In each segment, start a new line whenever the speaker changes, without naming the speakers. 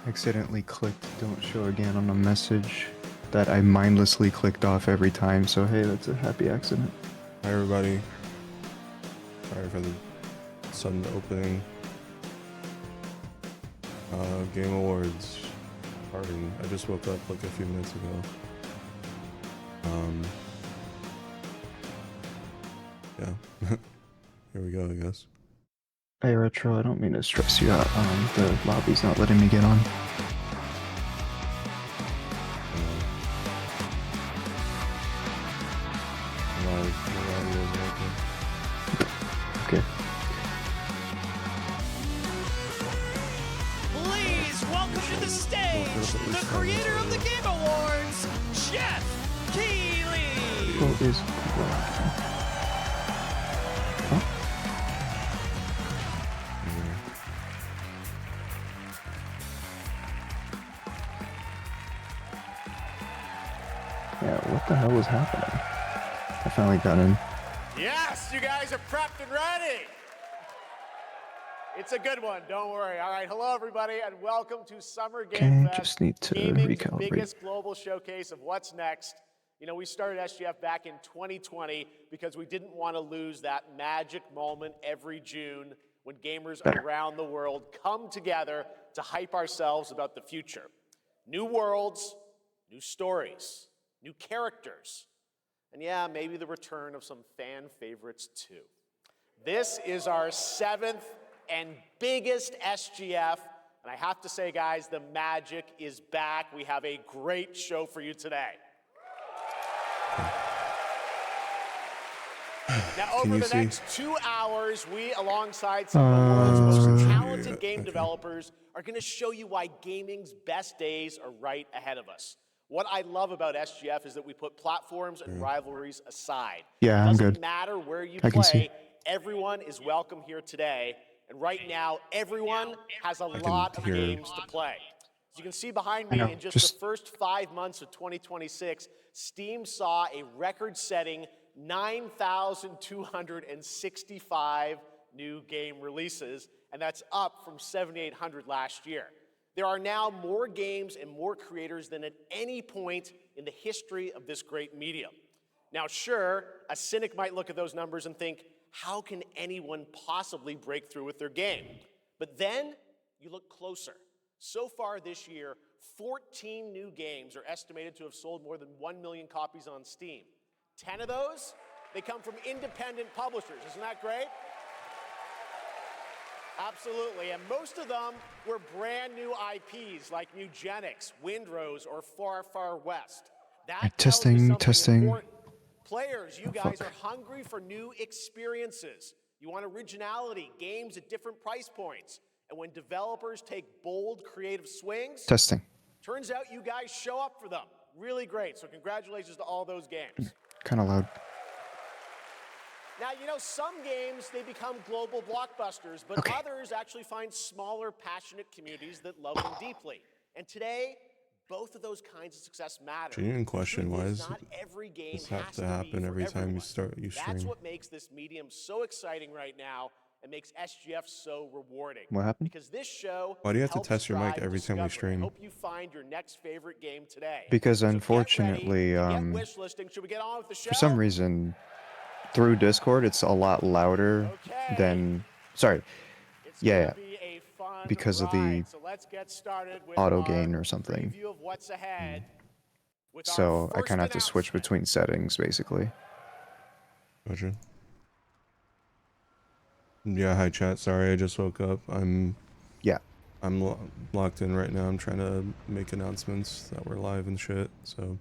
accidentally clicked don't show again on a message that I mindlessly clicked off every time, so hey, that's a happy accident.
Hi everybody. Sorry for the sudden opening. Game Awards. Pardon. I just woke up like a few minutes ago. Yeah. Here we go, I guess.
Hey Retro, I don't mean to stress you out. The lobby's not letting me get on. Okay.
Please welcome to the stage the creator of the Game Awards, Jeff Keighley.
What is Yeah, what the hell was happening? I finally got in.
Yes, you guys are prepped and ready. It's a good one, don't worry. All right, hello everybody, and welcome to Summer Game Fest,
just need to
gaming's
recalibrate.
biggest global showcase of what's next. You know, we started SGF back in 2020 because we didn't want to lose that magic moment every June when gamers around the world come together to hype ourselves about the future. New worlds, new stories, new characters, and yeah, maybe the return of some fan favorites too. This is our 7th and biggest SGF, and I have to say, guys, the magic is back. We have a great show for you today. Now, over the next 2 hours, we, alongside some of the world's most talented game developers, are going to show you why gaming's best days are right ahead of us. What I love about SGF is that we put platforms and rivalries aside.
Yeah, I'm good.
Doesn't matter where you play, everyone is welcome here today. And right now, everyone has a lot of games to play. As you can see behind me, in just the first 5 months of 2026, Steam saw a record-setting 9,265 new game releases, and that's up from 7,800 last year. There are now more games and more creators than at any point in the history of this great medium. Now, sure, a cynic might look at those numbers and think, how can anyone possibly break through with their game? But then you look closer. So far this year, 14 new games are estimated to have sold more than 1 million copies on Steam. 10 of those, they come from independent publishers. Isn't that great? Absolutely, and most of them were brand new IPs like Nugenics, Windrose, or Far Far West. That
testing.
Important. Players, you guys are hungry for new experiences. You want originality, games at different price points. And when developers take bold, creative swings, turns out you guys show up for them. Really great, so congratulations to all those games.
Kind of loud.
Now, you know, some games, they become global blockbusters, but others actually find smaller, passionate communities that love them deeply. And today, both of those kinds of success matter.
Genuine question, why does
not every game
this have to happen every time you stream?
That's what makes this medium so exciting right now and makes SGF so rewarding.
What happened?
Because this show
Why do you have to test your mic every time we stream?
I hope you find your next favorite game today.
Because unfortunately, for some reason, through Discord, it's a lot louder than... Sorry. Yeah. Because of the auto gain or something. So I kind of have to switch between settings, basically.
Gotcha. Yeah, hi chat. Sorry, I just woke up. I'm locked in right now. I'm trying to make announcements that we're live and shit. So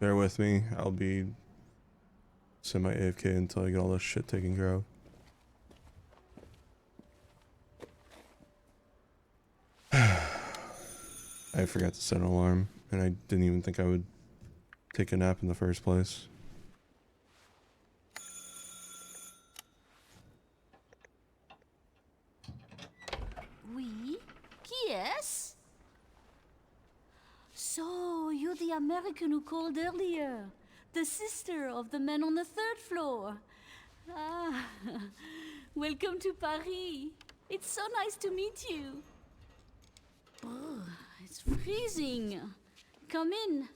bear with me. I'll be semi-AFK until I get all this shit taken care of. I forgot to set an alarm, and I didn't even think I would take a nap in the first place.
Oui? Qui est-ce? So, you're the American who called earlier. The sister of the man on the 3rd floor. Ah, welcome to Paris. It's so nice to meet you. Brr. It's freezing. Come in.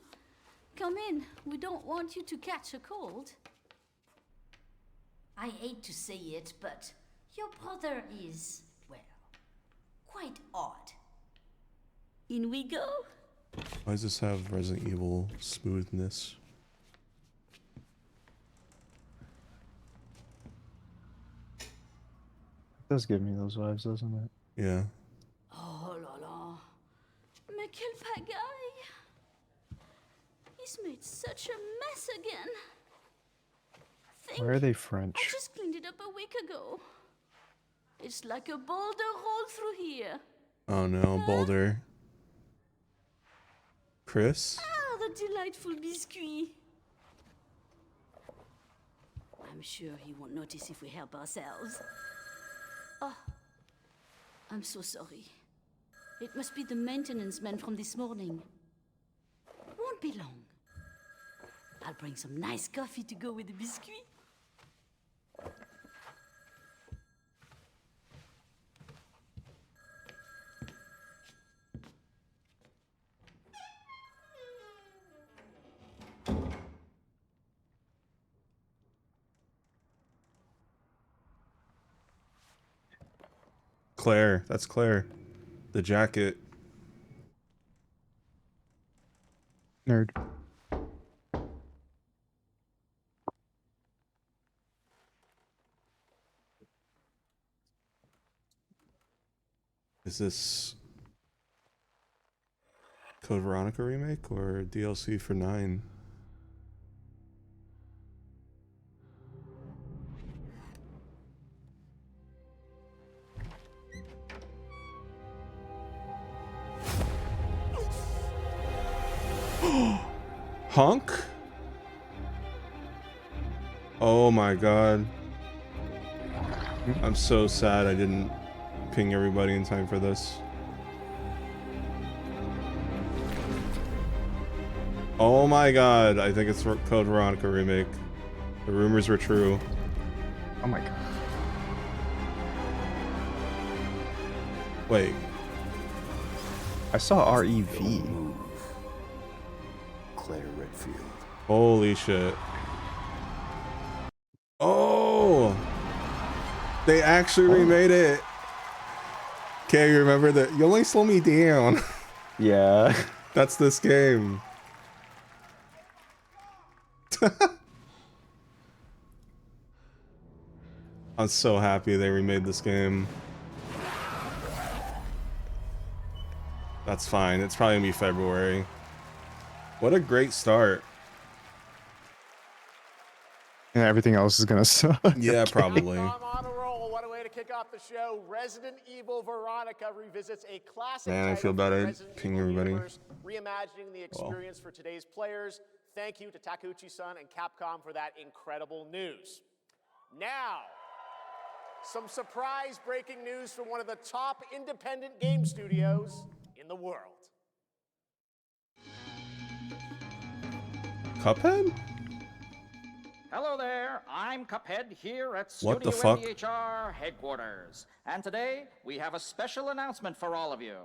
Come in. We don't want you to catch a cold. I hate to say it, but your brother is, well, quite odd. In we go.
Why does this have Resident Evil smoothness?
It does give me those vibes, doesn't it?
Yeah.
Oh là là. Mais quelle pagaille. He's made such a mess again.
Why are they
I
French?
just cleaned it up a week ago. It's like a boulder rolled through here.
Oh no, Boulder. Chris?
Ah, the delightful biscuit. I'm sure he won't notice if we help ourselves. Oh, I'm so sorry. It must be the maintenance man from this morning. Won't be long. I'll bring some nice coffee to go with the biscuit.
Claire. That's Claire. The jacket.
Nerd.
Is this Code Veronica remake or DLC for 9? Honk? Oh my god. I'm so sad I didn't ping everybody in time for this. Oh my god, I think it's Code Veronica remake. The rumors were true.
Oh my god.
Wait.
I saw REV.
Claire Redfield.
Holy shit. Oh! They actually remade it. Okay, you remember that? You only slow me down.
Yeah.
That's this game. I'm so happy they remade this game. That's fine. It's probably gonna be February. What a great start.
And everything else is gonna suck.
Yeah, probably.
I'm on a roll. What a way to kick off the show. Resident Evil Veronica revisits a classic
Man, I
title
feel
from
bad
the
I
Resident
ping
Evil
everybody.
universe, reimagining the experience for today's players. Thank you to Takeuchi-san and Capcom for that incredible news. Now, some surprise breaking news from one of the top independent game studios in the world.
Cuphead?
Hello there, I'm Cuphead here at
What the
Studio
fuck?
MDHR headquarters. And today, we have a special announcement for all of you.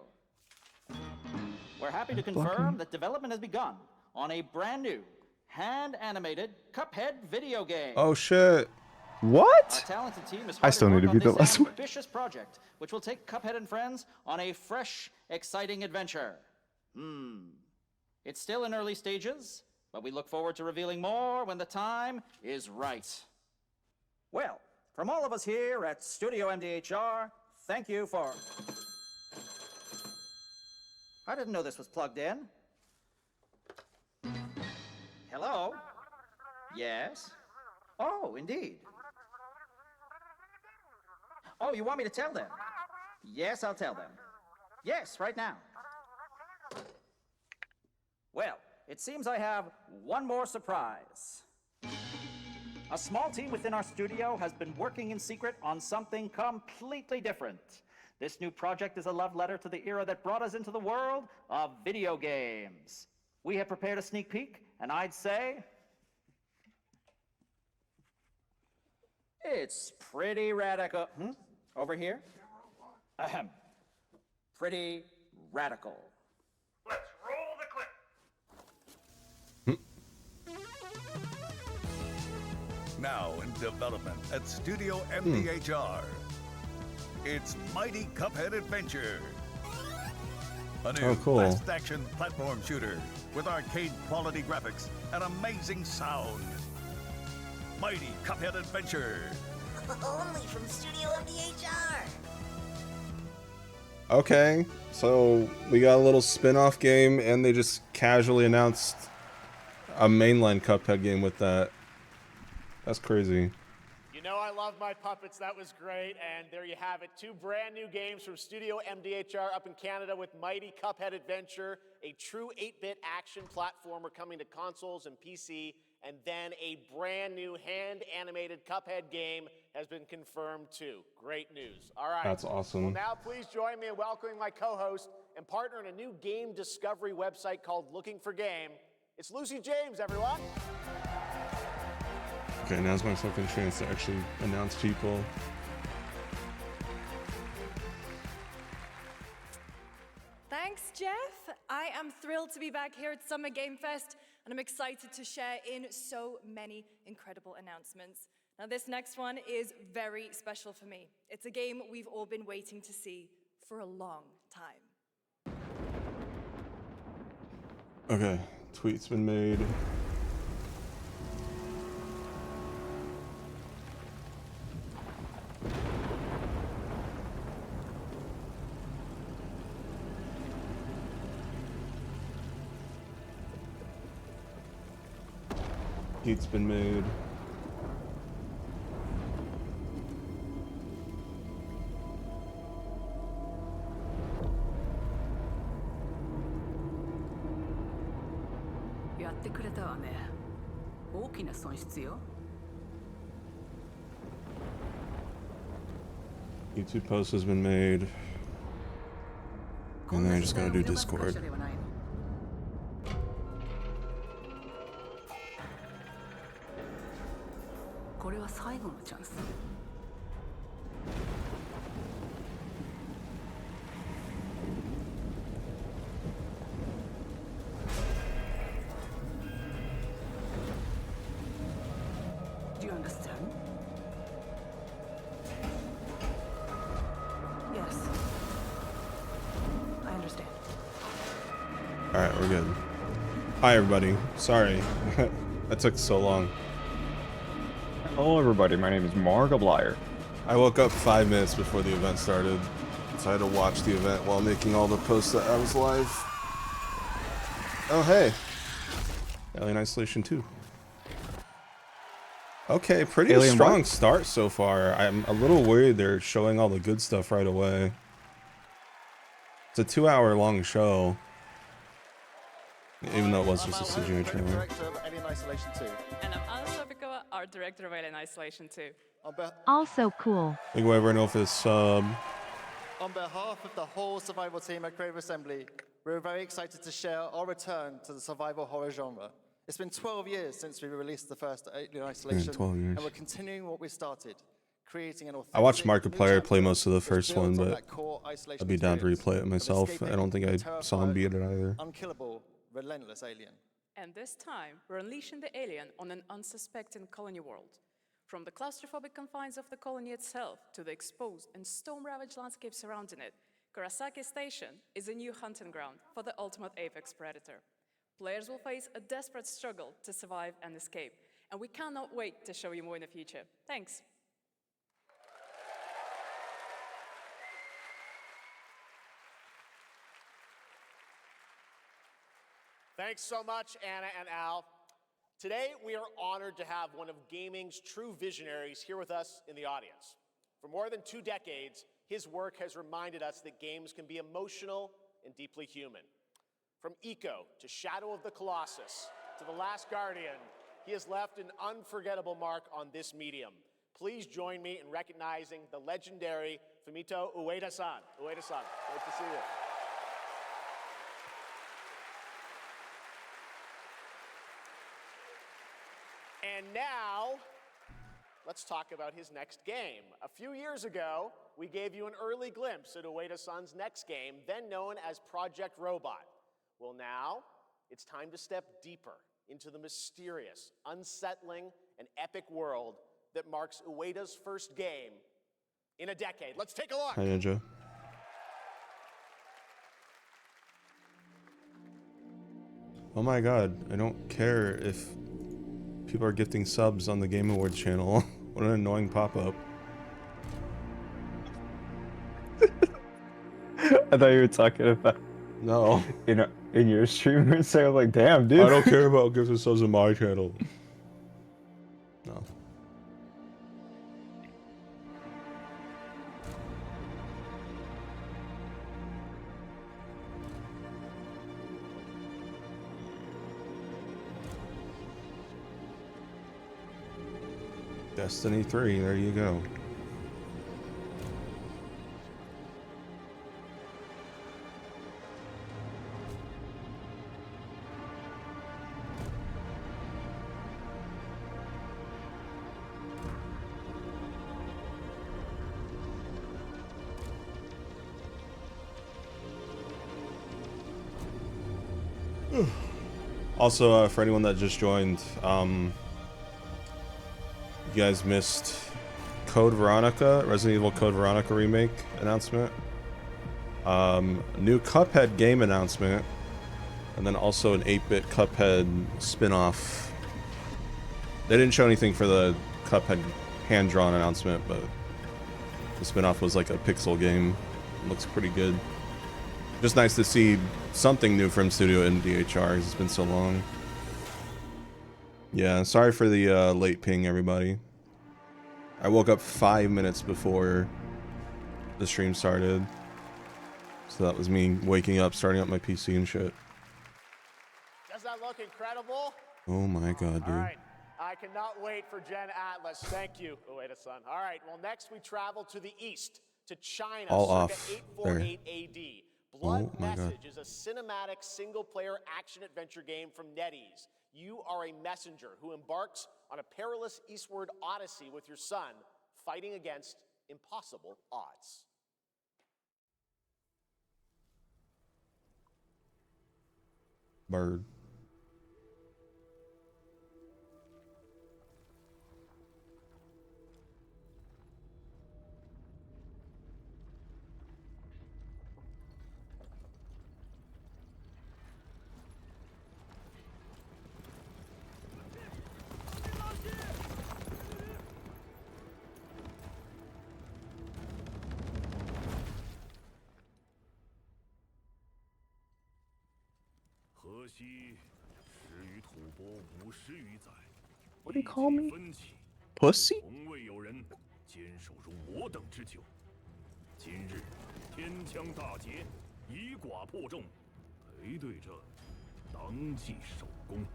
We're happy to confirm that development has begun on a brand new, hand-animated Cuphead video game.
Oh shit.
Our
What?
talented team is
I
hard
still
at
need
work
to
on
beat the
this
last one.
ambitious project, which will take Cuphead and friends on a fresh, exciting adventure. It's still in early stages, but we look forward to revealing more when the time is right. Well, from all of us here at Studio MDHR, thank you for... I didn't know this was plugged in. Hello? Yes? Oh, indeed. Oh, you want me to tell them? Yes, I'll tell them. Yes, right now. Well, it seems I have one more surprise. A small team within our studio has been working in secret on something completely different. This new project is a love letter to the era that brought us into the world of video games. We have prepared a sneak peek, and I'd say... it's pretty radical. Over here? Ahem. Pretty radical.
Now in development at Studio MDHR. It's Mighty Cuphead Adventure. A new
cool.
fast-action platform shooter with arcade-quality graphics and amazing sound. Mighty Cuphead Adventure.
Only from Studio MDHR.
Okay, so we got a little spin-off game, and they just casually announced a mainline Cuphead game with that. That's crazy.
You know I love my puppets. That was great. And there you have it. 2 brand new games from Studio MDHR up in Canada with Mighty Cuphead Adventure, a true 8-bit action platformer coming to consoles and PC, and then a brand new hand-animated Cuphead game has been confirmed too. Great news. All right.
That's awesome.
Well, now please join me in welcoming my co-host and partner in a new game discovery website called Looking for Game. It's Lucy James, everyone.
Okay, now's my second chance to actually announce people.
Thanks, Jeff. I am thrilled to be back here at Summer Game Fest, and I'm excited to share in so many incredible announcements. Now, this next one is very special for me. It's a game we've all been waiting to see for a long time.
Okay, tweet's been made. Tweet's been made. YouTube post has been made. And then I just gotta do Discord.
Do you understand? Yes. I understand.
Alright, we're good. Hi everybody. Sorry. That took so long.
Hello everybody, my name is Markiplier.
I woke up 5 minutes before the event started, so I had to watch the event while making all the posts that I was live. Oh hey. Alien Isolation 2. Okay, pretty
Alien
strong
what?
start so far. I'm a little worried they're showing all the good stuff right away. It's a 2-hour long show. Even though it was just a CGI trailer.
Director of Alien Isolation 2.
And I'm Anna Sobikova, art director of Alien Isolation 2.
Also cool.
Big wave right now for this sub.
On behalf of the whole survival team at Creative Assembly, we're very excited to share our return to the survival horror genre. It's been 12 years since we released the first Alien Isolation,
12 years.
and we're continuing what we started, creating an authentic
I watched
new
Markiplier play
chapter
most of the
which
first one,
builds on
but
that core isolation
I'd be down to
experience
replay it
of
myself. I
escaping
don't think
a
I saw him beat it either.
unkillable, relentless alien.
And this time, we're unleashing the alien on an unsuspecting colony world. From the claustrophobic confines of the colony itself to the exposed and storm-ravaged landscape surrounding it, Kurosaki Station is a new hunting ground for the ultimate apex predator. Players will face a desperate struggle to survive and escape, and we cannot wait to show you more in the future. Thanks.
Thanks so much, Anna and Al. Today, we are honored to have one of gaming's true visionaries here with us in the audience. For more than 2 decades, his work has reminded us that games can be emotional and deeply human. From Eco to Shadow of the Colossus to The Last Guardian, he has left an unforgettable mark on this medium. Please join me in recognizing the legendary Fumito Ueda-san. Ueda-san, great to see you. And now, let's talk about his next game. A few years ago, we gave you an early glimpse at Ueda-san's next game, then known as Project Robot. Well, now, it's time to step deeper into the mysterious, unsettling, an epic world that marks Ueda's first game in a decade. Let's take a look.
Hi, Ninja. Oh my god, I don't care if people are gifting subs on the Game Awards channel. What an annoying pop-up.
I thought you were talking about
No.
in your streamer, so I'm like, damn, dude.
I don't care about gifting subs on my channel. No. Destiny 3, there you go. Also, for anyone that just joined, you guys missed Code Veronica, Resident Evil Code Veronica remake announcement, new Cuphead game announcement, and then also an 8-bit Cuphead spin-off. They didn't show anything for the Cuphead hand-drawn announcement, but the spin-off was like a pixel game. It looks pretty good. Just nice to see something new from Studio in DHR, because it's been so long. Yeah, sorry for the late ping, everybody. I woke up 5 minutes before the stream started. So that was me waking up, starting up my PC and shit.
Does that look incredible?
Oh my god, dude.
All right. I cannot wait for Gen Atlas. Thank you, Ueda-san. All right, well, next we travel to the east, to China,
All
circa
off
848 AD. Blood
Oh my God.
Message is a cinematic single-player action-adventure game from NetEase. You are a messenger who embarks on a perilous eastward odyssey with your son, fighting against impossible odds.
Bird.
What do you call me? Pussy?
从未有人坚守如我等之久。今日天枪大捷，以寡破众，陪对着当即首功。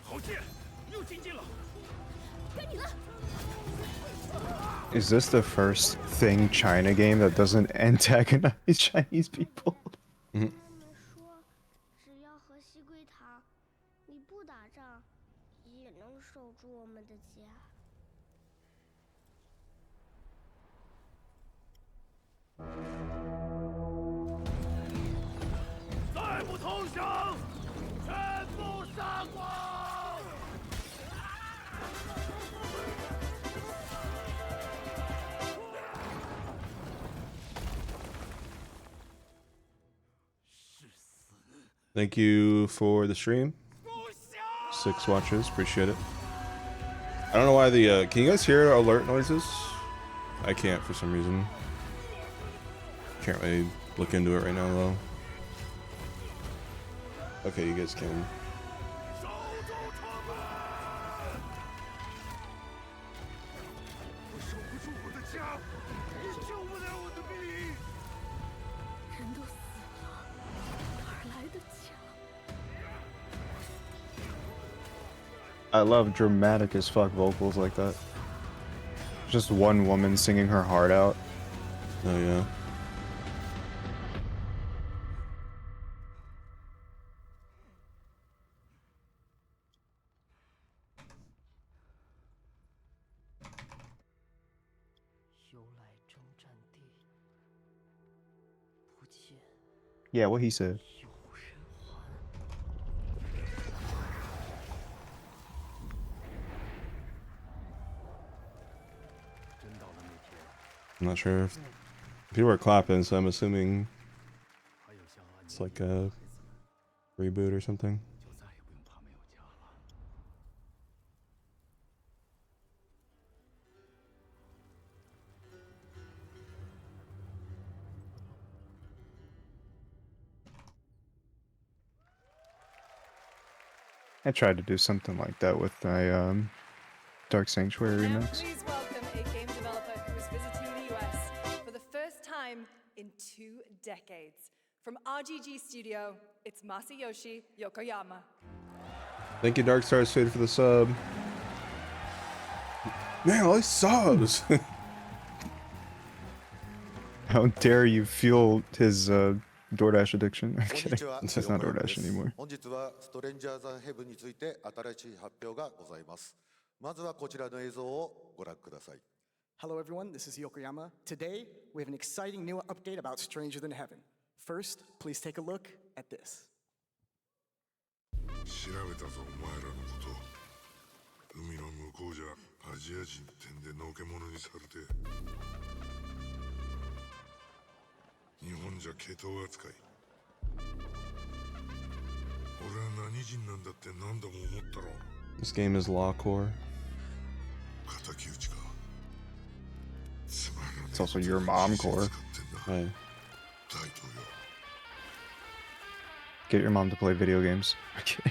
好剑，又进进了。
该你了。
Is this the first thing China game that doesn't antagonize Chinese people?
只要和西归塔，你不打仗，也能守住我们的家。
再不投降，全部杀光！
Thank you for the stream. 6 watches, appreciate it. I don't know why the, can you guys hear alert noises? I can't for some reason. Can't really look into it right now though. Okay, you guys can.
I love dramatic as fuck vocals like that. Just one woman singing her heart out.
Oh yeah.
Yeah, what he said.
I'm not sure if people are clapping, so I'm assuming it's like a reboot or something.
I tried to do something like that with my Dark Sanctuary
Now
remix.
please welcome a game developer who is visiting the US for the first time in 2 decades. From RGG Studio, it's Masayoshi Yokoyama.
Thank you, Dark Star Shade, for the sub. Man, all these subs!
How dare you fuel his DoorDash addiction? I'm kidding. It's not DoorDash anymore.
本日はストレンジャーズ・ヘブンについて新しい発表がございます。まずはこちらの映像をご覧ください。
Hello everyone, this is Yokoyama. Today, we have an exciting new update about Stranger Than Heaven. First, please take a look at this.
調べたぞお前らのこと。海の向こうじゃアジア人ってんでのけ者にされて。日本じゃ毛頭扱い。俺は何人なんだって何度も思ったろ。
This game is law core.
It's also your mom core.
Right.
Get your mom to play video games. Okay.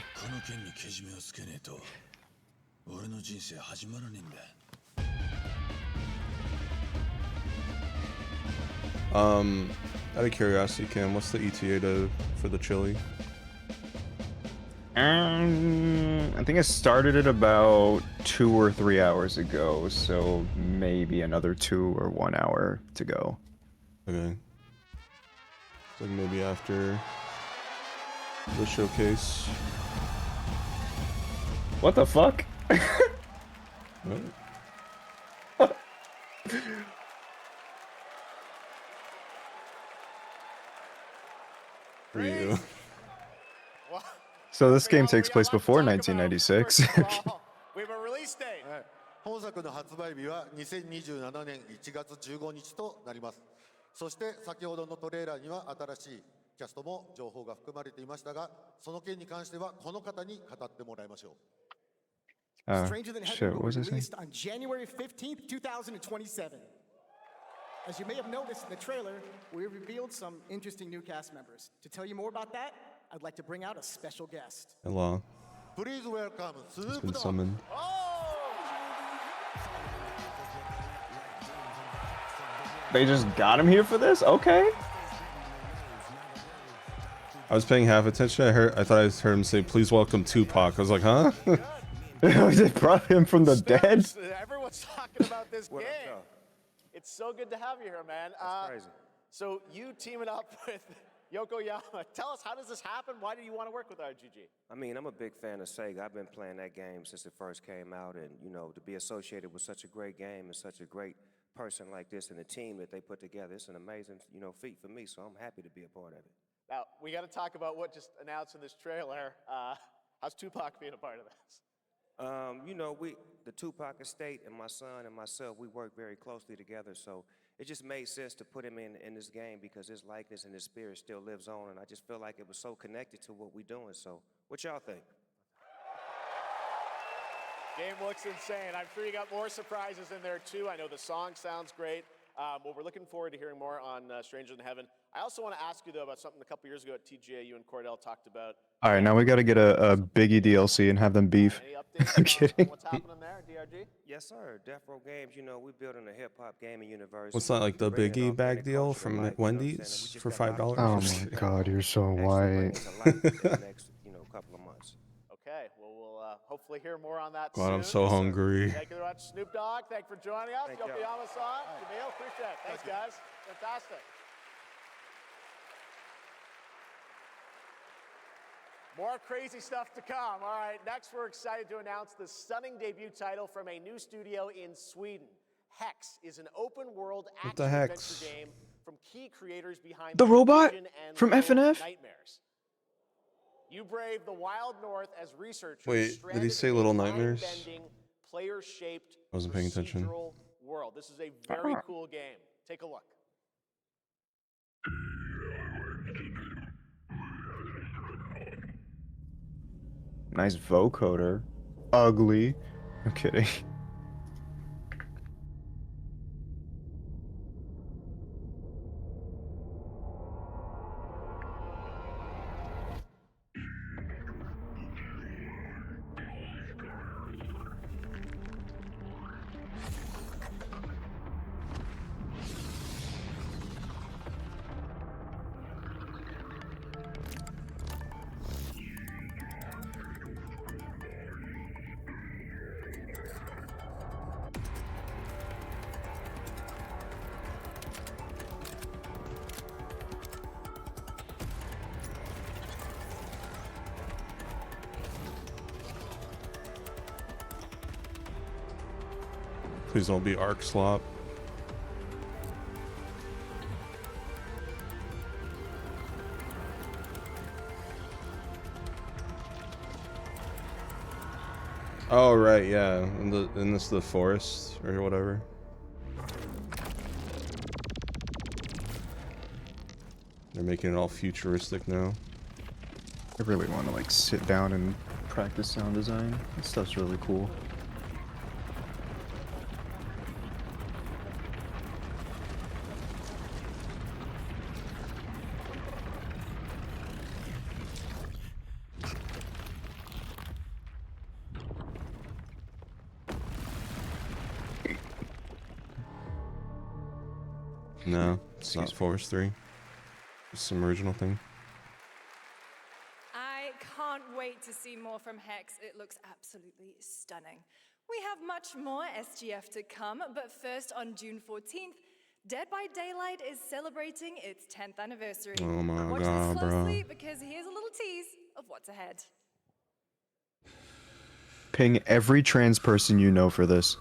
Out of curiosity, Cam, what's the ETA for the chili?
I think I started it about 2 or 3 hours ago, so maybe another 2 or 1 hour to go.
Okay. So maybe after the showcase.
What the fuck?
What? For you.
So this game takes place before 1996.
We have a release date.
本作の発売日は2027年1月15日となります。そして先ほどのトレーラーには新しいキャストも情報が含まれていましたが、その件に関してはこの方に語ってもらいましょう。
Stranger Than Heaven will be released on January 15th, 2027. As you may have noticed in the trailer, we revealed some interesting new cast members. To tell you more about that, I'd like to bring out a special guest.
Hello.
Please welcome
He's been summoned.
They just got him here for this? Okay.
I was paying half attention. I thought I heard him say, "Please welcome Tupac." I was like, "Huh?"
They brought him from the dead.
Everyone's talking about this game. It's so good to have you here, man.
That's crazy.
So you teaming up with Yokoyama. Tell us, how does this happen? Why do you want to work with RGG?
I mean, I'm a big fan of Sega. I've been playing that game since it first came out, and you know, to be associated with such a great game and such a great person like this and the team that they put together, it's an amazing, you know, feat for me. So I'm happy to be a part of it.
Now we got to talk about what just announced in this trailer. How's Tupac being a part of this?
You know, the Tupac estate and my son and myself, we work very closely together. So it just made sense to put him in this game because his likeness and his spirit still lives on, and I just feel like it was so connected to what we're doing. So what y'all think?
Game looks insane. I'm sure you got more surprises in there too. I know the song sounds great. Well, we're looking forward to hearing more on Stranger Than Heaven. I also want to ask you, though, about something a couple years ago at TGA you and Cordell talked about.
All right, now we got to get a Biggie DLC and have them beef.
Any updates
I'm kidding.
on what's happening there, DRG?
Yes, sir. Death Row Games, you know, we're building a hip-hop gaming universe.
What's that, like the Biggie bag deal from Wendy's for $5?
Oh my God, you're so white.
Next, you know, couple of months.
Okay, well, we'll hopefully hear more on that
God,
soon.
I'm so hungry.
Thank you very much, Snoop Dogg. Thank you for joining us. Yokoyama-san, Jamil, appreciate it. Thanks, guys. Fantastic. More crazy stuff to come. All right, next we're excited to announce the stunning debut title from a new studio in Sweden. Hex is an open-world action-adventure game from key creators behind
The robot
Vision and
from
Little
FNF?
Nightmares. You brave the wild north as researchers
Wait, did he
stranded
say
in a
Little Nightmares?
mind-bending, player-shaped
I wasn't paying attention.
procedural world. This is a very cool game. Take a look.
Nice vocoder. Ugly. I'm kidding.
Please don't be arc slop. Oh right, yeah. In this the forest or whatever. They're making it all futuristic now.
I really want to like sit down and practice sound design. This stuff's really cool.
No, it's not Forest 3. It's some original thing.
I can't wait to see more from Hex. It looks absolutely stunning. We have much more SGF to come, but first on June 14th, Dead by Daylight is celebrating its 10th anniversary.
Oh my
Watch
god,
this closely
bro.
because here's a little tease of what's ahead.
Ping every trans person you know for this.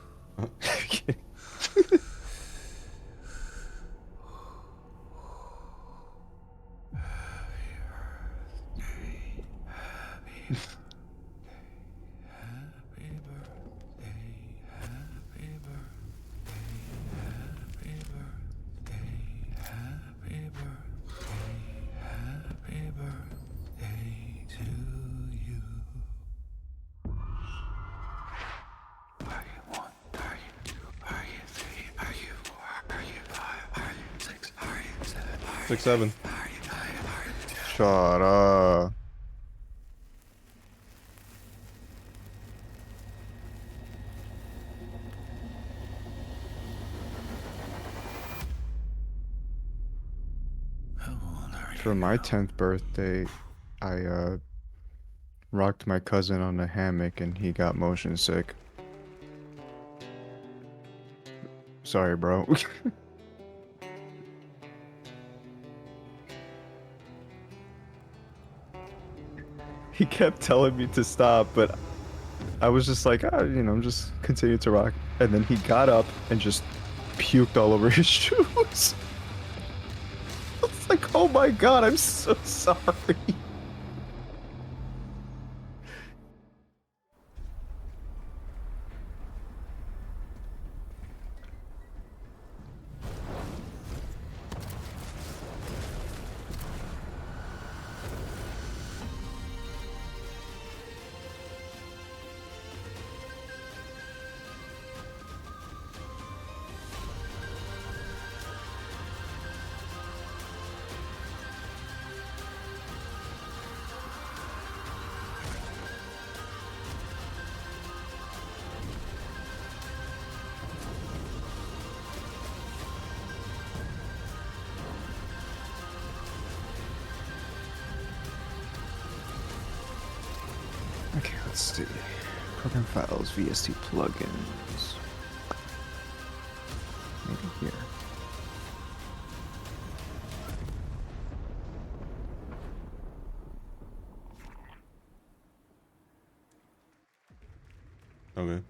Six, seven.
Shut up. For my 10th birthday, I rocked my cousin on a hammock and he got motion sick. Sorry, bro. He kept telling me to stop, but I was just like, just continue to rock. And then he got up and just puked all over his shoes. It's like, oh my god, I'm so sorry. Okay, let's see. Program files, VST plugins. Maybe here.
Okay.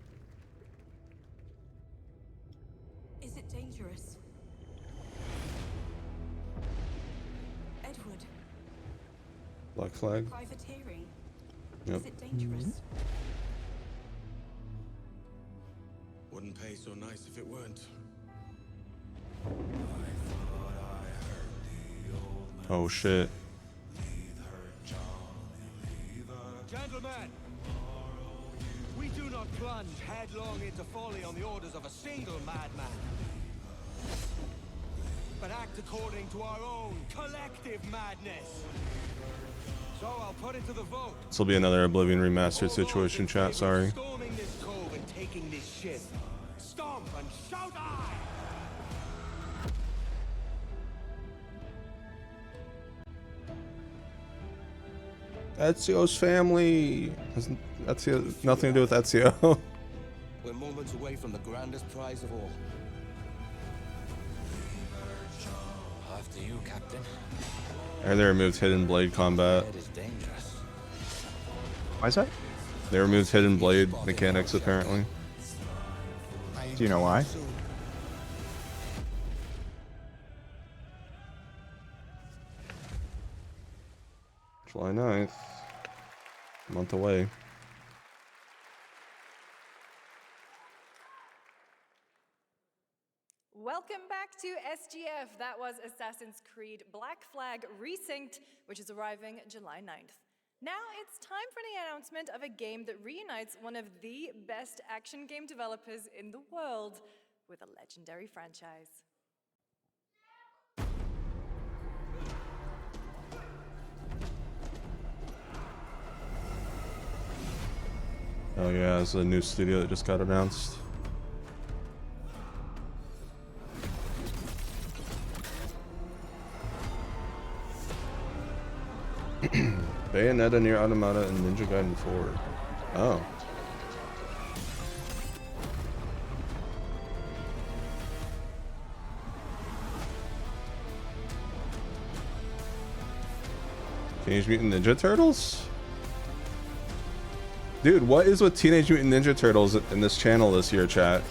Is it dangerous?
Deadwood.
Black Flag.
Privateering.
Yep.
Is it dangerous?
Wouldn't pay so nice if it weren't.
Oh shit.
Gentlemen, we do not plunge headlong into folly on the orders of a single madman, but act according to our own collective madness. So I'll put it to the vote.
This will be another Oblivion remastered situation, chat. Sorry.
Storming this cove and taking this ship. Stomp and shout aye!
Ezio's family. Ezio, nothing to do with Ezio.
We're moments away from the grandest prize of all.
After you, Captain.
And they removed Hidden Blade combat.
It is dangerous.
Why is that?
They removed Hidden Blade mechanics, apparently.
Do you know why?
July 9th. A month away.
Welcome back to SGF. That was Assassin's Creed Black Flag Resynced, which is arriving July 9th. Now it's time for the announcement of a game that reunites one of the best action game developers in the world with a legendary franchise.
Oh yeah, it's a new studio that just got announced. Bayonetta, Nier Automata, and Ninja Gaiden 4. Oh. Teenage Mutant Ninja Turtles? Dude, what is with Teenage Mutant Ninja Turtles in this channel this year, chat?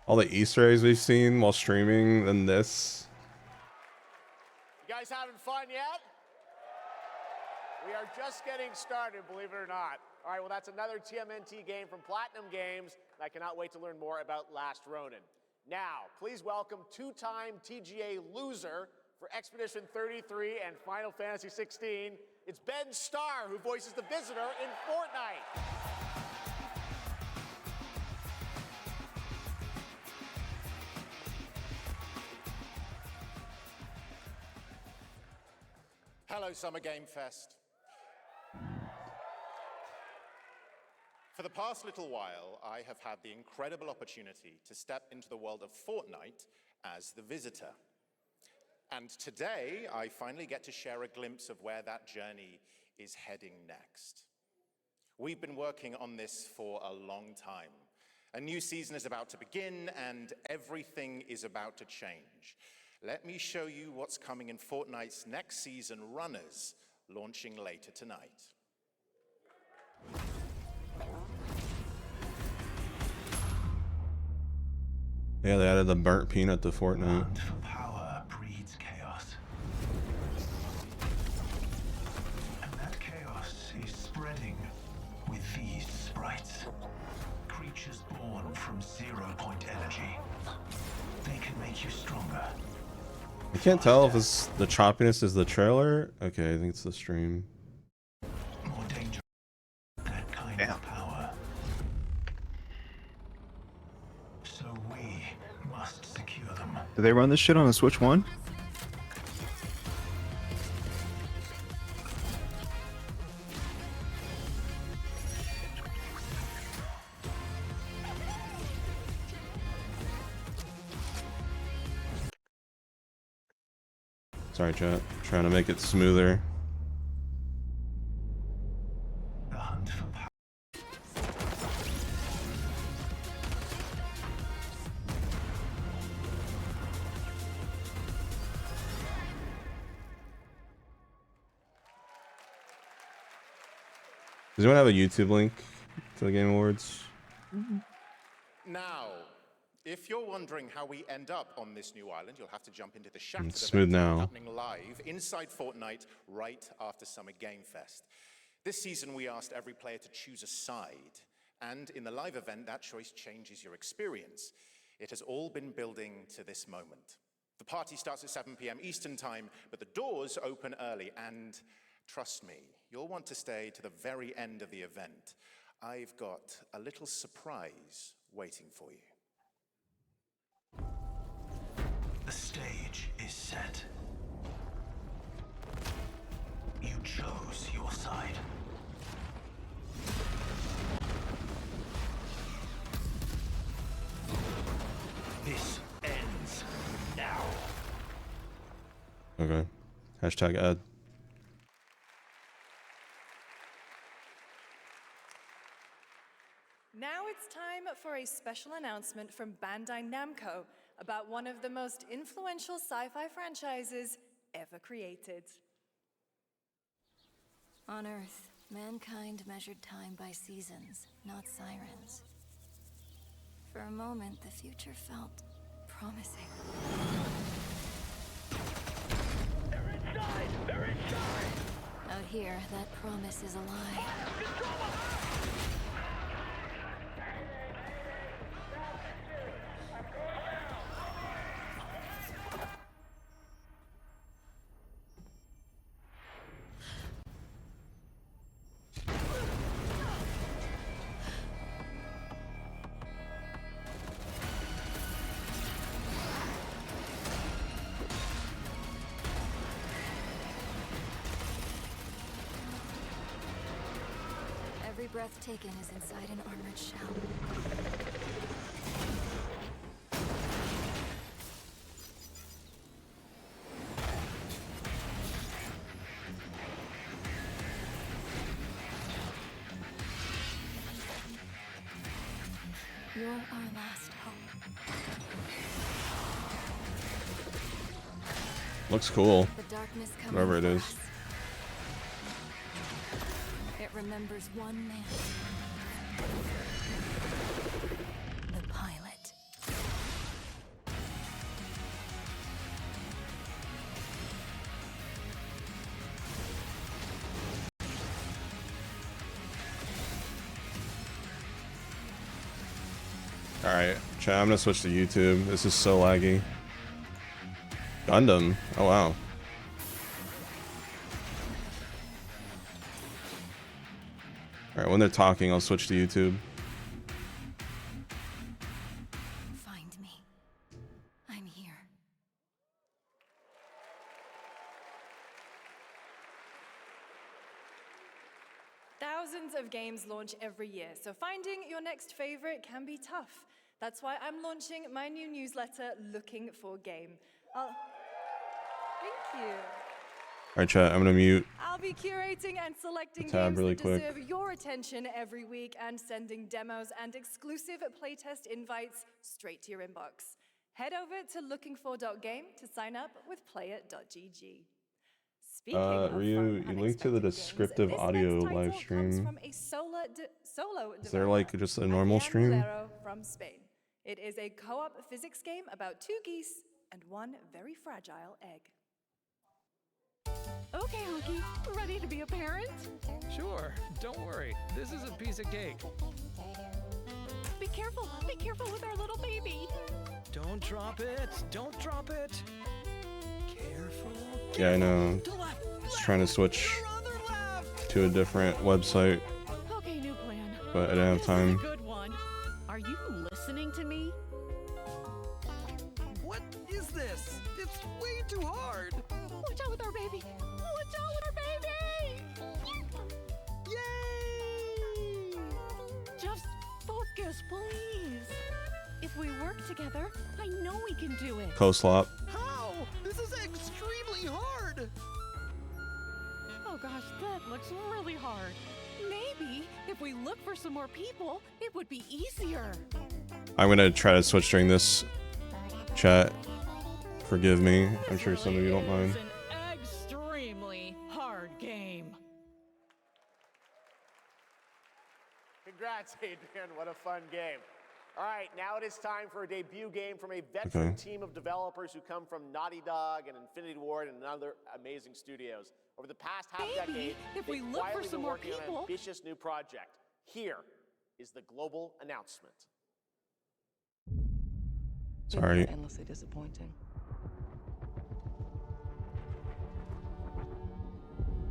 All the Easter eggs we've seen while streaming, and this.
You guys having fun yet? We are just getting started, believe it or not. All right, well, that's another TMNT game from Platinum Games, and I cannot wait to learn more about Last Ronin. Now, please welcome two-time TGA loser for Expedition 33 and Final Fantasy 16. It's Ben Starr, who voices the Visitor in Fortnite.
Hello, Summer Game Fest. For the past little while, I have had the incredible opportunity to step into the world of Fortnite as the Visitor. And today, I finally get to share a glimpse of where that journey is heading next. We've been working on this for a long time. A new season is about to begin, and everything is about to change. Let me show you what's coming in Fortnite's next season, Runners, launching later tonight.
Yeah, they added the burnt peanut to Fortnite.
Power breeds chaos. And that chaos is spreading with these sprites. Creatures born from 0-point energy. They can make you stronger.
I can't tell if this, the choppiness is the trailer. Okay, I think it's the stream.
More dangerous. That kind of power. So we must secure them.
Do they run this shit on a Switch 1?
Sorry, chat. Trying to make it smoother.
The hunt for power.
Does anyone have a YouTube link to the Game Awards.
Now, if you're wondering how we end up on this new island, you'll have to jump into the Shattered
It's smooth
event
now.
happening live inside Fortnite right after Summer Game Fest. This season, we asked every player to choose a side, and in the live event, that choice changes your experience. It has all been building to this moment. The party starts at 7 p.m. Eastern Time, but the doors open early, and trust me, you'll want to stay to the very end of the event. I've got a little surprise waiting for you.
The stage is set. You chose your side. This ends now.
Okay. Hashtag ad.
Now it's time for a special announcement from Bandai Namco about one of the most influential sci-fi franchises ever created.
On Earth, mankind measured time by seasons, not sirens. For a moment, the future felt promising.
They're inside! They're inside!
Out here, that promise is a lie. Every breath taken is inside an armored shell. You're our last hope.
Looks cool.
The darkness coming
Whatever it
for
is.
us. It remembers one man. The pilot.
Alright, chat, I'm gonna switch to YouTube. This is so laggy. Gundam. Oh wow. Alright, when they're talking, I'll switch to YouTube.
Find me. I'm here.
Thousands of games launch every year, so finding your next favorite can be tough. That's why I'm launching my new newsletter, Looking for Game. Thank you.
Alright, chat, I'm gonna mute.
I'll be curating and selecting
Tab
games
really
that
quick.
deserve your attention every week and sending demos and exclusive playtest invites straight to your inbox. Head over to lookingfor.game to sign up with player.gg. Speaking of
Ryu,
fun,
you linked to the descriptive
this
audio
next title
live
comes
stream.
from a solo
Is there like just a normal stream?
Bolero from Spain. It is a co-op physics game about two geese and one very fragile egg.
Okay, Honky, ready to be a parent?
Sure, don't worry. This is a piece of cake.
Be careful with our little baby.
Don't drop it, don't drop it. Careful.
Yeah, I know. Just trying to switch to a different website,
Okay, new plan.
but I didn't have time.
Good one. Are you listening to me?
What is this? It's way too hard.
Watch out with our baby. Watch out with our baby.
Yay!
Just focus, please. If we work together, I know we can do it.
Co-slop.
How? This is extremely hard.
Oh gosh, that looks really hard. Maybe if we look for some more people, it would be easier.
I'm gonna try to switch during this chat. Forgive me. I'm sure some of you don't mind.
It's an extremely hard game.
Congrats, Adrian. What a fun game. All right, now it is time for a debut game from a veteran team of developers who come from Naughty Dog and Infinity Ward and other amazing studios. Over the past half-decade,
if
they've
we look for
quietly
some
been
more
working on an
people.
ambitious new project. Here is the global announcement.
Sorry.
Endlessly disappointing.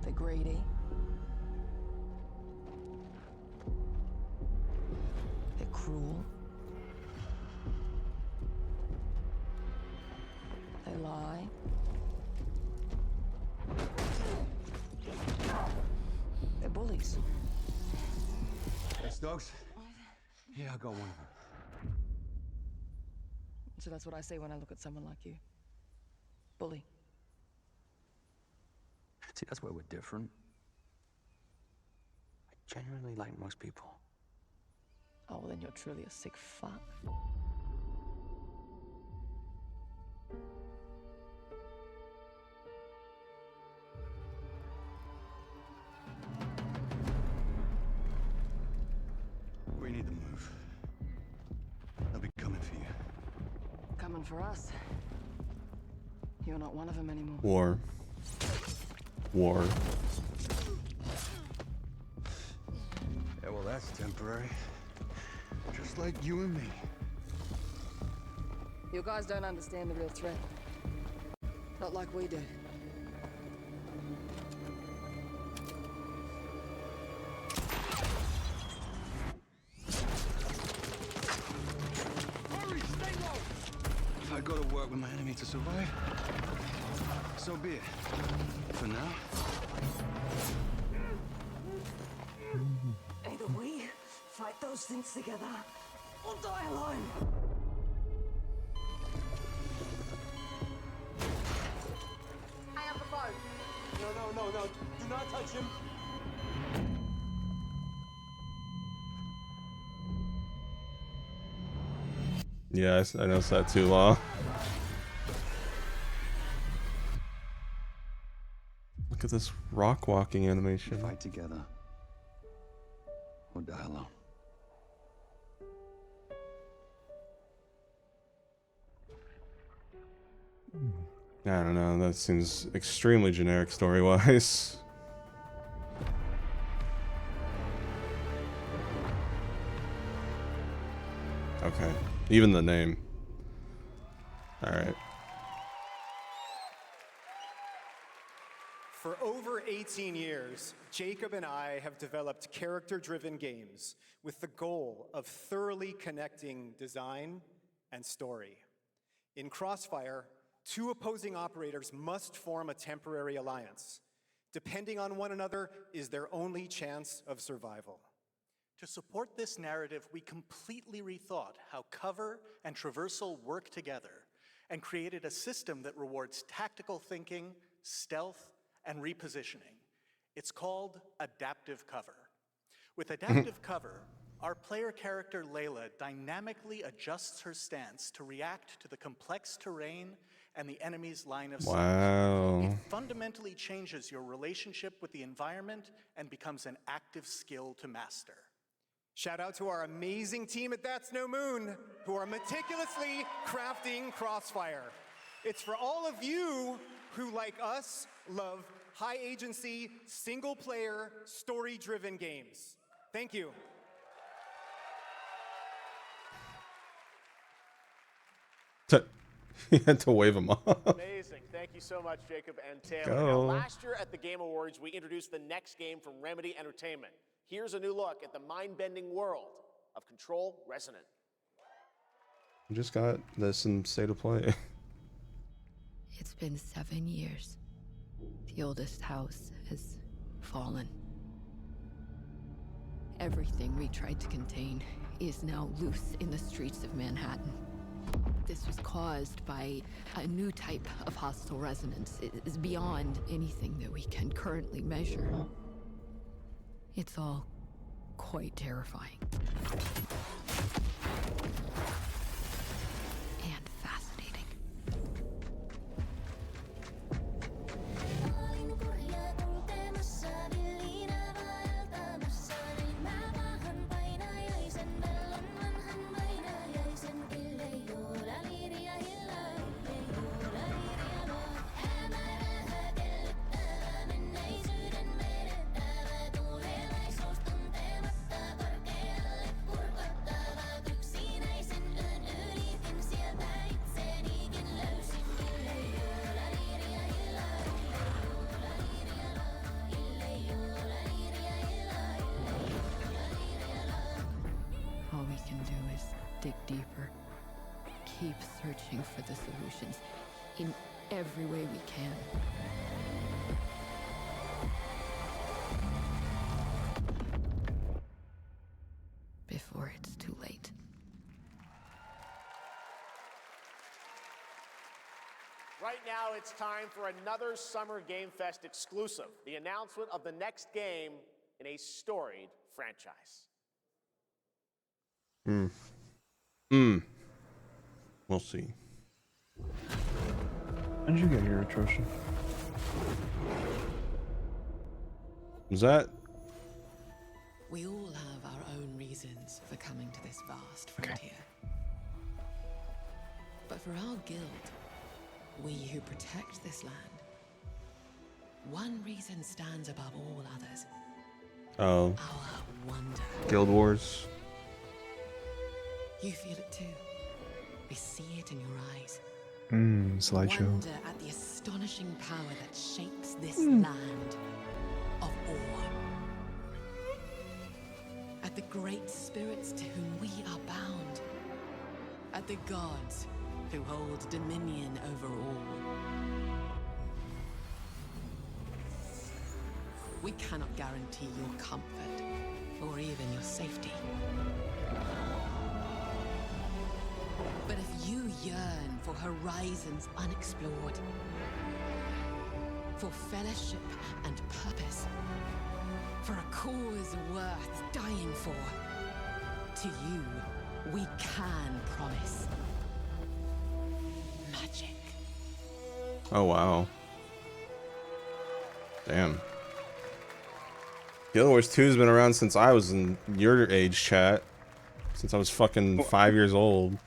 They're greedy. They're cruel. They lie. They're bullies.
Hey, Stokes? Yeah, I got one of them.
So that's what I say when I look at someone like you. Bully.
See, that's where we're different. I genuinely like most people.
Oh, well, then you're truly a sick fuck.
We need to move. They'll be coming for you.
Coming for us. You're not one of them anymore.
War. War.
Yeah, well, that's temporary. Just like you and me.
You guys don't understand the real threat. Not like we do.
Hurry, stay low! If I go to work with my enemy to survive, so be it. For now.
Either we fight those things together, or die alone.
I have the phone.
No. Do not touch him.
Yeah, I noticed that too, Law. Look at this rock walking animation.
Fight together. Or die alone.
I don't know, that seems extremely generic story-wise. Okay, even the name. Alright.
For over 18 years, Jacob and I have developed character-driven games with the goal of thoroughly connecting design and story. In Crossfire, two opposing operators must form a temporary alliance. Depending on one another is their only chance of survival.
To support this narrative, we completely rethought how cover and traversal work together and created a system that rewards tactical thinking, stealth, and repositioning. It's called adaptive cover. With adaptive cover, our player character Layla dynamically adjusts her stance to react to the complex terrain and the enemy's line of sight.
Wow.
It fundamentally changes your relationship with the environment and becomes an active skill to master.
Shout out to our amazing team at That's No Moon, who are meticulously crafting Crossfire. It's for all of you who, like us, love high agency, single player, story-driven games. Thank you.
He had to wave him off.
Amazing. Thank you so much, Jacob and Taylor. Now, last year at the Game Awards, we introduced the next game from Remedy Entertainment. Here's a new look at the mind-bending world of Control Resonant.
We just got this in State of Play.
It's been 7 years. The oldest house has fallen. Everything we tried to contain is now loose in the streets of Manhattan. This was caused by a new type of hostile resonance. It is beyond anything that we can currently measure. It's all quite terrifying. And fascinating. dig deeper, keep searching for the solutions in every way we can. Before it's too late.
Right now, it's time for another Summer Game Fest exclusive, the announcement of the next game in a storied franchise.
We'll see.
When did you get here, Atrocious?
Was that?
We all have our own reasons for coming to this vast frontier. But for our guild, we who protect this land, one reason stands above all others.
Oh.
Our wonder.
Guild Wars.
You feel it too. We see it in your eyes.
Slideshow.
Wonder at the astonishing power that shapes this land of awe. At the great spirits to whom we are bound. At the gods who hold dominion over all. We cannot guarantee your comfort or even your safety. But if you yearn for horizons unexplored, for fellowship and purpose, for a cause worth dying for, to you, we can promise magic.
Oh, wow. Damn. Guild Wars 2 has been around since I was in your age, chat. Since I was fucking 5 years old.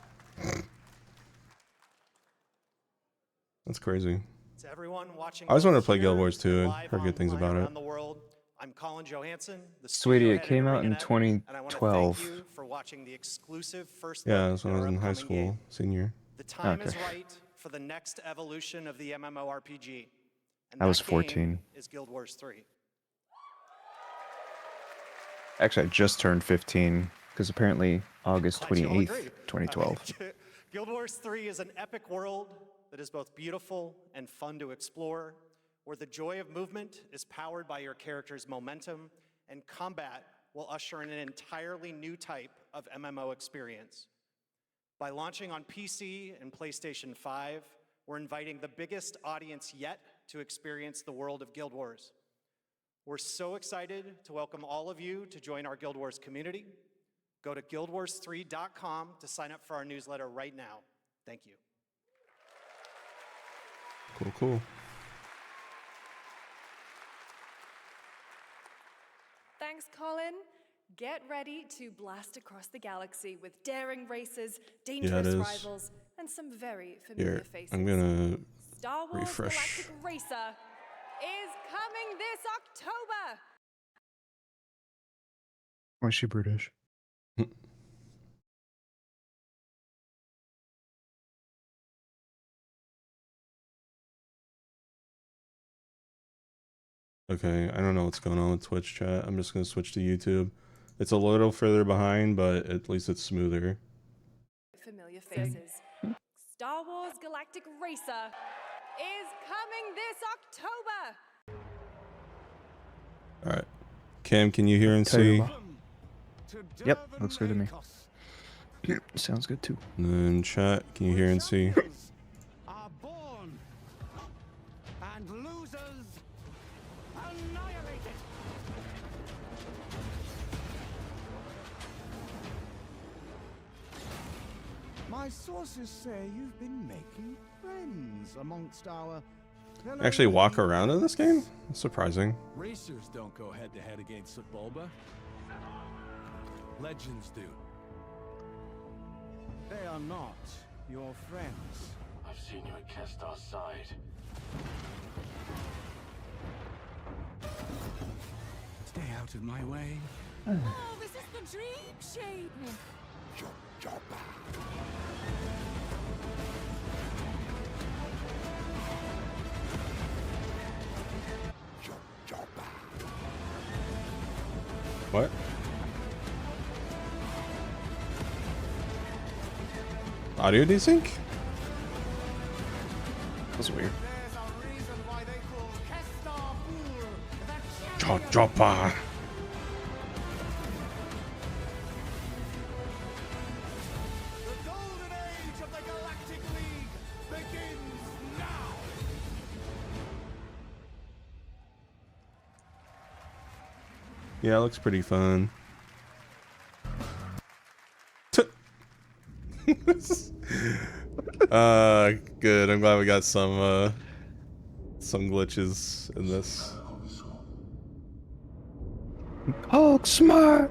That's crazy.
To everyone watching
I always wanted to
both
play
here
Guild Wars 2.
and
I
live
heard good things
online
about it.
around the world, I'm Colin Johansson, the
Sweetie,
studio
it
head
came
at
out in
Ringanet, and I want to thank
2012.
you for watching the exclusive first
Yeah,
look
that's when
at
I was
our
in high
upcoming
school,
game.
senior.
The time is
Okay.
right for the next evolution of the MMORPG. And
I was
that game
14.
is Guild Wars 3.
Actually, I just turned 15 because apparently August
Glad you all
28th,
agree.
2012.
Guild Wars 3 is an epic world that is both beautiful and fun to explore, where the joy of movement is powered by your character's momentum, and combat will usher in an entirely new type of MMO experience. By launching on PC and PlayStation 5, we're inviting the biggest audience yet to experience the world of Guild Wars. We're so excited to welcome all of you to join our Guild Wars community. Go to guildwars3.com to sign up for our newsletter right now. Thank you.
Cool, cool.
Thanks, Colin. Get ready to blast across the galaxy with daring races, dangerous
is.
rivals, and some very familiar
Here,
faces.
I'm gonna
Star Wars
refresh.
Galactic Racer is coming this October.
Why is she British?
Okay, I don't know what's going on with Twitch chat. I'm just gonna switch to YouTube. It's a little further behind, but at least it's smoother.
Familiar faces. Star Wars Galactic Racer is coming this October.
Alright. Cam, can you hear and see?
Yep, looks good to me. Sounds good too.
And then chat, can you hear and see?
Are born, and losers annihilated. My sources say you've been making friends amongst our
Actually walk around in this game? That's surprising.
Racers don't go head-to-head against Bulba. Legends do.
They are not your friends.
I've seen you at Kestar's side.
Stay out of my way.
Oh, this is the dream shape.
What? Audio desync? That's weird. Chopper. Yeah, it looks pretty fun. Good. I'm glad we got some glitches in this.
Oh, smart.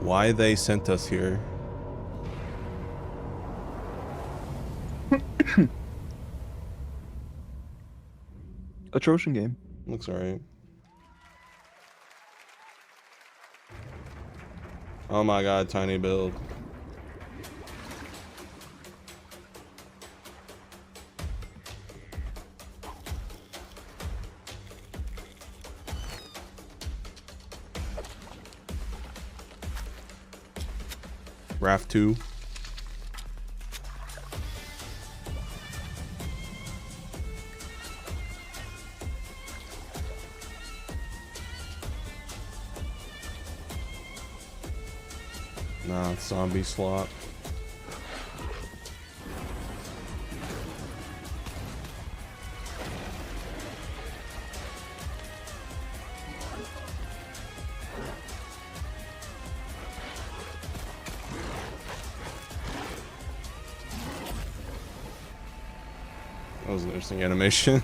Why they sent us here?
A Trojan game.
Looks alright. Oh my god, tiny build. Raft 2. Nah, it's zombie slot. That was an interesting animation.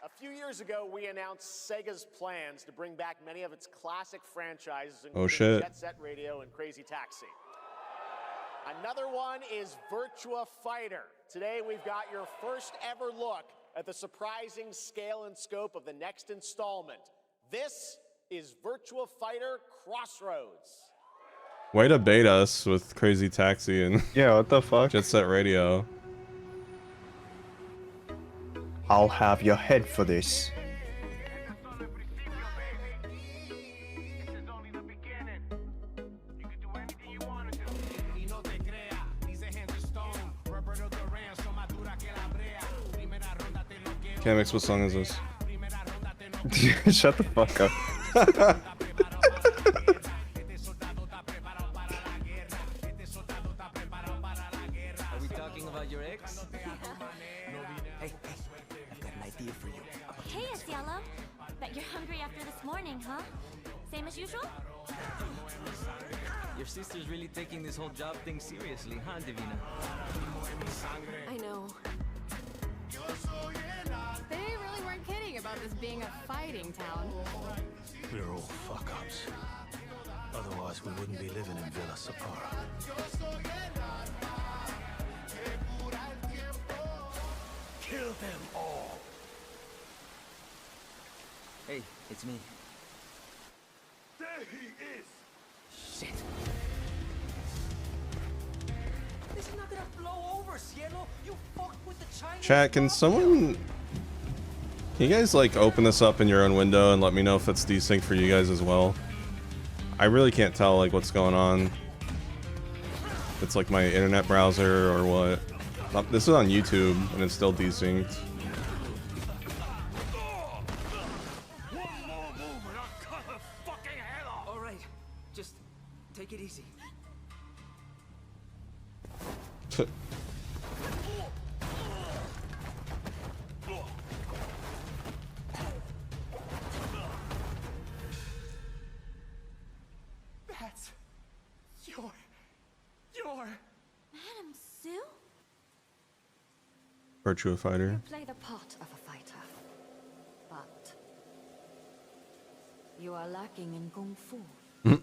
A few years ago, we announced Sega's plans to bring back many of its classic franchises, including
shit.
Jet Set Radio and Crazy Taxi. Another one is Virtua Fighter. Today, we've got your first ever look at the surprising scale and scope of the next installment. This is Virtua Fighter Crossroads.
Way to bait us with Crazy Taxi and
yeah, what the fuck?
Jet Set Radio.
I'll have your head for this.
Kamex, what song is this?
Shut the fuck up.
Are we talking about your ex? Hey, I've got an idea for you.
Hey, it's Yellow. Bet you're hungry after this morning, huh? Same as usual?
Your sister's really taking this whole job thing seriously, huh, Divina?
I know.
They really weren't kidding about this being a fighting town.
We're all fuck-ups. Otherwise, we wouldn't be living in Villa Sapara. Kill them all!
Hey, it's me.
There he is!
Shit. This is not gonna blow over, Cielo. You fucked with the Chinese.
Chat, can you guys like open this up in your own window and let me know if it's desync for you guys as well? I really can't tell like what's going on. It's like my internet browser or what. This is on YouTube and it's still desynced.
All right, just take it easy.
That's your
Madam Sue?
Virtua Fighter.
Play the part of a fighter, but you are lacking in kung fu.
Rise,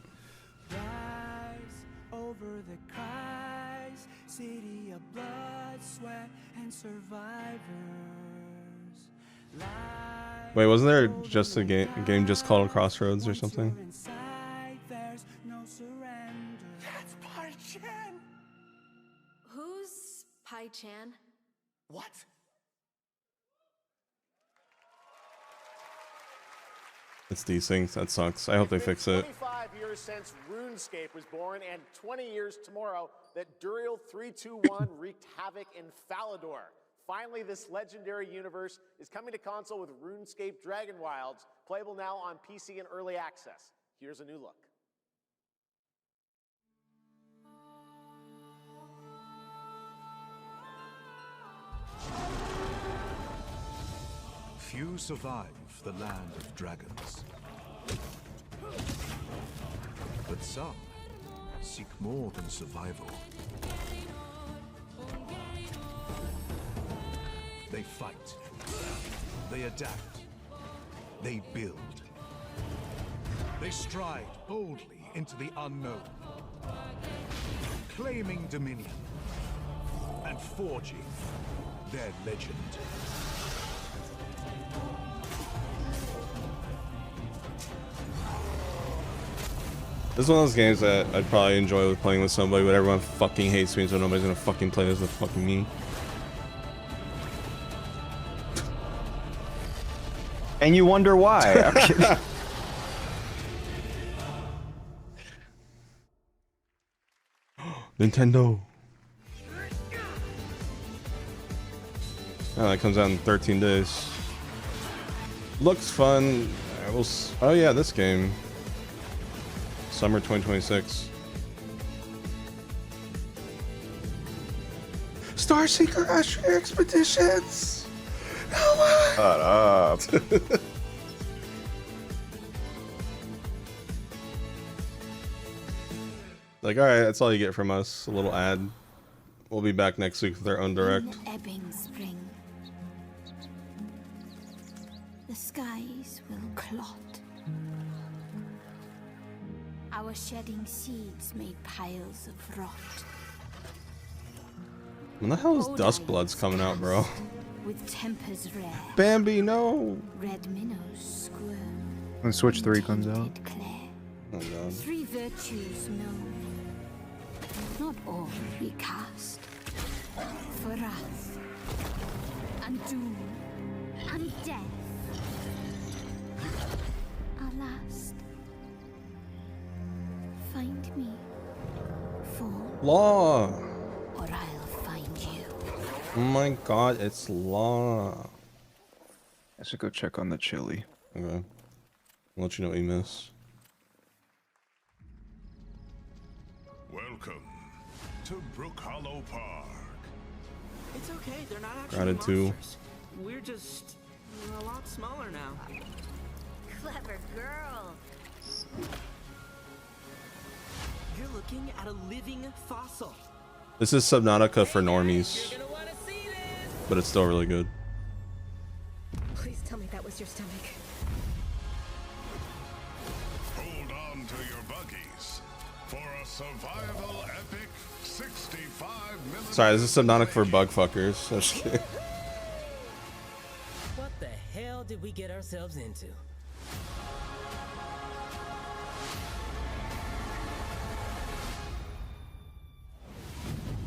oh
river that cries, city of blood, sweat, and survivors.
Wait, wasn't there just a game just called Crossroads or something?
There's no surrender.
That's Pai Chan!
Who's Pai Chan?
What?
It's these things. That sucks. I hope they fix it.
25 years since RuneScape was born, and 20 years tomorrow that Duriel 321 wreaked havoc in Falador. Finally, this legendary universe is coming to console with RuneScape Dragon Wilds, playable now on PC in early access. Here's a new look.
Few survive the land of dragons. But some seek more than survival. They fight. They adapt. They build. They stride boldly into the unknown, claiming dominion and forging their legend.
This is one of those games that I'd probably enjoy playing with somebody, but everyone fucking hates me, so nobody's gonna fucking play this with fucking me.
And you wonder why. I'm kidding.
Nintendo. Oh, that comes out in 13 days. Looks fun. Oh yeah, this game. Summer 2026. Starseeker Astro Expeditions. No.
Shut up.
Like, all right, that's all you get from us. A little ad. We'll be back next week with our own direct.
In ebbing spring, the skies will clot. Our shedding seeds made piles of rot.
When the hell is Duskblood's coming out, bro?
With tempers rare.
Bambi, no.
Red minnows squirm.
When Switch 3 comes out.
Oh god.
Three virtues known. Not all recast. For wrath, and doom, and death. Our last. Find me. Fall.
Law.
Or I'll find you.
Oh my god, it's Law.
I should go check on the chili.
Okay. I'll let you know what you miss.
Welcome to Brook Hollow Park.
It's okay, they're not actually
Gratitude.
monsters. We're just a lot smaller now.
Clever girl.
You're looking at a living fossil.
This is Subnautica for normies. But it's still really good.
Please tell me that was your stomach.
Hold on to your buggies for a survival epic 65-minute.
Sorry, this is Subnautica for bug fuckers. I'm just kidding.
What the hell did we get ourselves into?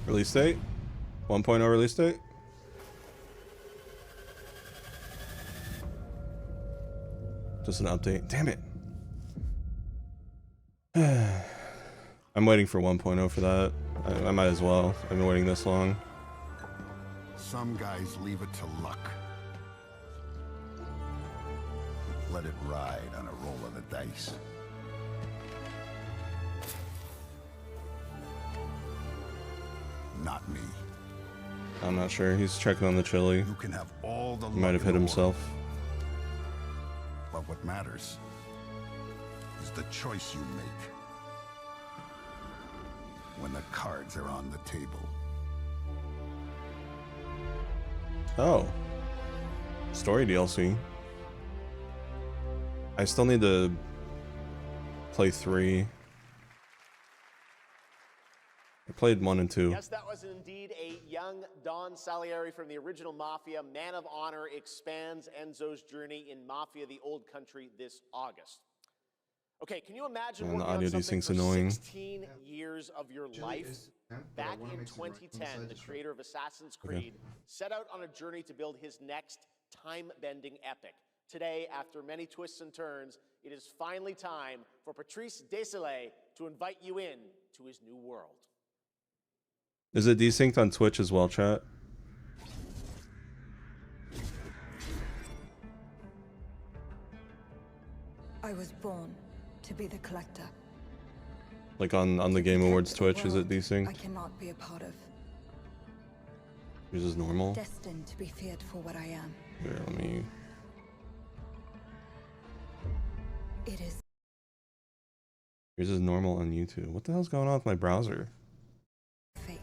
Release date? 1.0 release date? Just an update. Damn it. I'm waiting for 1.0 for that. I might as well. I've been waiting this long.
Some guys leave it to luck. Let it ride on a roll of the dice. Not me.
I'm not sure. He's checking on the chili.
You can have all the
He might have
luck
hit
in the
himself.
world. But what matters is the choice you make when the cards are on the table.
Oh. Story DLC. I still need to play 3. I played 1 and 2.
Yes, that was indeed a young Don Salieri from the original Mafia. Man of Honor expands Enzo's journey in Mafia: The Old Country this August. Okay, can you imagine
Man, the
working
audio
on
these
something
things
for
annoying.
16 years of your life? Back in 2010, the creator of Assassin's Creed set out on a journey to build his next time-bending epic. Today, after many twists and turns, it is finally time for Patrice Désilets to invite you in to his new world.
Is it desynced on Twitch as well, chat?
I was born to be the collector.
Like on the Game Awards Twitch, is it
I
desynced?
cannot be a part of.
Yours is normal?
Destined to be feared for what I am.
Here, let me...
It is.
Yours is normal on YouTube. What the hell's going on with my browser?
Fate.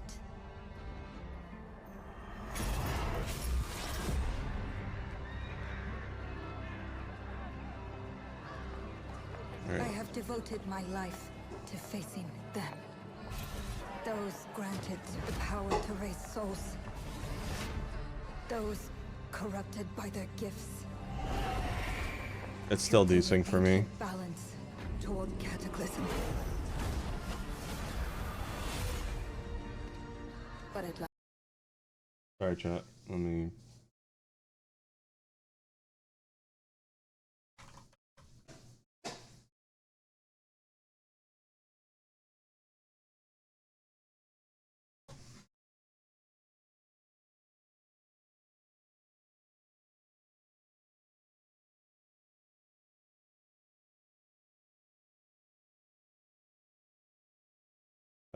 Right.
I have devoted my life to facing them. Those granted the power to raise souls. Those corrupted by their gifts.
It's still desynced for me.
Balance toward cataclysm. But at last.
Sorry, chat. Let me...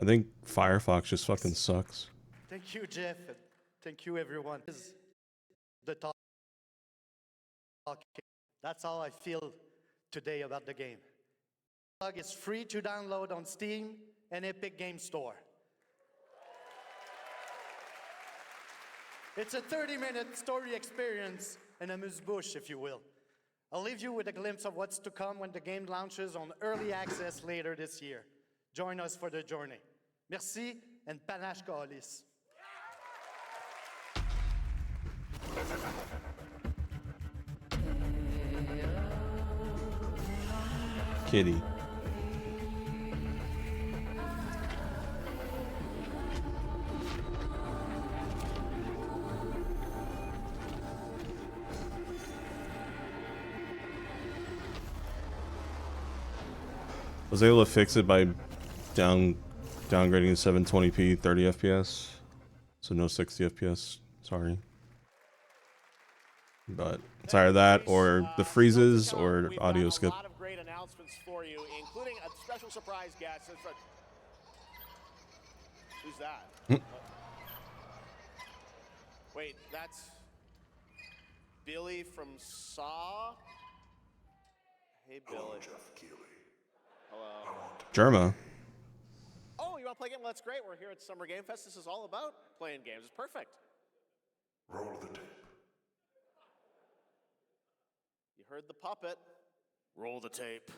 I think Firefox just fucking sucks.
Thank you, Jeff. Thank you, everyone. This is the talk. That's how I feel today about the game. The bug is free to download on Steam and Epic Game Store. It's a 30-minute story experience and amuse-bouche, if you will. I'll leave you with a glimpse of what's to come when the game launches on early access later this year. Join us for the journey. Merci and panache kalis.
Kitty. Was able to fix it by downgrading to 720p 30 FPS, so no 60 FPS. Sorry, but it's either that or the freezes or audio skip.
A lot of great announcements for you, including a special surprise guest. Who's that? Wait, that's Billy from Saw. Hey, Billy.
Hello, Jeff Keighley.
Hello.
Germa.
Oh, you want to play a game? Well, that's great. We're here at Summer Game Fest. This is all about playing games. It's perfect.
Roll the tape.
You heard the puppet. Roll the tape.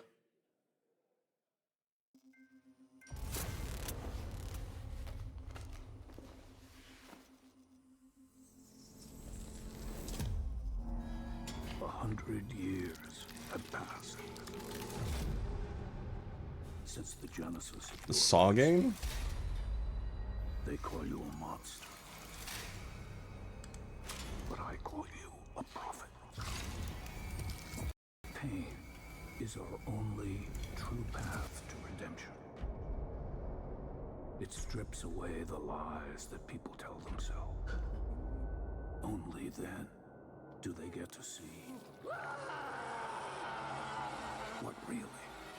A 100 years have passed since the genesis of
The Saw game?
They call you a monster, but I call you a prophet. Pain is our only true path to redemption. It strips away the lies that people tell themselves. Only then do they get to see what really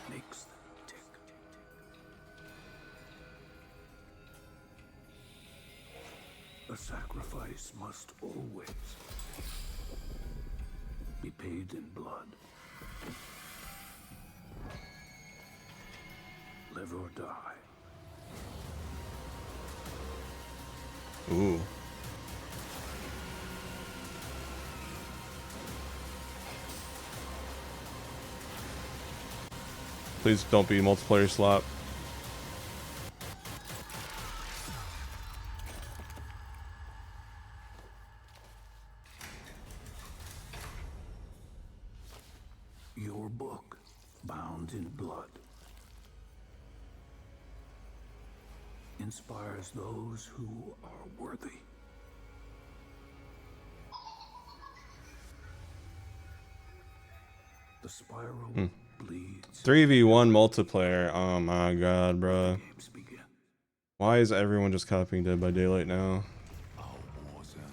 makes them tick. A sacrifice must always be paid in blood. Live or die.
Ooh. Please don't be multiplayer slop.
Your book, bound in blood, inspires those who are worthy. The spiral bleeds.
3v1 multiplayer. Oh my god, bro. Why is everyone just copying Dead by Daylight now?
Our war's end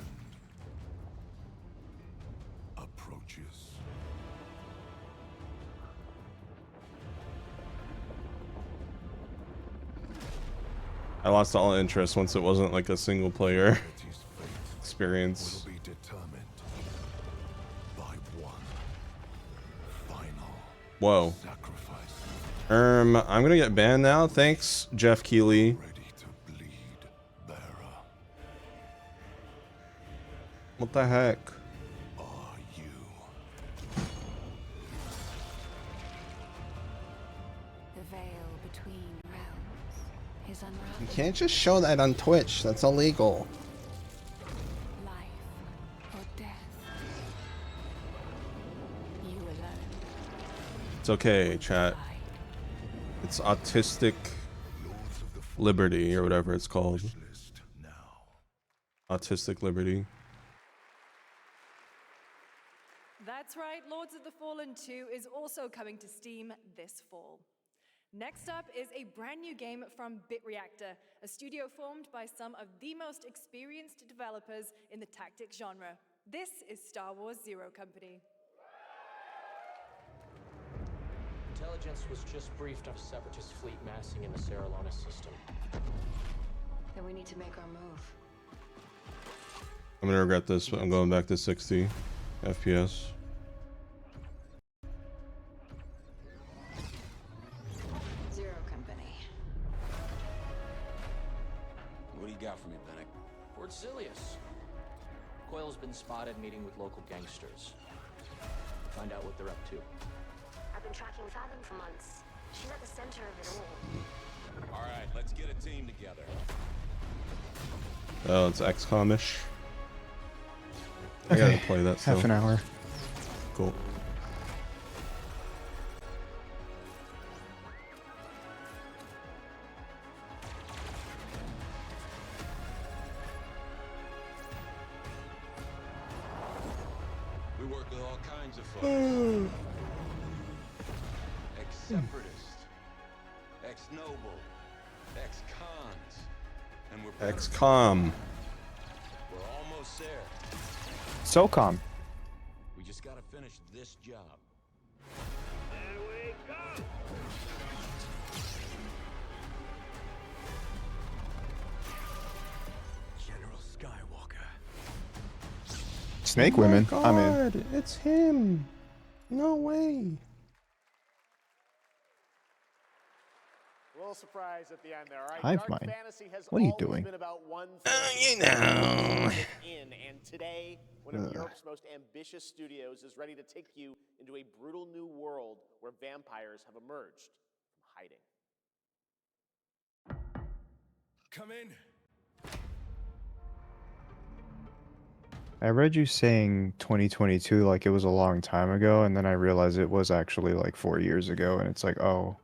approaches.
I lost all interest once it wasn't like a single player experience.
Will be determined by one final
Whoa.
sacrifice.
I'm gonna get banned now. Thanks, Jeff Keighley. What the heck?
Are you?
The veil between realms is
You
unraveled.
can't just show that on Twitch. That's illegal.
Life or death. You alone.
It's okay, chat. It's autistic liberty or whatever it's called. Autistic liberty.
That's right, Lords of the Fallen 2 is also coming to Steam this fall. Next up is a brand new game from BitReactor, a studio formed by some of the most experienced developers in the tactics genre. This is Star Wars Zero Company.
Intelligence was just briefed of a Separatist fleet massing in the Serralonis system.
Then we need to make our move.
I'm gonna regret this, but I'm going back to 60 FPS.
Zero Company.
What do you got for me, Bennett? Fort Silius. Coil's been spotted meeting with local gangsters. Find out what they're up to.
I've been tracking Fathom for months. She's at the center of it all.
All right, let's get a team together.
Oh, it's XCOM-ish. I gotta play that still.
Half an hour.
Cool.
We work with all kinds of folks. Ex-separatists, ex-noble, ex-cons, and we're
XCOM.
We're almost there.
SOCOM.
We just gotta finish this job.
There we go.
General Skywalker.
Snake
Oh my
women. I'm in.
God, it's him. No way.
A little surprise at the end there. All right,
Hive
Dark
mind.
Fantasy has
What are you
always
doing?
been about one thing.
You know.
In, and today, one of Europe's most ambitious studios is ready to take you into a brutal new world where vampires have emerged from hiding.
Come in.
I read you saying 2022 like it was a long time ago, and then I realized it was actually like 4 years ago, and it's like, oh,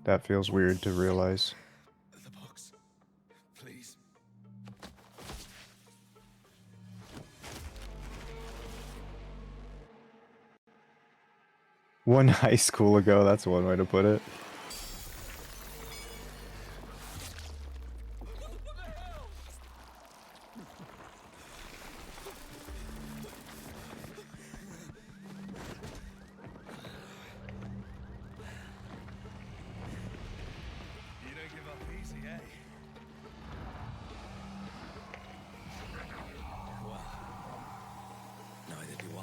that feels weird to realize.
The box, please.
One high school ago, that's one way to put it.
You don't give up easy, eh? Well, neither do I.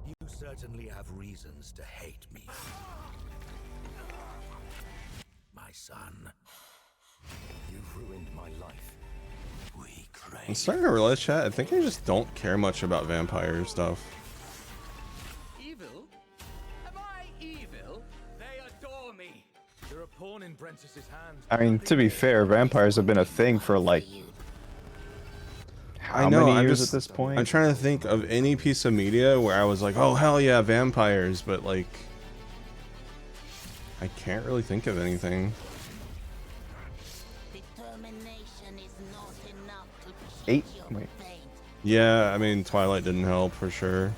You certainly have reasons to hate me. My son, you've ruined my life. We crave.
I'm starting to realize, chat, I think I just don't care much about vampire stuff.
Evil? Am I evil? They adore me.
You're a pawn in Brentus's hand.
I mean, to be fair, vampires have been a thing for like how many years at this point?
I'm trying to think of any piece of media where I was like, oh hell yeah, vampires, but like I can't really think of anything.
8? Wait.
Yeah, I mean Twilight didn't help for sure.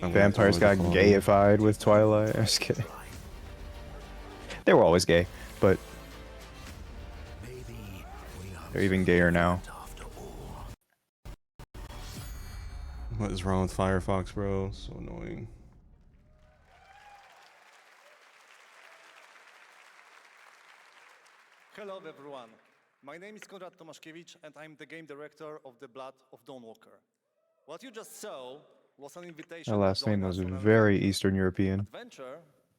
Vampires got gayified with Twilight. I was kidding. They were always gay, but they're even gayer now.
What is wrong with Firefox, bro? So annoying.
Hello everyone. My name is Konrad Tomaszkiewicz and I'm the game director of The Blood of Dawnwalker. What you just saw was an invitation
Her last
to join
name was
us on an
very Eastern European.
adventure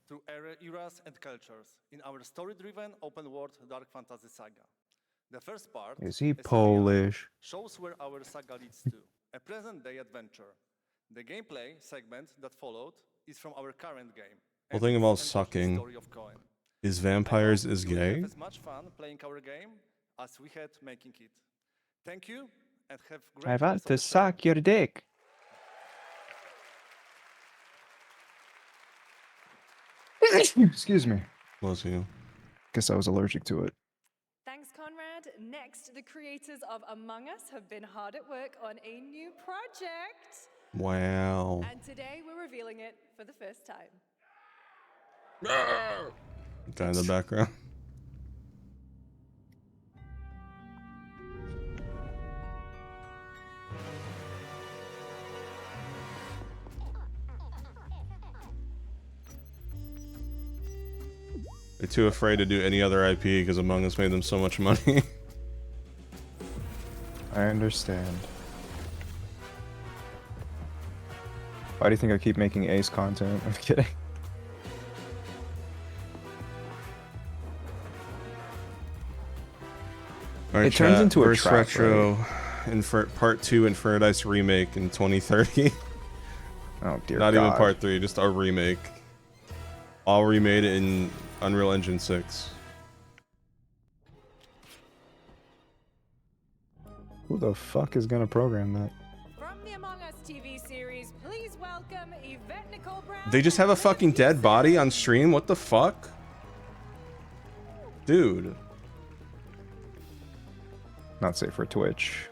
through eras and cultures in our story-driven open-world dark fantasy saga. The first part
Is he Polish?
shows where our saga leads to, a present-day adventure. The gameplay segment that followed is from our current game.
Well, think about sucking. Is vampires is
You will
gay?
have as much fun playing our game as we had making it. Thank you and have great
I want
rest of
to
the show.
suck your dick. Excuse me.
Bless you.
Guess I was allergic to it.
Thanks, Conrad. Next, the creators of Among Us have been hard at work on a new project.
Wow.
And today we're revealing it for the first time.
Guy in the background. They're too afraid to do any other IP because Among Us made them so much money.
I understand. Why do you think I keep making Ace content? I'm kidding.
Alright,
It turns
chat,
into a
first
trap,
retro part 2 Inferno remake in 2030.
Oh dear
Not
God.
even part 3, just a remake. All remade in Unreal Engine 6.
Who the fuck is gonna program that?
From the Among Us TV series, please welcome Yvette Nicole Brown.
They just have a fucking dead body on stream? What the fuck? Dude.
Not safe for Twitch.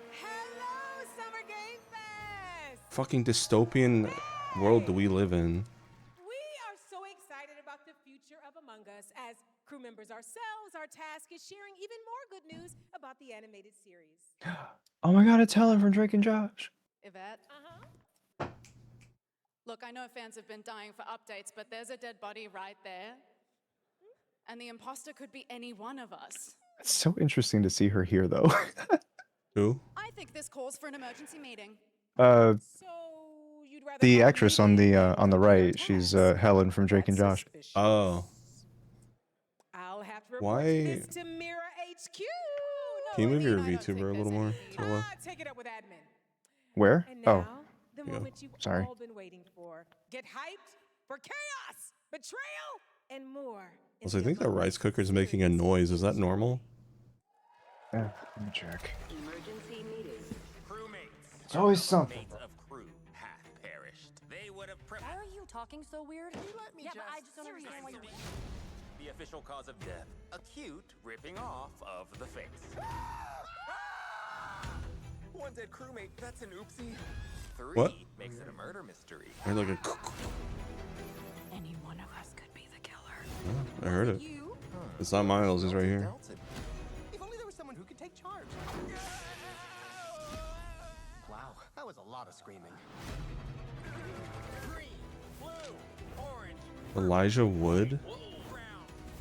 Fucking dystopian world do we live in?
We are so excited about the future of Among Us. As crew members ourselves, our task is sharing even more good news about the animated series.
Oh my God, it's Helen from Drake and Josh.
Yvette? Look, I know fans have been dying for updates, but there's a dead body right there. And the imposter could be any one of us.
It's so interesting to see her here, though.
Who?
I think this calls for an emergency meeting.
The actress on the right, she's Helen from Drake and Josh.
Oh.
I'll have to report
Why?
this to Mira HQ.
Can you move your VTuber a little more to the left?
Take it up with admin.
Where?
And
Oh.
now, the
Yeah.
moment you've
Sorry.
all been waiting for. Get hyped for chaos, betrayal, and more.
Also, I think the rice cooker is making a noise. Is that normal?
Yeah, let me check.
Emergency meeting. Crewmates.
It's always something.
Mates of crew hath perished. They would have
Why are you talking so weird?
Let me
yeah, but I just don't understand why you.
The official cause of death. Acute ripping off of the face. One dead crewmate, that's an oopsie. 3
What?
makes it a murder mystery.
I heard like a.
Any one of us could be the killer.
I heard it. It's not Miles. He's right here.
If only there was someone who could take charge. Wow, that was a lot of screaming.
Green, blue, orange,
Elijah Wood.
brown,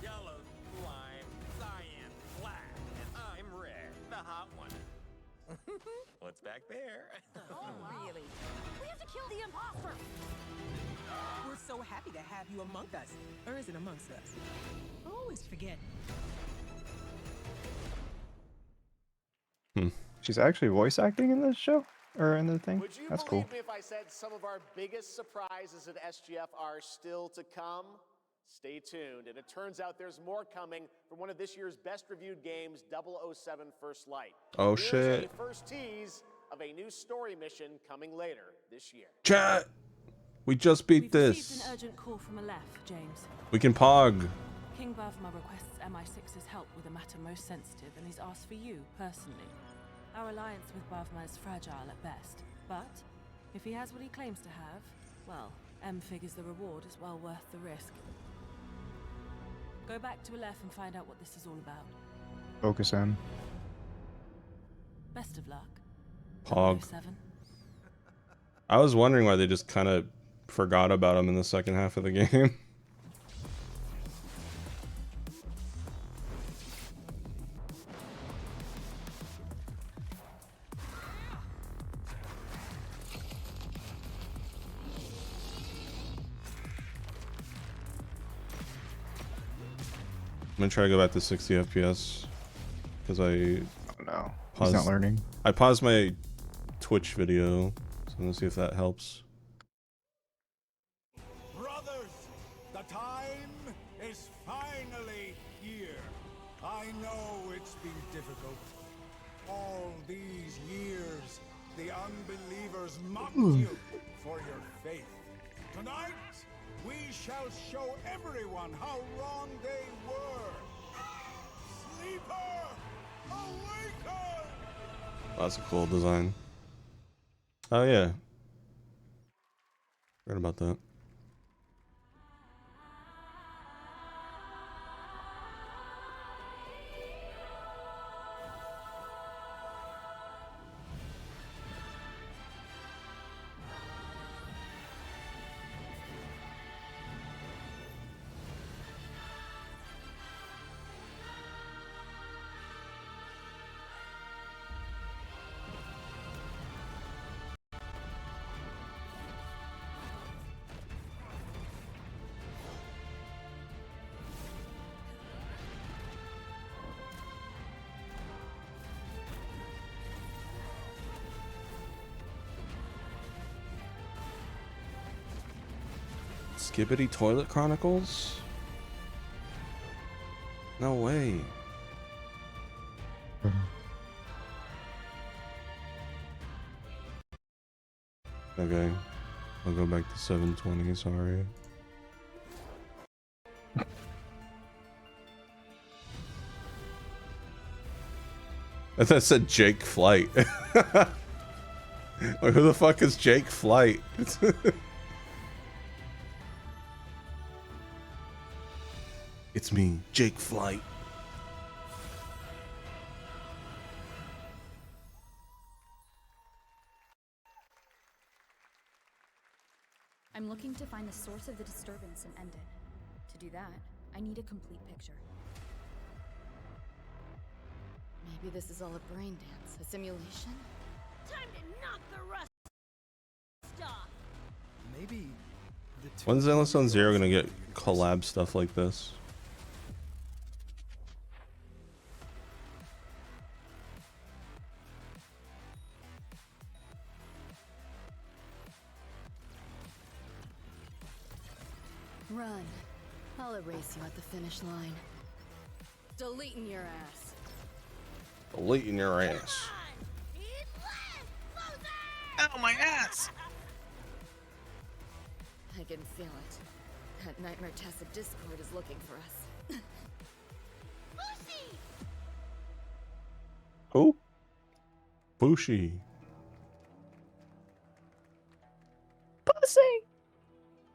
yellow, lime, cyan, black, and I'm red, the hot one. What's back there?
Oh, really? We have to kill the imposter. We're so happy to have you among us. Or is it amongst us? I always forget.
She's actually voice acting in this show? Or in the thing?
Would you
That's
believe
cool.
me if I said some of our biggest surprises at SGF are still to come? Stay tuned, and it turns out there's more coming from one of this year's best reviewed games, 007 First Light.
Oh,
Here's
shit.
a first tease of a new story mission coming later this year.
Chat! We just beat
Received
this.
an urgent call from Aleph, James.
We can pog.
King Bavma requests MI6's help with a matter most sensitive and he's asked for you, personally. Our alliance with Bavma is fragile at best, but if he has what he claims to have, well, M figures the reward is well worth the risk. Go back to Aleph and find out what this is all about.
Focus M.
Best of luck.
Pog.
007.
I was wondering why they just kind of forgot about him in the second half of the game. I'm gonna try to go back to 60 FPS because I
no,
paused,
he's not learning.
I paused my Twitch video, so I'm gonna see if that helps.
Brothers, the time is finally here. I know it's been difficult. All these years, the unbelievers mocked you for your faith. Tonight, we shall show everyone how wrong they were. Sleeper, awaken!
That's a cool design. Oh yeah. Forgot about that. Skibbity Toilet Chronicles? No way. Okay. I'll go back to 720, sorry. I thought it said Jake Flight. Like, who the fuck is Jake Flight? It's me, Jake Flight.
I'm looking to find the source of the disturbance and end it. To do that, I need a complete picture.
Maybe this is all a brain dance, a simulation?
Time to knock the rust off.
Maybe the
When's Endless Zone Zero gonna get collab stuff like this?
Run. I'll erase you at the finish line. Deleting your ass.
Deleting your ass.
Oh, my ass! I can feel it. That Nightmare Tacit Discord is looking for us.
Who? Bushi.
Pussy.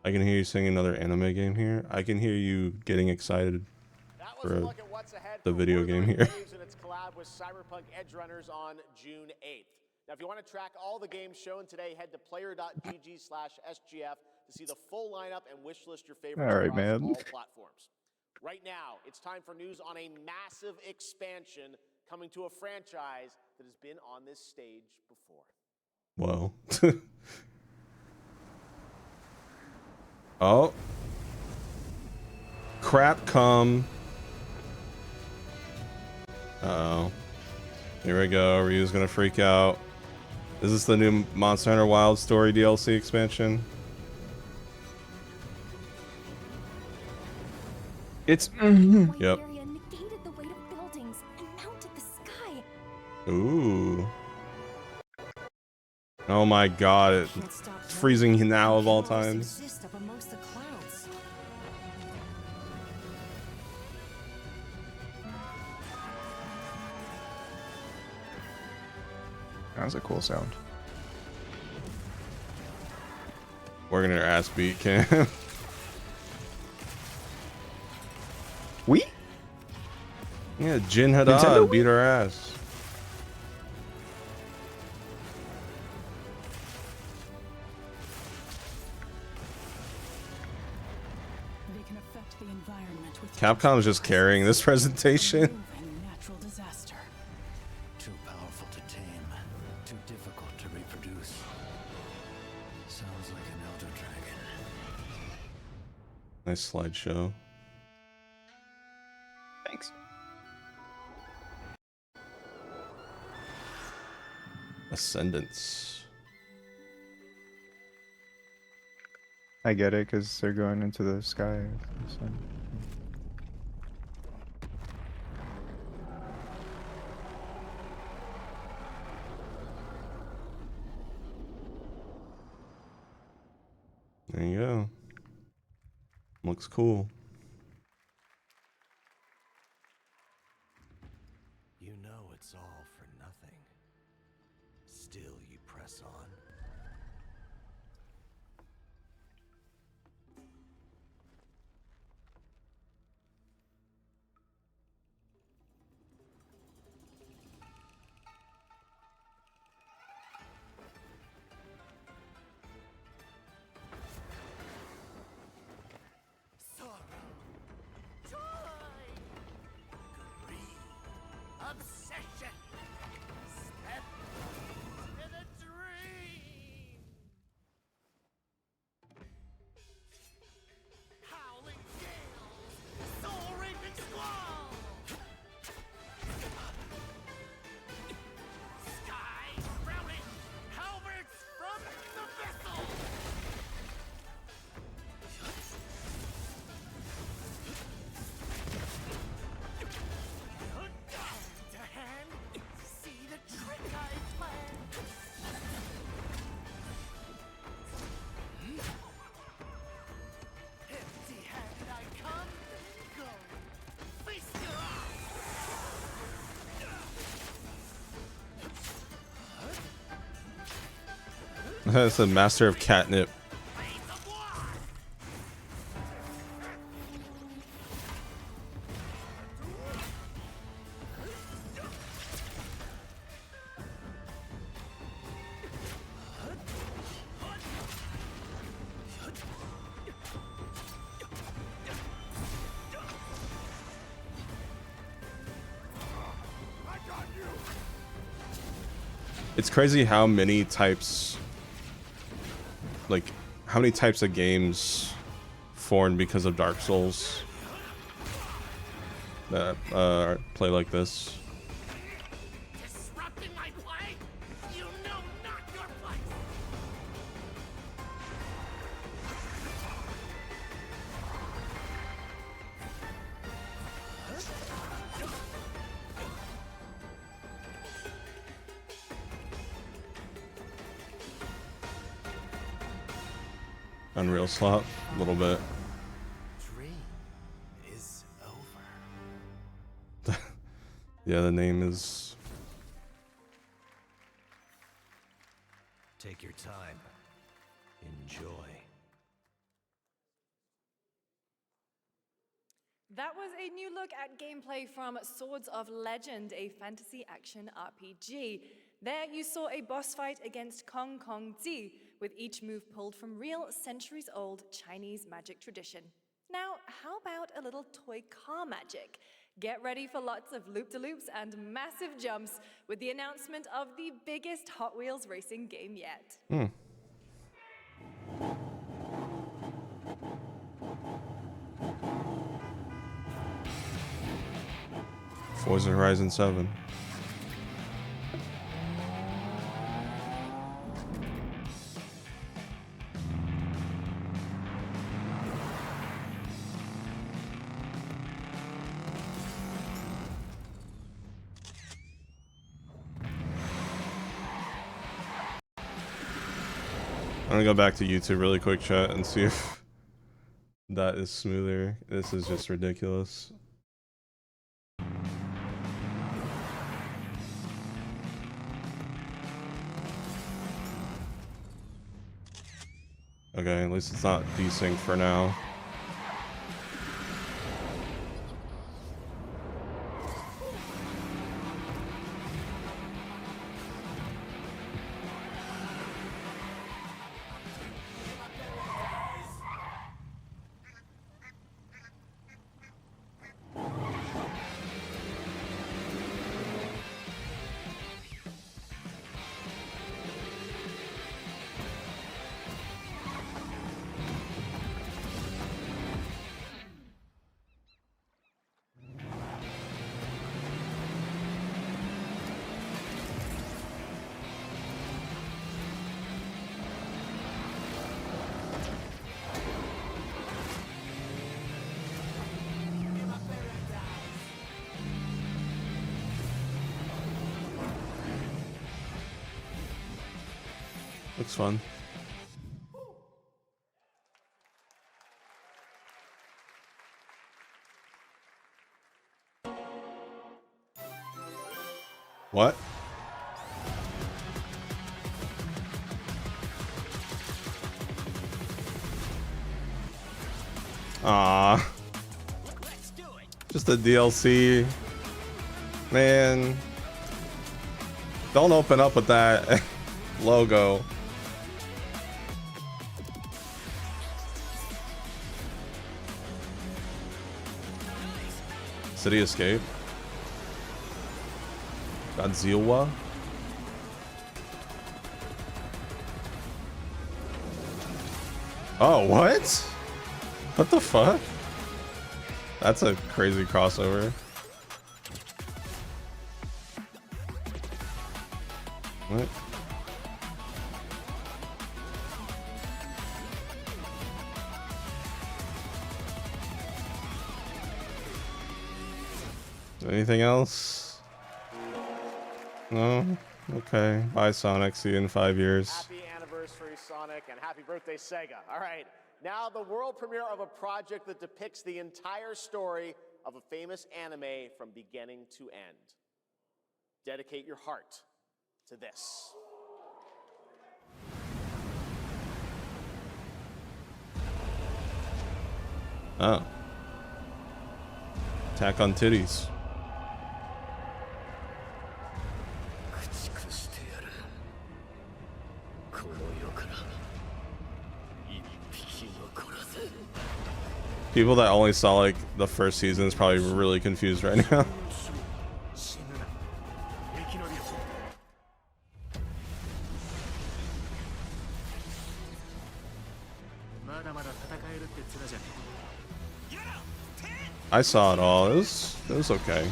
I can hear you singing another anime game here. I can hear you getting excited for the video game here.
And its collab with Cyberpunk Edge Runners on June 8th. Now, if you want to track all the games shown today, head to player.gg/SGF to see the full lineup and wish list your favorites
All right,
across
man.
all platforms. Right now, it's time for news on a massive expansion coming to a franchise that has been on this stage before.
Whoa. Oh. Crap come. Uh-oh. Here we go. Ryu's gonna freak out. Is this the new Monster Hunter Wild Story DLC expansion?
It's
Yep.
area negated the weight of buildings and mounted the sky.
Ooh. Oh my god, it's freezing now of all times.
Exist up amongst the clouds.
That was a cool sound.
We're gonna ass beat Cam.
We?
Yeah, Jin Haddad
Nintendo
beat our ass.
They can affect the environment with
Capcom's just carrying this presentation.
Natural disaster.
Too powerful to tame. Too difficult to reproduce. Sounds like an elder dragon.
Nice slideshow.
Thanks.
Ascendance.
I get it, because they're going into the sky. So.
There you go. Looks cool.
You know it's all for nothing. Still you press on.
Obsession! Step into the dream! Howling gales! Soul-raping squall! Sky drowning! Halberds from the vessel! To hand, see the trick I planned. Empty-handed I come, go. Feast your eyes.
That's a master of catnip. It's crazy how many types, like, how many types of games formed because of Dark Souls that play like this.
Disrupting my play? You know not your place!
Unreal slot, a little bit.
Dream is over.
Yeah, the name is.
Take your time. Enjoy.
That was a new look at gameplay from Swords of Legend, a fantasy action RPG. There you saw a boss fight against Kong Kong Zi, with each move pulled from real centuries-old Chinese magic tradition. Now, how about a little toy car magic? Get ready for lots of loop-de-loops and massive jumps with the announcement of the biggest Hot Wheels racing game yet.
Forza Horizon 7. I'm gonna go back to YouTube really quick, chat, and see if that is smoother. This is just ridiculous. Okay, at least it's not desynced for now. Looks fun. What? Ah, just a DLC. Man, don't open up with that logo. City Escape. Godzilla. Oh, what? What the fuck? That's a crazy crossover. What? Anything else? No? Okay. Bye, Sonic. See you in 5 years.
Happy anniversary, Sonic, and happy birthday, Sega. All right, now the world premiere of a project that depicts the entire story of a famous anime from beginning to end. Dedicate your heart to this.
Oh. Attack on Titties. People that only saw like the first season is probably really confused right now. I saw it all. It was okay.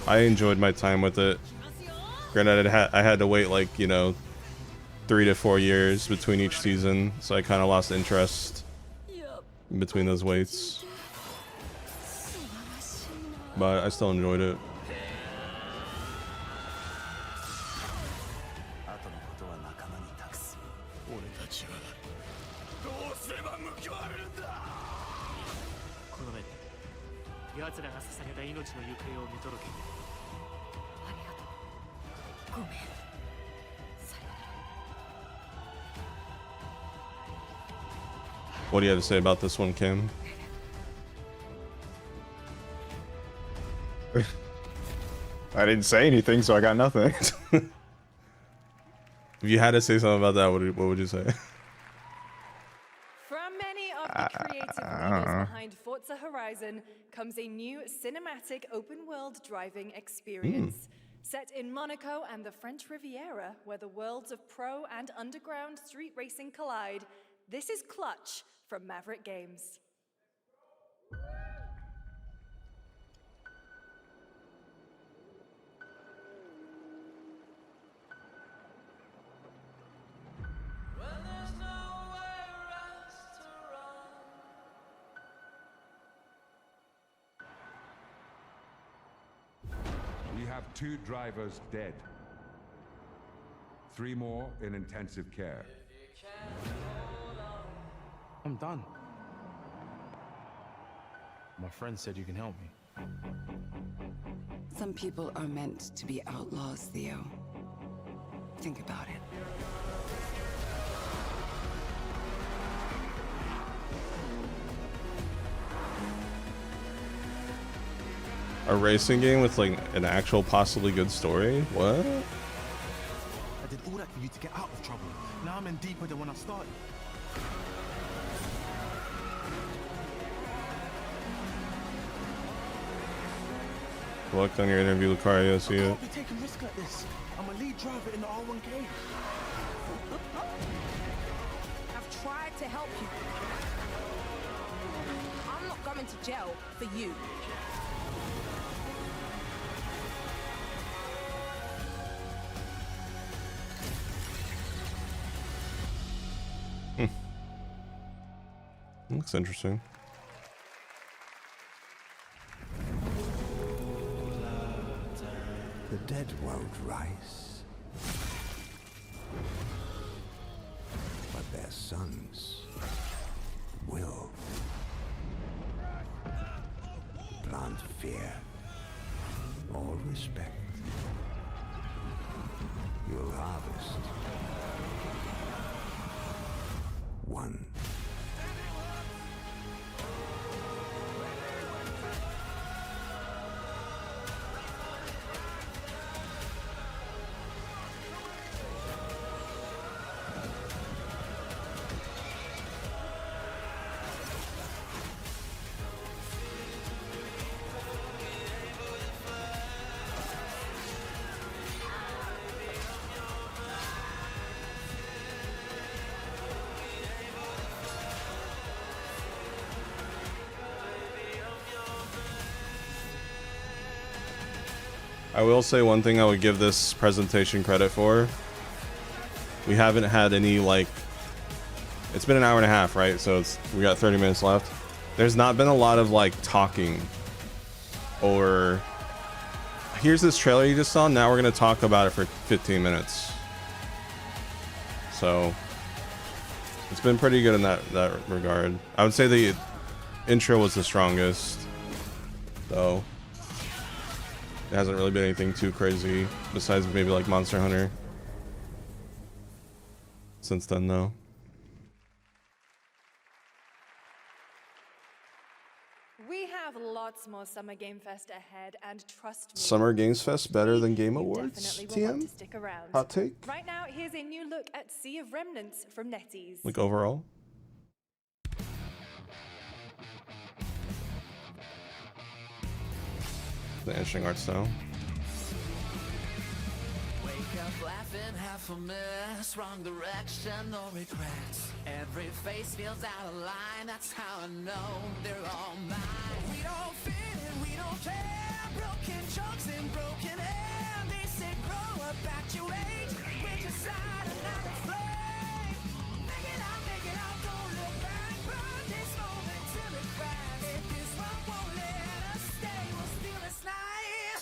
I enjoyed my time with it. Granted, I had to wait like, you know, 3 to 4 years between each season, so I kind of lost interest in between those waits. But I still enjoyed it. What do you have to say about this one, Kim?
I didn't say anything, so I got nothing.
If you had to say something about that, what would you say?
From many of the creative leaders behind Forza Horizon comes a new cinematic open-world driving experience. Set in Monaco and the French Riviera, where the worlds of pro and underground street racing collide, this is Clutch from Maverick Games.
We have 2 drivers dead. 3 more in intensive care.
I'm done. My friend said you can help me.
Some people are meant to be outlaws, Theo. Think about it.
A racing game with like an actual possibly good story? What?
I did all that for you to get out of trouble. Now I'm in deeper than when I started.
Good luck on your interview with Lucario, see
I
it.
can't be taking risks like this. I'm a lead driver in the R1K.
I've tried to help you. I'm not going to jail for you.
Looks interesting.
The dead won't rise, but their sons will. Plant fear or respect. You'll harvest one.
I will say one thing I would give this presentation credit for. We haven't had any, like, it's been an hour and a half, right? So we got 30 minutes left. There's not been a lot of like talking or here's this trailer you just saw, now we're gonna talk about it for 15 minutes. So it's been pretty good in that regard. I would say the intro was the strongest, though. It hasn't really been anything too crazy besides maybe like Monster Hunter since then, though.
We have lots more Summer Game Fest ahead, and trust me,
Summer Games Fest better than Game Awards?
definitely will want
TM?
to stick around.
Hot take?
Right now, here's a new look at Sea of Remnants from NetEase.
Like overall? The interesting art style.
Wake up laughing, half a mess, wrong direction, no regrets. Every face feels out of line, that's how I know they're all mine. We don't fit in, we don't care, broken jokes and broken air. They say grow up at your age, with your side another flame. Make it out, don't look back, burn this moment till it cracks. If this one won't let us stay, we'll steal this night.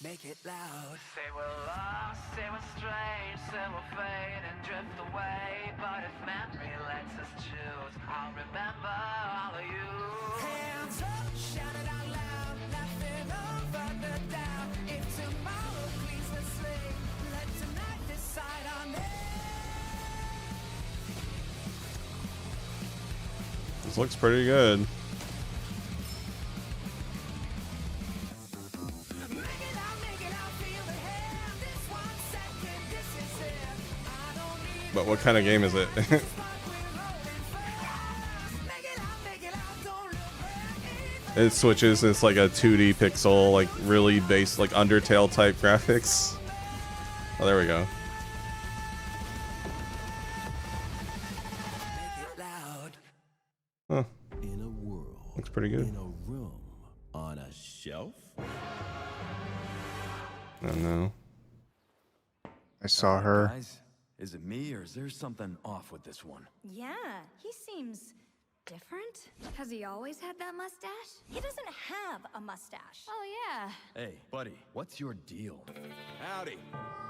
Make it loud. Say we're lost, say we're strange, say we'll fade and drift away. But if memory lets us choose, I'll remember all of you. Hands up, shout it out loud, laughing over the doubt. If tomorrow please the sleep, let tonight decide on it.
This looks pretty good. But what kind of game is it? It switches, it's like a 2D pixel, like really base, like Undertale type graphics. Oh, there we go. Huh.
In a world.
Looks pretty good.
In a room. On a shelf?
I don't know.
I saw her.
Guys, is it me or is there something off with this one?
Yeah, he seems different. Has he always had that mustache? He doesn't have a mustache. Oh, yeah.
Hey, buddy, what's your deal?
Howdy.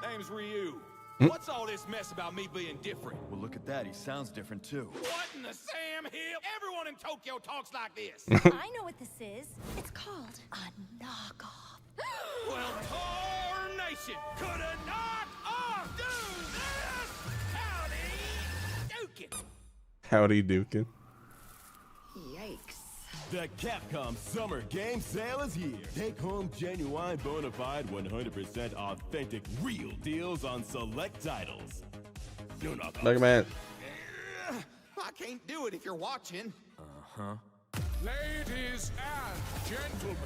Name's Ryu.
What's all this mess about me being different?
Well, look at that. He sounds different too.
What in the Sam Hill? Everyone in Tokyo talks like this.
I know what this is. It's called a knockoff.
Well, tarnation! Could a knock-off do this? Howdy, Dukin!
Howdy, Dukin.
Yikes.
The Capcom Summer Game Sale is here. Take home genuine, bona fide, 100% authentic, real deals on select titles. No knockoffs.
Mega Man.
I can't do it if you're watching.
Uh-huh.
Ladies and gentlemen,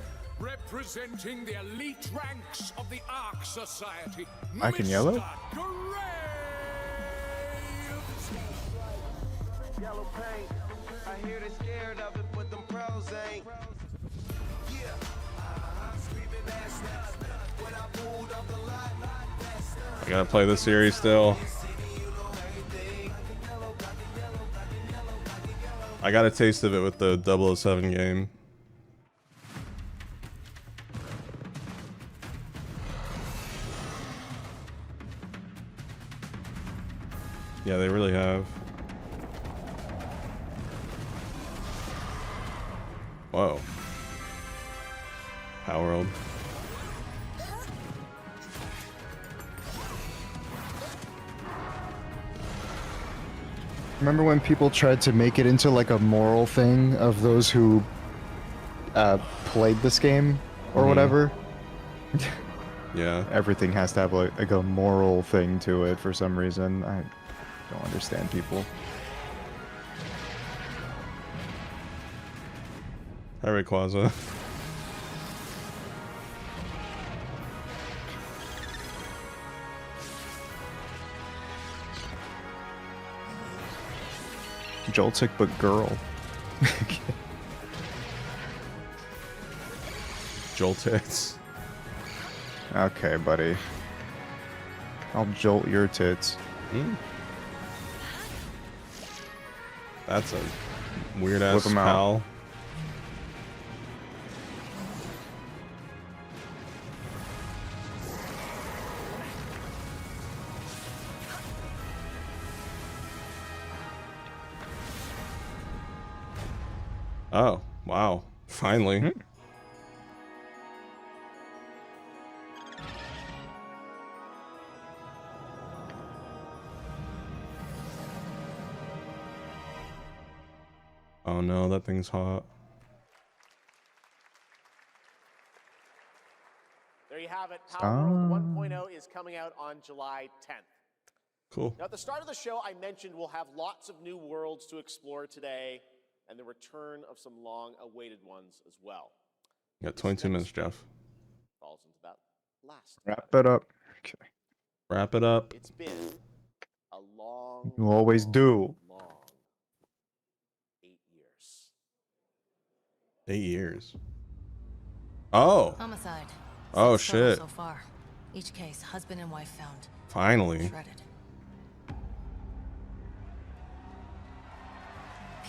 representing the elite ranks of the Ark Society,
Black and yellow?
Yellow paint. I hear they scared of it, but them pros ain't. Yeah. Screaming ass when I pulled up the lot.
I gotta play the series still. I got a taste of it with the 007 game. Yeah, they really have. Whoa. Power World.
Remember when people tried to make it into like a moral thing of those who played this game or whatever?
Yeah.
Everything has to have like a moral thing to it for some reason. I don't understand people.
Hi, Rayquaza.
Joltik, but girl.
Joltits.
Okay, buddy. I'll jolt your tits.
That's a weird ass
Whip 'em out.
pal. Oh, wow. Finally. Oh no, that thing's hot.
There you have it. Power World 1.0 is coming out on July 10th.
Cool.
Now, at the start of the show, I mentioned we'll have lots of new worlds to explore today, and the return of some long-awaited ones as well.
You got 22 minutes, Jeff.
Falls into that last.
Wrap it up. Okay.
Wrap it up.
It's been a long,
You always do.
long 8 years.
8 years. Oh.
Homicide.
Oh,
6 total
shit.
So far. Each case, husband and wife found.
Finally.
Shredded.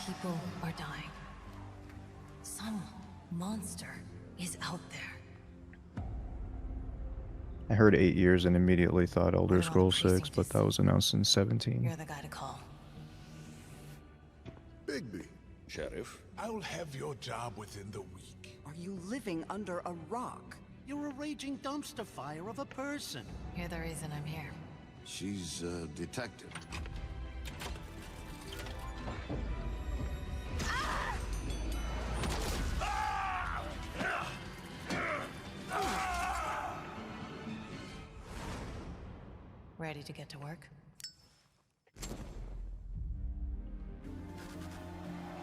People are dying. Some monster is out there.
I heard 8 years and immediately thought Elder Scrolls 6, but that was announced in 17.
You're the guy to call.
Bigby.
Sheriff.
I'll have your job within the week.
Are you living under a rock? You're a raging dumpster fire of a person.
You're the reason I'm here.
She's a detective.
Ready to get to work?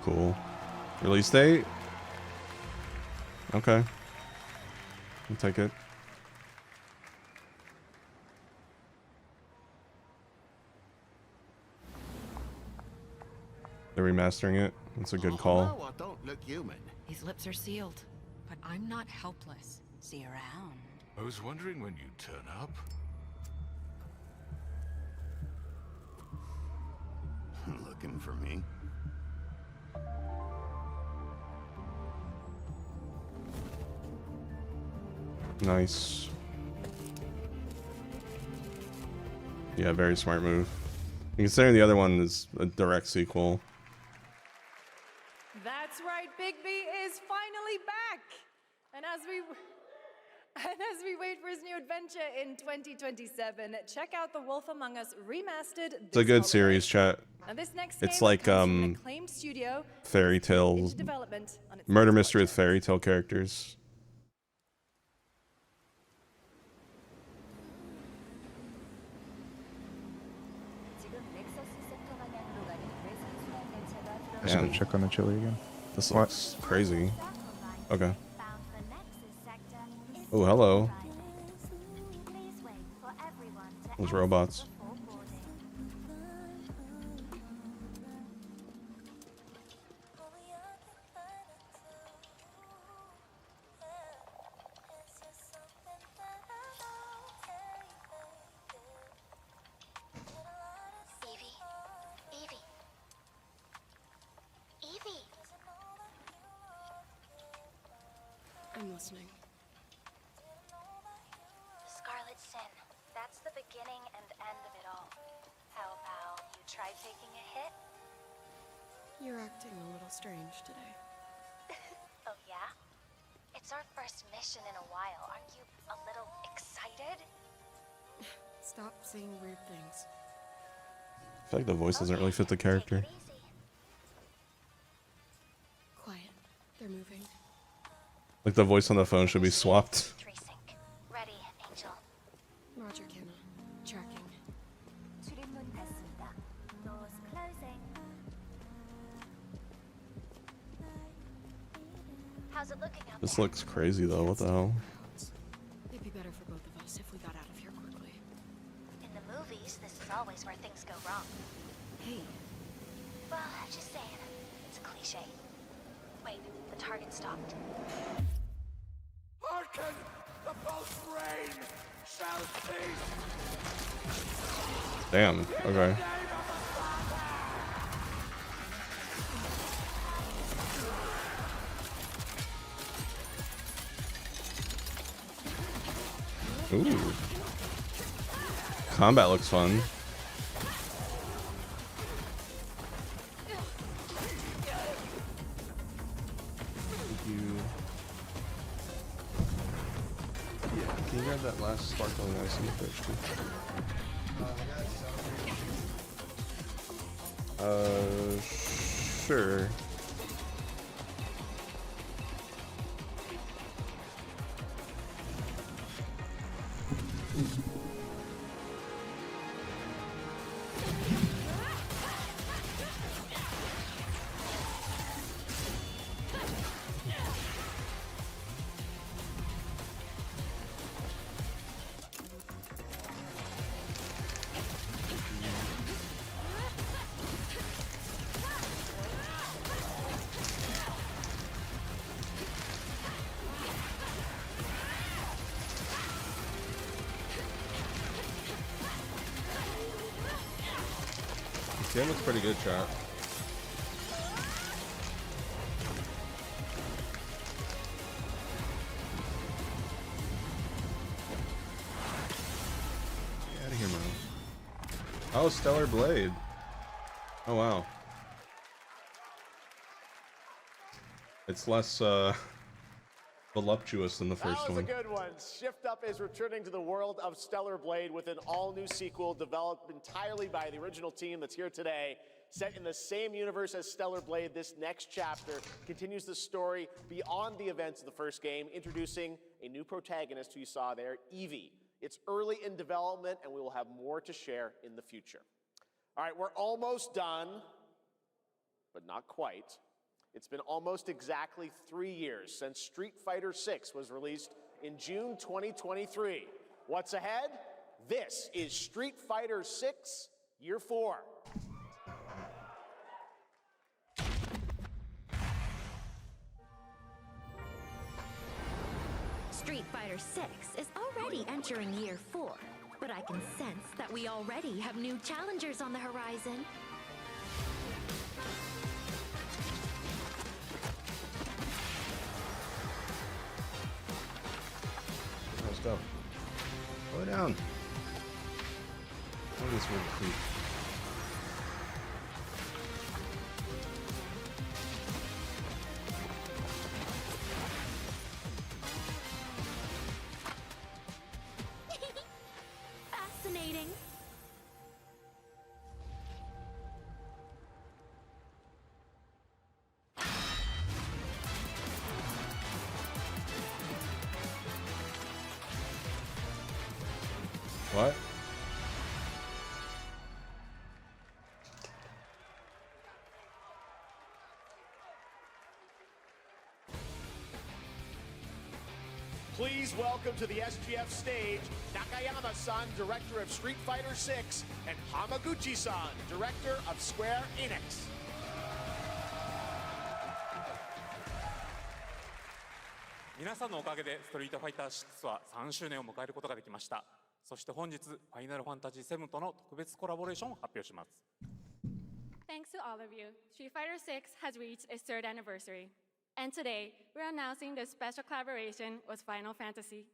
Cool. Release date? Okay. I'll take it. They're remastering it. It's a good call.
No, I don't look human.
His lips are sealed, but I'm not helpless. See you around.
I was wondering when you'd turn up.
Looking for me?
Nice. Yeah, very smart move. Considering the other one is a direct sequel.
That's right, Bigby is finally back! And as we wait for his new adventure in 2027, check out The Wolf Among Us Remastered.
It's a good series, chat.
Now, this next
It's
game
like
comes from an acclaimed studio
fairy tales,
into development on its
murder
next
mystery with fairy tale characters.
I just gotta check on the chili again.
This looks crazy. Okay. Oh, hello. Those robots.
I'm listening.
Scarlet Sin. That's the beginning and end of it all. How about you try taking a hit?
You're acting a little strange today.
Oh yeah? It's our first mission in a while. Aren't you a little excited?
Stop saying weird things.
I feel like the voice doesn't really fit the character.
Quiet. They're moving.
Like the voice on the phone should be swapped.
Ready, Angel.
Roger, Kenna. Tracking.
출입문 닫습니다. Doors closing. How's it looking out
This
there?
looks crazy though. What the hell?
It'd be better for both of us if we got out of here quickly.
In the movies, this is always where things go wrong.
Hey.
Well, just saying. It's a cliche. Wait, the target stopped.
Hearken! The pulse rain shall cease!
Damn. Okay. Ooh. Combat looks fun. Can you grab that last sparkling ice in the fridge, too? Sure. This game looks pretty good, chat. Get out of here, man. Oh, Stellar Blade. Oh, wow. It's less, voluptuous than the first
That was
one.
a good one. Shift Up is returning to the world of Stellar Blade with an all-new sequel developed entirely by the original team that's here today. Set in the same universe as Stellar Blade, this next chapter continues the story beyond the events of the first game, introducing a new protagonist who you saw there, Evie. It's early in development, and we will have more to share in the future. All right, we're almost done, but not quite. It's been almost exactly 3 years since Street Fighter VI was released in June 2023. What's ahead? This is Street Fighter VI Year 4.
Street Fighter VI is already entering Year 4, but I can sense that we already have new challengers on the horizon.
Let's go. Slow down. What is word creep?
Fascinating.
What?
Please welcome to the SGF stage, Nakayama-san, director of Street Fighter 6, and Hamaguchi-san, director of Square Enix.
皆さんのおかげでストリートファイター6は3周年を迎えることができました。そして本日、ファイナルファンタジー7との特別コラボレーションを発表します。
Thanks to all of you, Street Fighter 6 has reached its third anniversary. And today, we're announcing this special collaboration with Final Fantasy.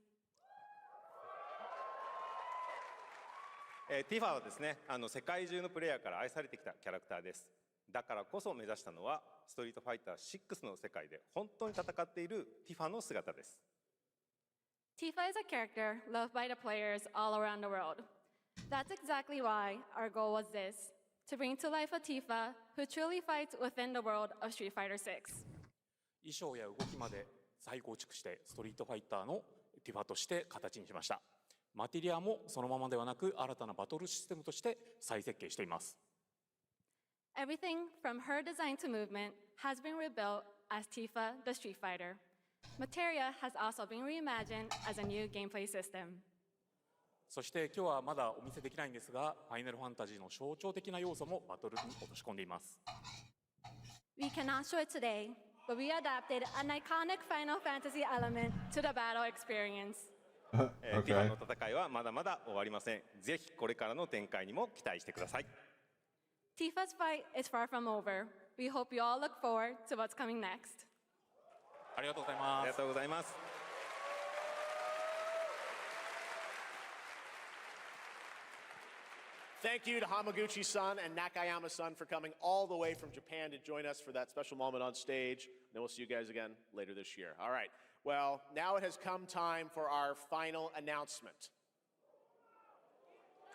ティファはですね、世界中のプレイヤーから愛されてきたキャラクターです。だからこそ目指したのは、ストリートファイター6の世界で本当に戦っているティファの姿です。
Tifa is a character loved by the players all around the world. That's exactly why our goal was this, to bring to life a Tifa who truly fights within the world of Street Fighter 6.
衣装や動きまで再構築してストリートファイターのティファとして形にしました。マテリアもそのままではなく新たなバトルシステムとして再設計しています。
Everything from her design to movement has been rebuilt as Tifa the Street Fighter. Materia has also been reimagined as a new gameplay system.
そして今日はまだお見せできないんですが、ファイナルファンタジーの象徴的な要素もバトルに落とし込んでいます。
We cannot show it today, but we adapted an iconic Final Fantasy element to the battle experience.
ティファの戦いはまだまだ終わりません。ぜひこれからの展開にも期待してください。
Tifa's fight is far from over. We hope you all look forward to what's coming next.
ありがとうございます。
ありがとうございます。
Thank you to Hamaguchi-san and Nakayama-san for coming all the way from Japan to join us for that special moment on stage. Then we'll see you guys again later this year. All right. Well, now it has come time for our final announcement.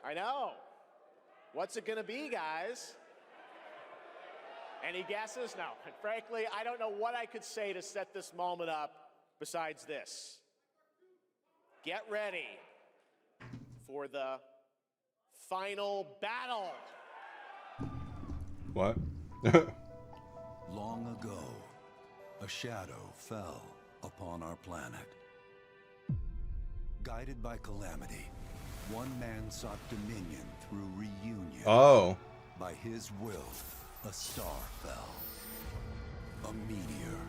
I know. What's it going to be, guys? Any guesses? No. And frankly, I don't know what I could say to set this moment up besides this. Get ready for the final battle.
What?
Long ago, a shadow fell upon our planet. Guided by calamity, one man sought dominion through reunion.
Oh.
By his will, a star fell. A meteor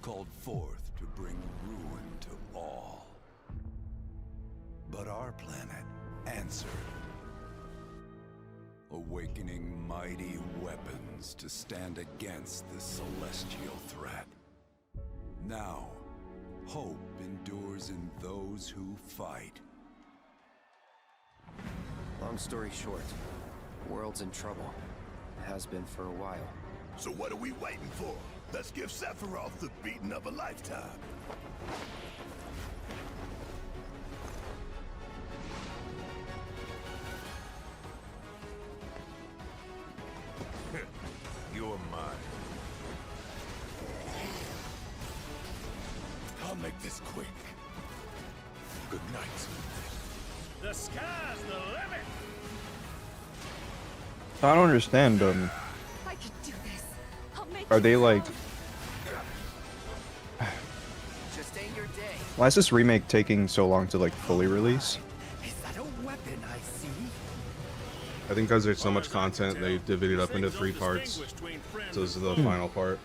called forth to bring ruin to all. But our planet answered, awakening mighty weapons to stand against this celestial threat. Now, hope endures in those who fight.
Long story short, the world's in trouble. It has been for a while.
So what are we waiting for? Let's give Sephiroth the beating of a lifetime. You're mine. I'll make this quick. Good night.
The sky's the limit.
I don't understand.
I could do this. I'll make
Are they like?
Just ain't your day.
Why is this remake taking so long to like fully release?
Is that a weapon I see?
I think because there's so much content, they divided it up into 3 parts. So this is the final part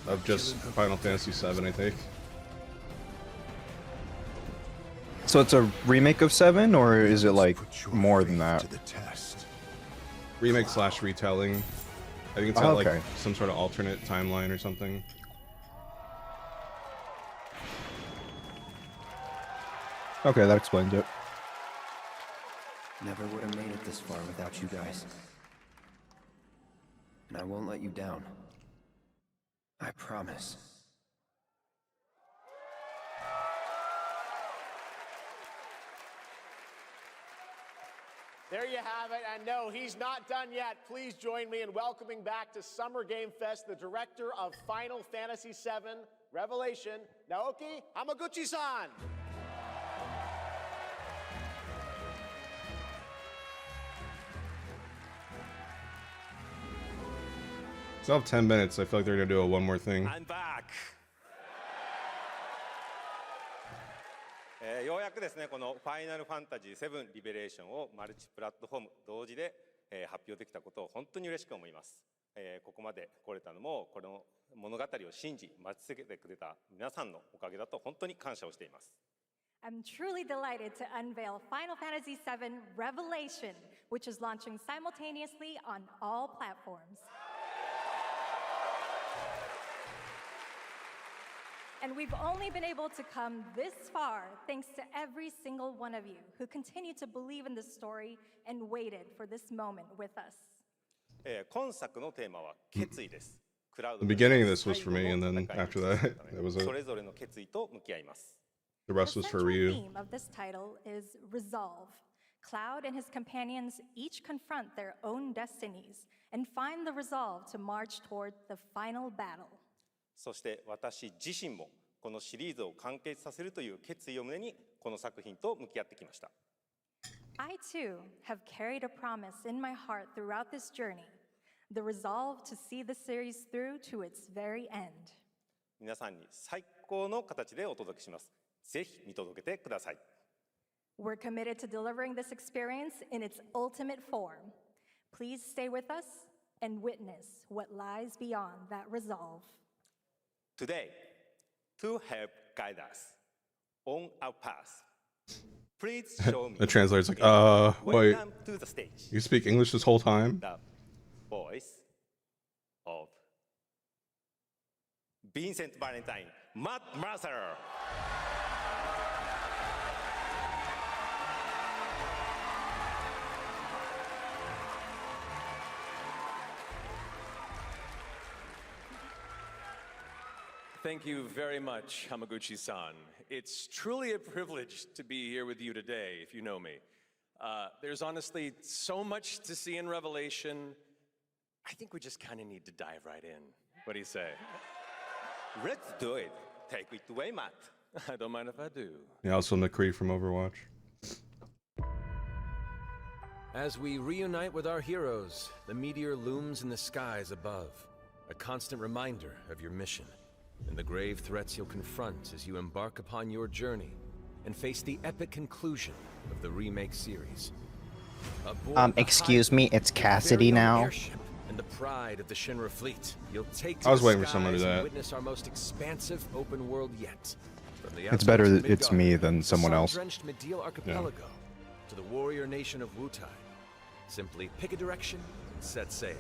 of just Final Fantasy VII, I think.
So it's a remake of 7, or is it like more than that?
Remake / retelling. I think it's got like some sort of alternate timeline or something.
Okay, that explains it.
Never would have made it this far without you guys. And I won't let you down. I promise.
There you have it, and no, he's not done yet. Please join me in welcoming back to Summer Game Fest the director of Final Fantasy VII Revelation, Naoki Hamaguchi-san.
Still have 10 minutes. I feel like they're gonna do a one more thing.
I'm back. ようやくですね、このファイナルファンタジー7リベレーションをマルチプラットフォーム同時で、発表できたことを本当に嬉しく思います。ここまで来れたのもこの物語を信じ待ち続けてくれた皆さんのおかげだと本当に感謝をしています。
I'm truly delighted to unveil Final Fantasy VII Revelation, which is launching simultaneously on all platforms. And we've only been able to come this far thanks to every single one of you who continue to believe in this story and waited for this moment with us.
今作のテーマは決意です。
The beginning of this was for me, and then after that, it was
それぞれの決意と向き合います。
the rest was for
The
Ryu.
theme of this title is resolve. Cloud and his companions each confront their own destinies and find the resolve to march toward the final battle.
そして私自身もこのシリーズを完結させるという決意を胸にこの作品と向き合ってきました。
I too have carried a promise in my heart throughout this journey, the resolve to see the series through to its very end.
皆さんに最高の形でお届けします。ぜひ見届けてください。
We're committed to delivering this experience in its ultimate form. Please stay with us and witness what lies beyond that resolve.
Today, to help guide us on our path, please show me.
The translator's like, wait.
Welcome to the stage.
You speak English this whole time?
The voice of Vincent Valentine, Matt Mercer.
Thank you very much, Hamaguchi-san. It's truly a privilege to be here with you today, if you know me. There's honestly so much to see in Revelation. I think we just kind of need to dive right in. What do you say?
Let's do it. Take it away, Matt.
I don't mind if I do.
Yeah, also McCree from Overwatch.
As we reunite with our heroes, the meteor looms in the skies above, a constant reminder of your mission and the grave threats you'll confront as you embark upon your journey and face the epic conclusion of the remake series.
Excuse me, it's Cassidy now.
And the pride of the Shinra fleet, you'll take to
I was
the
waiting for someone to do
skies and
that.
witness our most expansive open world yet. From the
It's better
outskirts of
that it's me
Midgard,
than someone else.
sun-drenched Medial archipelago, to the warrior nation of Wutai. Simply pick a direction and set sail.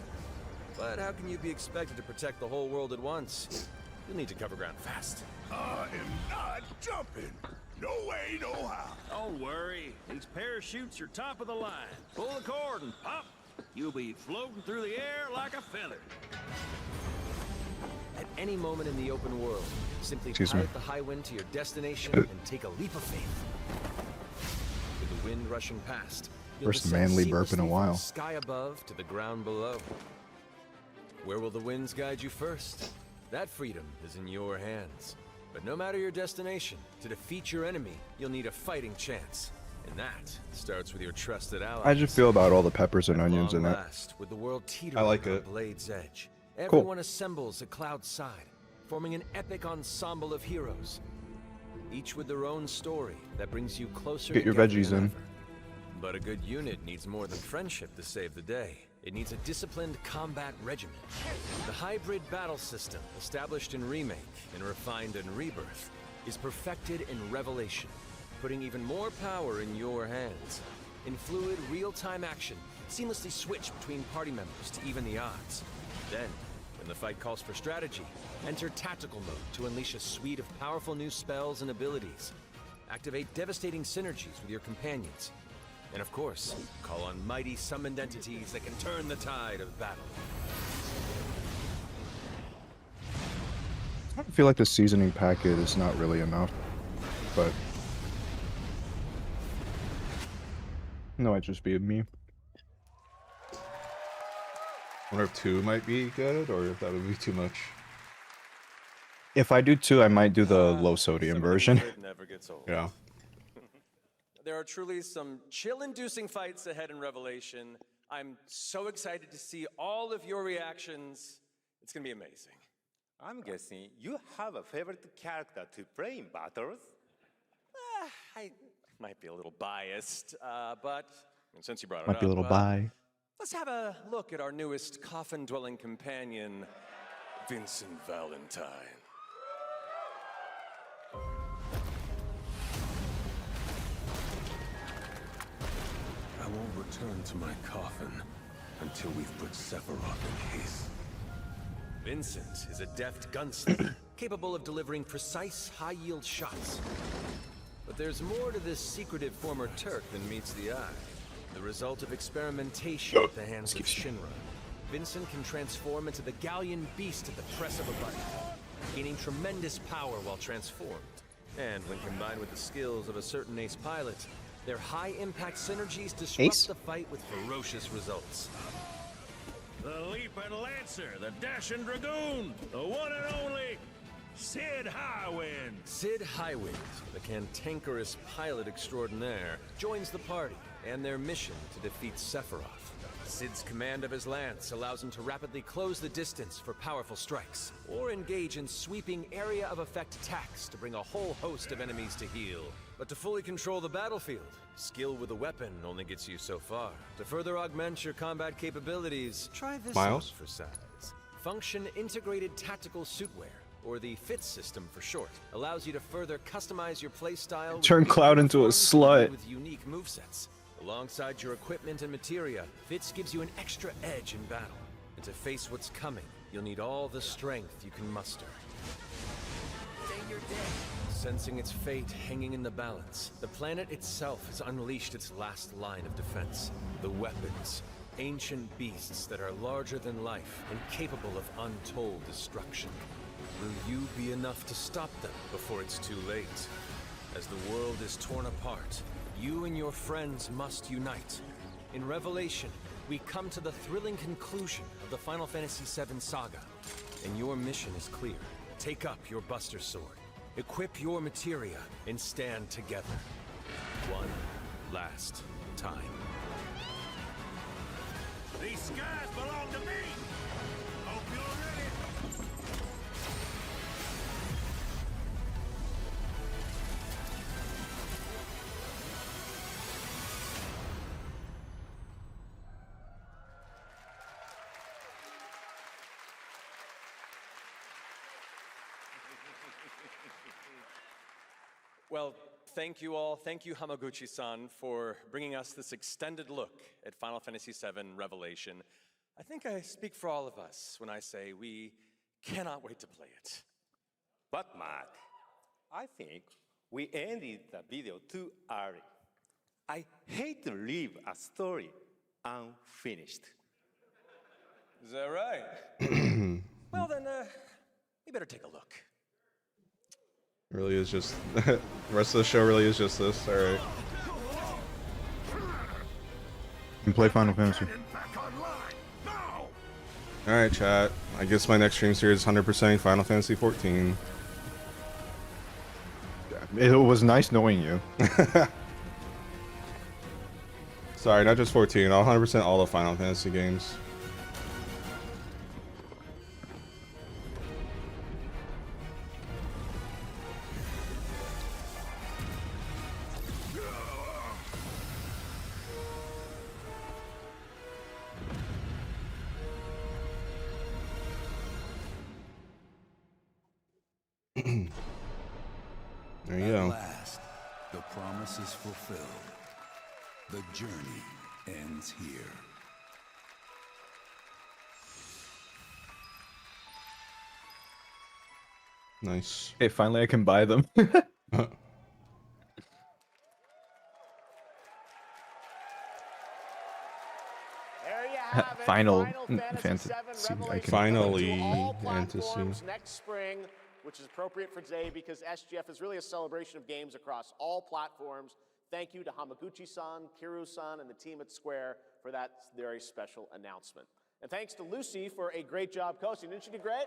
But how can you be expected to protect the whole world at once? You'll need to cover ground fast.
I am not jumping. No way, no how.
Don't worry. These parachutes are top of the line. Pull the cord and pop. You'll be floating through the air like a feather.
At any moment in the open world, simply
Excuse me.
pilot the high wind to your destination and take a leap of faith. With the wind rushing past, you'll
First
descend
manly burp in a
seamlessly from
while.
the sky above to the ground below. Where will the winds guide you first? That freedom is in your hands. But no matter your destination, to defeat your enemy, you'll need a fighting chance. And that starts with your trusted allies.
How'd you feel about all the peppers and onions in it?
Last, with the world teetering
I like
on a
it.
blade's edge,
Cool.
everyone assembles at Cloud's side, forming an epic ensemble of heroes, each with their own story that brings you closer
Get your
together
veggies
than
in.
ever. But a good unit needs more than friendship to save the day. It needs a disciplined combat regimen. The hybrid battle system, established in Remake and refined in Rebirth, is perfected in Revelation, putting even more power in your hands. In fluid, real-time action, seamlessly switch between party members to even the odds. Then, when the fight calls for strategy, enter tactical mode to unleash a suite of powerful new spells and abilities. Activate devastating synergies with your companions. And of course, call on mighty summoned entities that can turn the tide of battle.
I feel like the seasoning packet is not really enough, but no, it just be me.
I wonder if 2 might be good, or if that would be too much.
If I do 2, I might do the low sodium version.
It never gets old.
Yeah.
There are truly some chill-inducing fights ahead in Revelation. I'm so excited to see all of your reactions. It's gonna be amazing.
I'm guessing you have a favorite character to play in battles?
I might be a little biased, but since you brought it
Might
up,
be a little bi.
let's have a look at our newest coffin-dwelling companion, Vincent Valentine.
I won't return to my coffin until we've put Sephiroth in case.
Vincent is a deft gunslinger, capable of delivering precise, high-yield shots. But there's more to this secretive former Turk than meets the eye. The result of experimentation at the hands of Shinra. Vincent can transform into the Galleon beast at the press of a button, gaining tremendous power while transformed. And when combined with the skills of a certain ace pilot, their high-impact synergies disrupt the fight with ferocious results.
The Leaping Lancer, the Dashing Dragoon, the one and only Sid Highwind.
Sid Highwind, the cantankerous pilot extraordinaire, joins the party and their mission to defeat Sephiroth. Sid's command of his lance allows him to rapidly close the distance for powerful strikes, or engage in sweeping area of effect attacks to bring a whole host of enemies to heel. But to fully control the battlefield, skill with a weapon only gets you so far. To further augment your combat capabilities, try this
Miles?
out for size. Function Integrated Tactical Suitwear, or the FITS system for short, allows you to further customize your playstyle.
Turn Cloud into a slut.
With unique movesets. Alongside your equipment and materia, FITS gives you an extra edge in battle. And to face what's coming, you'll need all the strength you can muster. Sensing its fate hanging in the balance, the planet itself has unleashed its last line of defense. The weapons. Ancient beasts that are larger than life and capable of untold destruction. Will you be enough to stop them before it's too late? As the world is torn apart, you and your friends must unite. In Revelation, we come to the thrilling conclusion of the Final Fantasy VII saga. And your mission is clear. Take up your Buster Sword. Equip your materia and stand together. One last time.
These skies belong to me. Hope you're ready.
Well, thank you all. Thank you, Hamaguchi-san, for bringing us this extended look at Final Fantasy VII Revelation. I think I speak for all of us when I say we cannot wait to play it.
But Mark, I think we ended the video too early. I hate to leave a story unfinished.
Is that right? Well then, we better take a look.
It really is just the rest of the show really is just this. All right.
And play Final Fantasy.
All right, chat. I guess my next stream series is 100% Final Fantasy 14.
It was nice knowing you.
Sorry, not just 14. I'll 100% all the Final Fantasy games. There you go.
At last, the promise is fulfilled. The journey ends here.
Nice.
Hey, finally I can buy them. Final Fantasy.
Finally,
Platforms next spring, which is appropriate for today because SGF is really a celebration of games across all platforms. Thank you to Hamaguchi-san, Kiru-san, and the team at Square for that very special announcement. And thanks to Lucy for a great job coaching. Didn't she do great?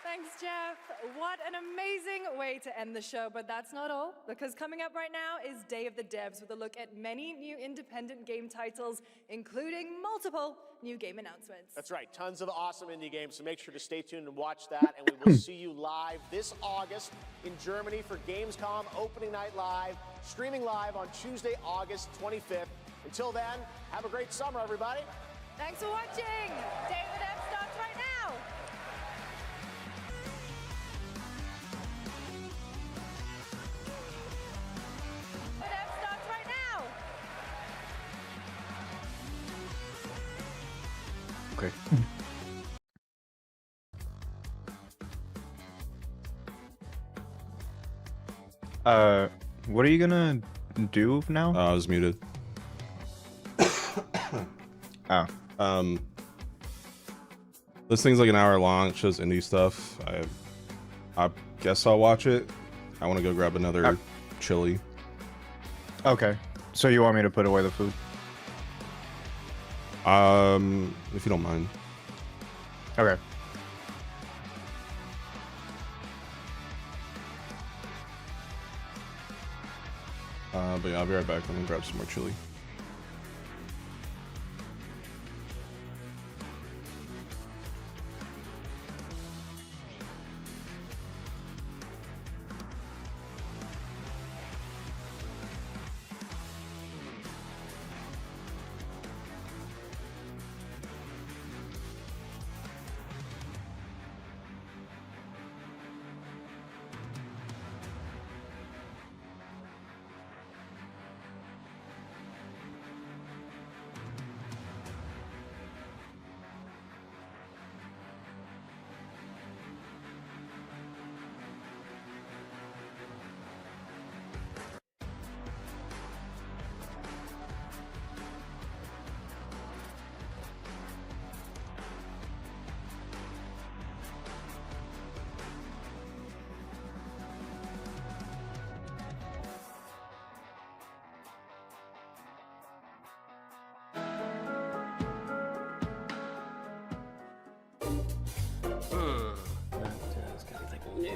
Thanks, Jeff. What an amazing way to end the show, but that's not all, because coming up right now is Day of the Devs with a look at many new independent game titles, including multiple new game announcements.
That's right, tons of awesome indie games, so make sure to stay tuned and watch that, and we will see you live this August in Germany for Gamescom Opening Night Live, streaming live on Tuesday, August 25th. Until then, have a great summer, everybody.
Thanks for watching. Day of the Devs starts right now.
Okay. What are you gonna do now?
I was muted.
Oh.
This thing's like an hour long. It shows indie stuff. I guess I'll watch it. I want to go grab another chili.
Okay. So you want me to put away the food?
If you don't mind.
Okay.
But yeah, I'll be right back. I'm gonna grab some more chili.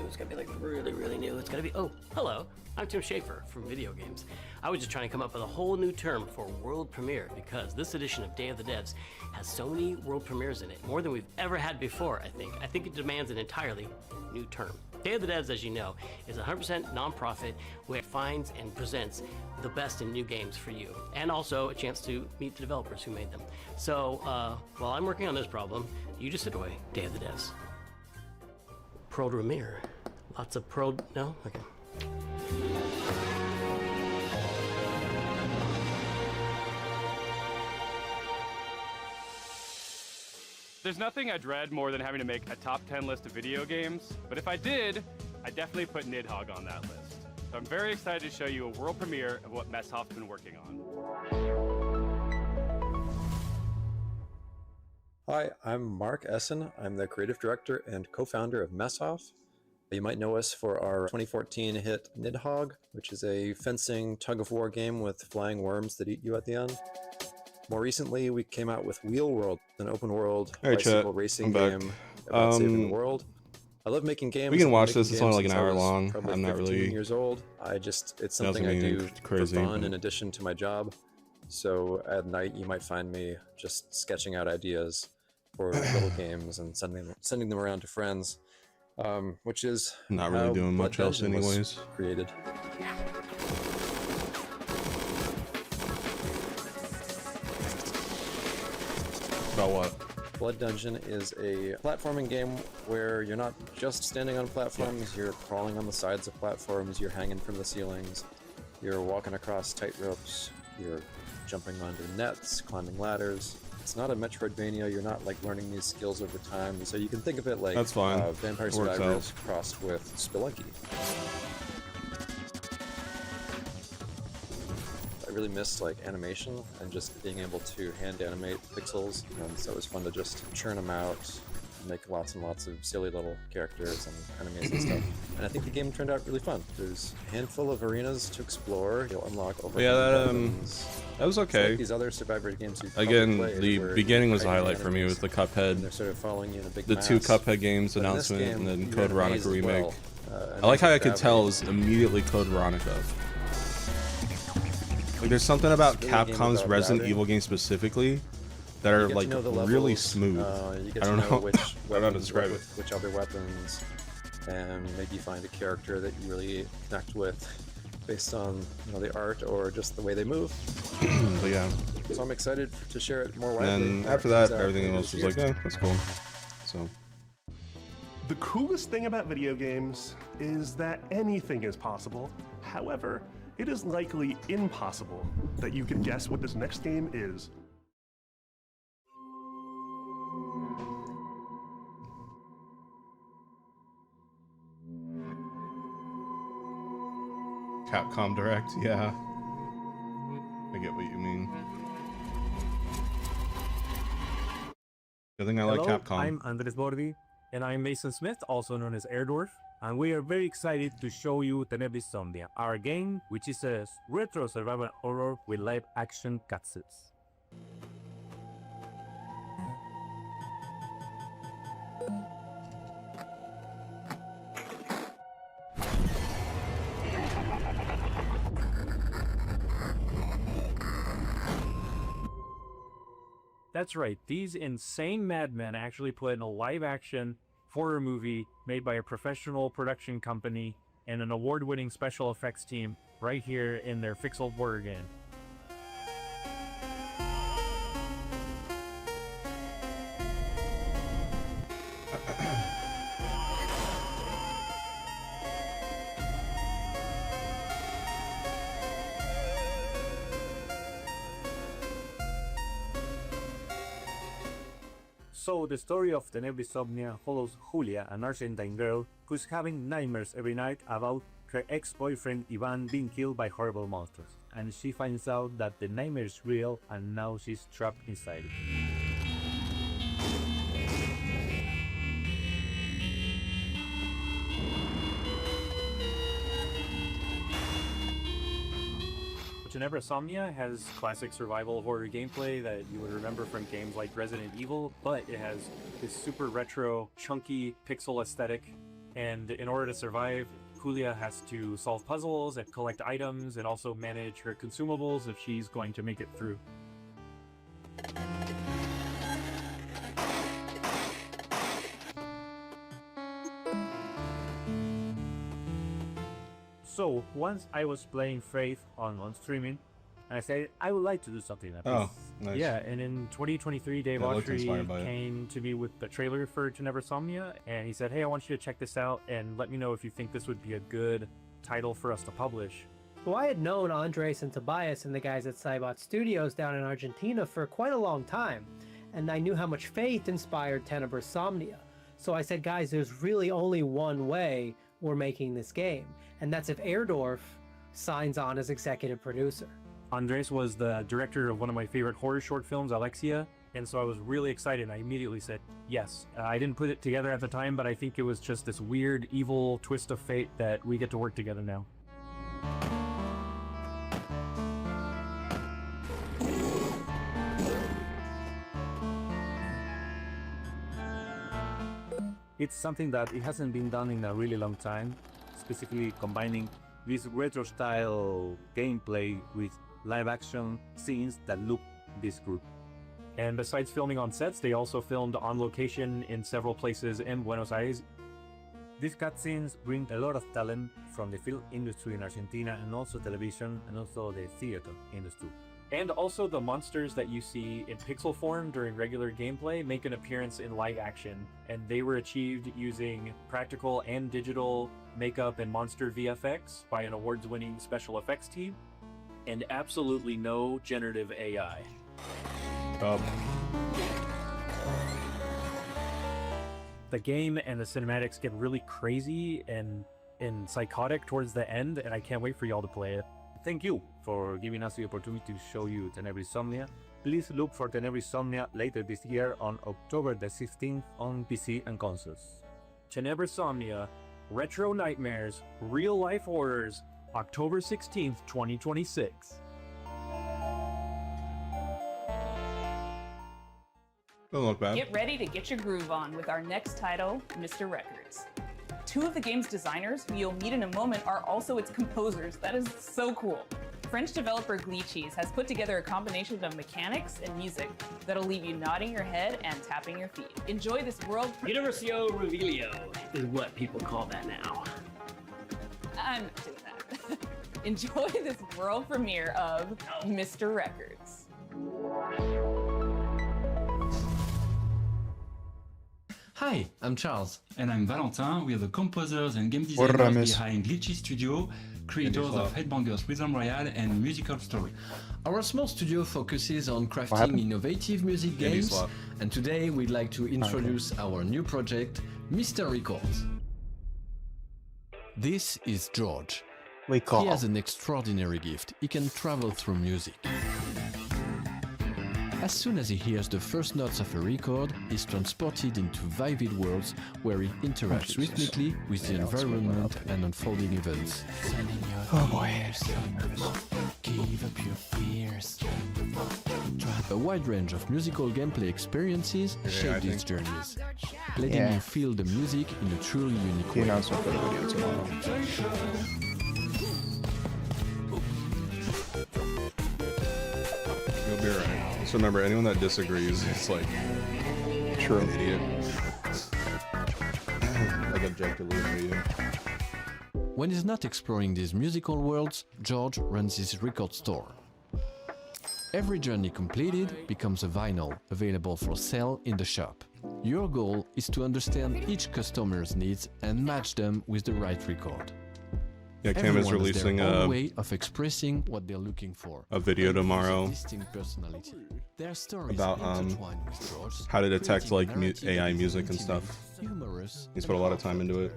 It's gotta be like really, really new. It's gotta be, oh, hello, I'm Tim Schafer from Video Games. I was just trying to come up with a whole new term for world premiere because this edition of Day of the Devs has so many world premieres in it, more than we've ever had before, I think. I think it demands an entirely new term. Day of the Devs, as you know, is a 100% nonprofit where it finds and presents the best in new games for you, and also a chance to meet the developers who made them. So, while I'm working on this problem, you just sit away, Day of the Devs. Pro premiere. Lots of pro, no? Okay.
There's nothing I dread more than having to make a top 10 list of video games, but if I did, I'd definitely put Nidhogg on that list. So I'm very excited to show you a world premiere of what Messhoff's been working on.
Hi, I'm Mark Essen. I'm the creative director and co-founder of Messhoff. You might know us for our 2014 hit Nidhogg, which is a fencing tug-of-war game with flying worms that eat you at the end. More recently, we came out with Wheel World, an open-world bicycle racing game about saving the world. I love making games.
We can watch this. It's only like an hour long.
I'm
not really
years old. It's something I do
crazy,
for fun in addition to my job. So at night, you might find me just sketching out ideas for little games and sending them around to friends. Which is
not really doing much else anyways.
Created.
About what?
Blood Dungeon is a platforming game where you're not just standing on platforms, you're crawling on the sides of platforms, you're hanging from the ceilings, you're walking across tight ropes, you're jumping onto nets, climbing ladders. It's not a Metroidvania, you're not like learning these skills over time, so you can think of it like Vampire Survivors crossed with Spelunky. really missed like animation and just being able to hand animate pixels, and so it was fun to just churn them out, make lots and lots of silly little characters and enemies and stuff. And I think the game turned out really fun. There's a handful of arenas to explore. You'll unlock over
that was okay.
Like these other Survivor games you've
Again,
played,
the beginning was a highlight for me with the Cuphead,
they're sort of following you in a big
the
mass.
2 Cuphead games
But in this
announcement,
game,
and then
you're
Code
in a maze
Veronica
as
remake.
well.
I like how I could tell it was immediately Code Veronica. Like there's something about
It's really a game
Capcom's
about
Resident
routing.
Evil games specifically that are
You get
like
to know the
really
levels,
smooth.
You get
I don't
to
know.
which
I don't know how to
weapons
describe
work
it.
with which other weapons, and maybe find a character that you really connect with based on the art or just the way they move.
But yeah.
So I'm excited to share it more widely.
And after that, everything else was like, yeah, that's cool. So.
The coolest thing about video games is that anything is possible. However, it is likely impossible that you can guess what this next game is.
Capcom Direct, yeah. I get what you mean. Good thing I like
Hello,
Capcom.
I'm Andres Bordi, and I'm Mason Smith, also known as Airdorf, and we are very excited to show you Tenebris Somnia, our game, which is a retro survival horror with live action cutscenes. That's right, these insane madmen actually put in a live-action horror movie made by a professional production company and an award-winning special effects team right here in their Pixel horror game. So, the story of Tenebris Somnia follows Julia, an Argentine girl who's having nightmares every night about her ex-boyfriend Ivan being killed by horrible monsters. And she finds out that the nightmare is real and now she's trapped inside it. Tenebris Somnia has classic survival horror gameplay that you would remember from games like Resident Evil, but it has this super retro, chunky pixel aesthetic, and in order to survive, Julia has to solve puzzles and collect items and also manage her consumables if she's going to make it through. So, once I was playing Faith on streaming, and I said, I would like to do something like this.
Oh, nice.
Yeah, and in 2023, Dave Autry came to me with the trailer for Tenebris Somnia, and he said, hey, I want you to check this out, and let me know if you think this would be a good title for us to publish.
Well, I had known Andres and Tobias and the guys at Cybot Studios down in Argentina for quite a long time, and I knew how much Faith inspired Tenebris Somnia. So I said, guys, there's really only one way we're making this game, and that's if Airdorf signs on as executive producer.
Andres was the director of one of my favorite horror short films, Alexia, and so I was really excited. I immediately said yes. I didn't put it together at the time, but I think it was just this weird, evil twist of fate that we get to work together now. It's something that it hasn't been done in a really long time, specifically combining this retro-style gameplay with live-action scenes that look this good. And besides filming on sets, they also filmed on location in several places in Buenos Aires. These cutscenes bring a lot of talent from the film industry in Argentina and also television and also the theater industry. And also the monsters that you see in pixel form during regular gameplay make an appearance in live action, and they were achieved using practical and digital makeup and monster VFX by an awards-winning special effects team, and absolutely no generative AI. The game and the cinematics get really crazy and psychotic towards the end, and I can't wait for y'all to play it. thank you for giving us the opportunity to show you Tenebrae Somnia. Please look for Tenebrae Somnia later this year on October the 16th on PC and consoles. Tenebrae Somnia, Retro Nightmares, Real Life Horrors, October 16th, 2026.
Don't look bad.
Get ready to get your groove on with our next title, Mr. Records. Two of the game's designers, who you'll meet in a moment, are also its composers. That is so cool. French developer Glitchies has put together a combination of mechanics and music that'll leave you nodding your head and tapping your feet. Enjoy this world.
Universio Revelio is what people call that now.
I'm not doing that. Enjoy this world premiere of Mr. Records.
Hi, I'm Charles. And I'm Valentin. We are the composers and game designers behind Glitchy Studio, creators of Headbangers Rhythm Royale and Musical Story. Our small studio focuses on crafting innovative music games, and today we'd like to introduce our new project, Mr. Records. This is George. He has an extraordinary gift. He can travel through music. As soon as he hears the first notes of a record, he's transported into vivid worlds where he interacts rhythmically with the environment and unfolding events.
Oh boy.
Give up your fears. A wide range of musical gameplay experiences shape these journeys, letting you feel the music in a truly unique way.
The announcement for the video tomorrow.
You'll be alright. Just remember, anyone that disagrees is like an idiot. Like objectively an idiot.
When he's not exploring these musical worlds, George runs his record store. Every journey completed becomes a vinyl available for sale in the shop. Your goal is to understand each customer's needs and match them with the right record.
Yeah, Cam is releasing a
way of expressing what they're looking for.
A video tomorrow about how to detect like AI music and stuff. He's put a lot of time into it.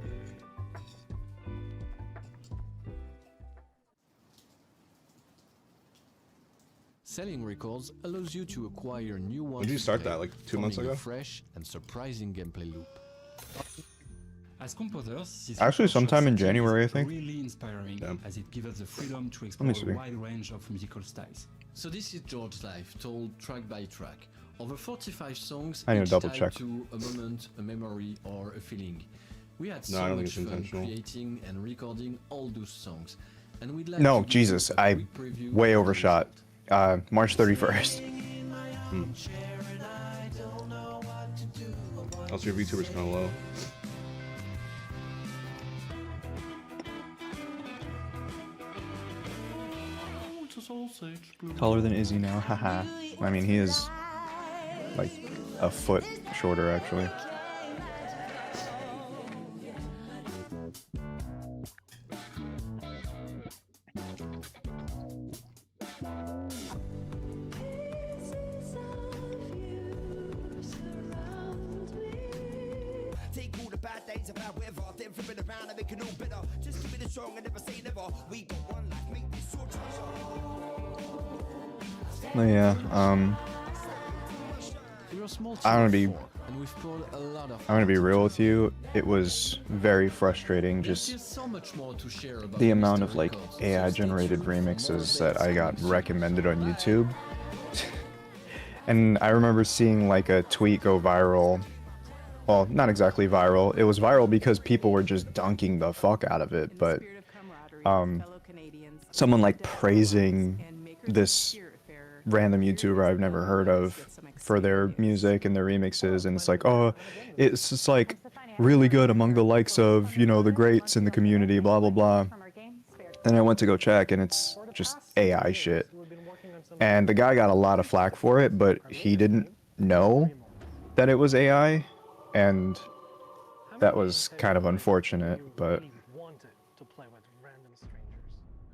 Selling records allows you to acquire new ones.
When did you start that? Like 2 months ago?
A fresh and surprising gameplay loop.
As composers, this
Actually, sometime in January, I think.
Really inspiring, as it gives us the freedom to explore a wide range of musical styles.
So this is George's life, told track by track. Over 45 songs,
I need to
each
double
tied
check.
to a moment, a memory, or a feeling. We had so much fun creating and recording all those songs, and we'd like
No,
to
Jesus, I way overshot. March 31st.
Also, your VTuber's kind of low.
Taller than Izzy now, haha. I mean, he is like a foot shorter, actually.
Take all the bad days of our weather, then flip it around and make it all better. Just keep it strong and never say never. We got one life, make this your treasure.
Yeah, I'm gonna be real with you. It was very frustrating, just the amount of like AI generated remixes that I got recommended on YouTube. And I remember seeing like a tweet go viral. Well, not exactly viral. It was viral because people were just dunking the fuck out of it, but someone like praising this random YouTuber I've never heard of for their music and their remixes, and it's like, oh, it's just like really good among the likes of, you know, the greats in the community, blah blah blah. And I went to go check, and it's just AI shit. And the guy got a lot of flack for it, but he didn't know that it was AI, and that was kind of unfortunate, but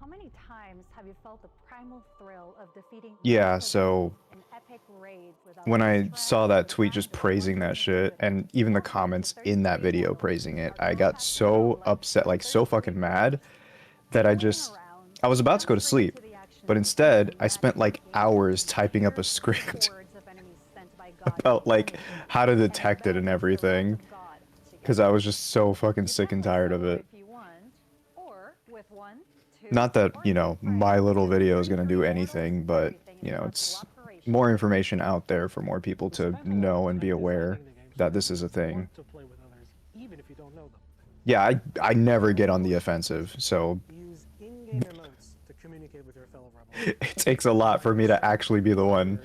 How many times have you felt the primal thrill of defeating
yeah, so when I saw that tweet just praising that shit, and even the comments in that video praising it, I got so upset, like so fucking mad, that I was about to go to sleep, but instead I spent like hours typing up a script about like how to detect it and everything, because I was just so fucking sick and tired of it. Not that, you know, my little video is gonna do anything, but, you know, it's more information out there for more people to know and be aware that this is a thing. Yeah, I never get on the offensive, so it takes a lot for me to actually be the one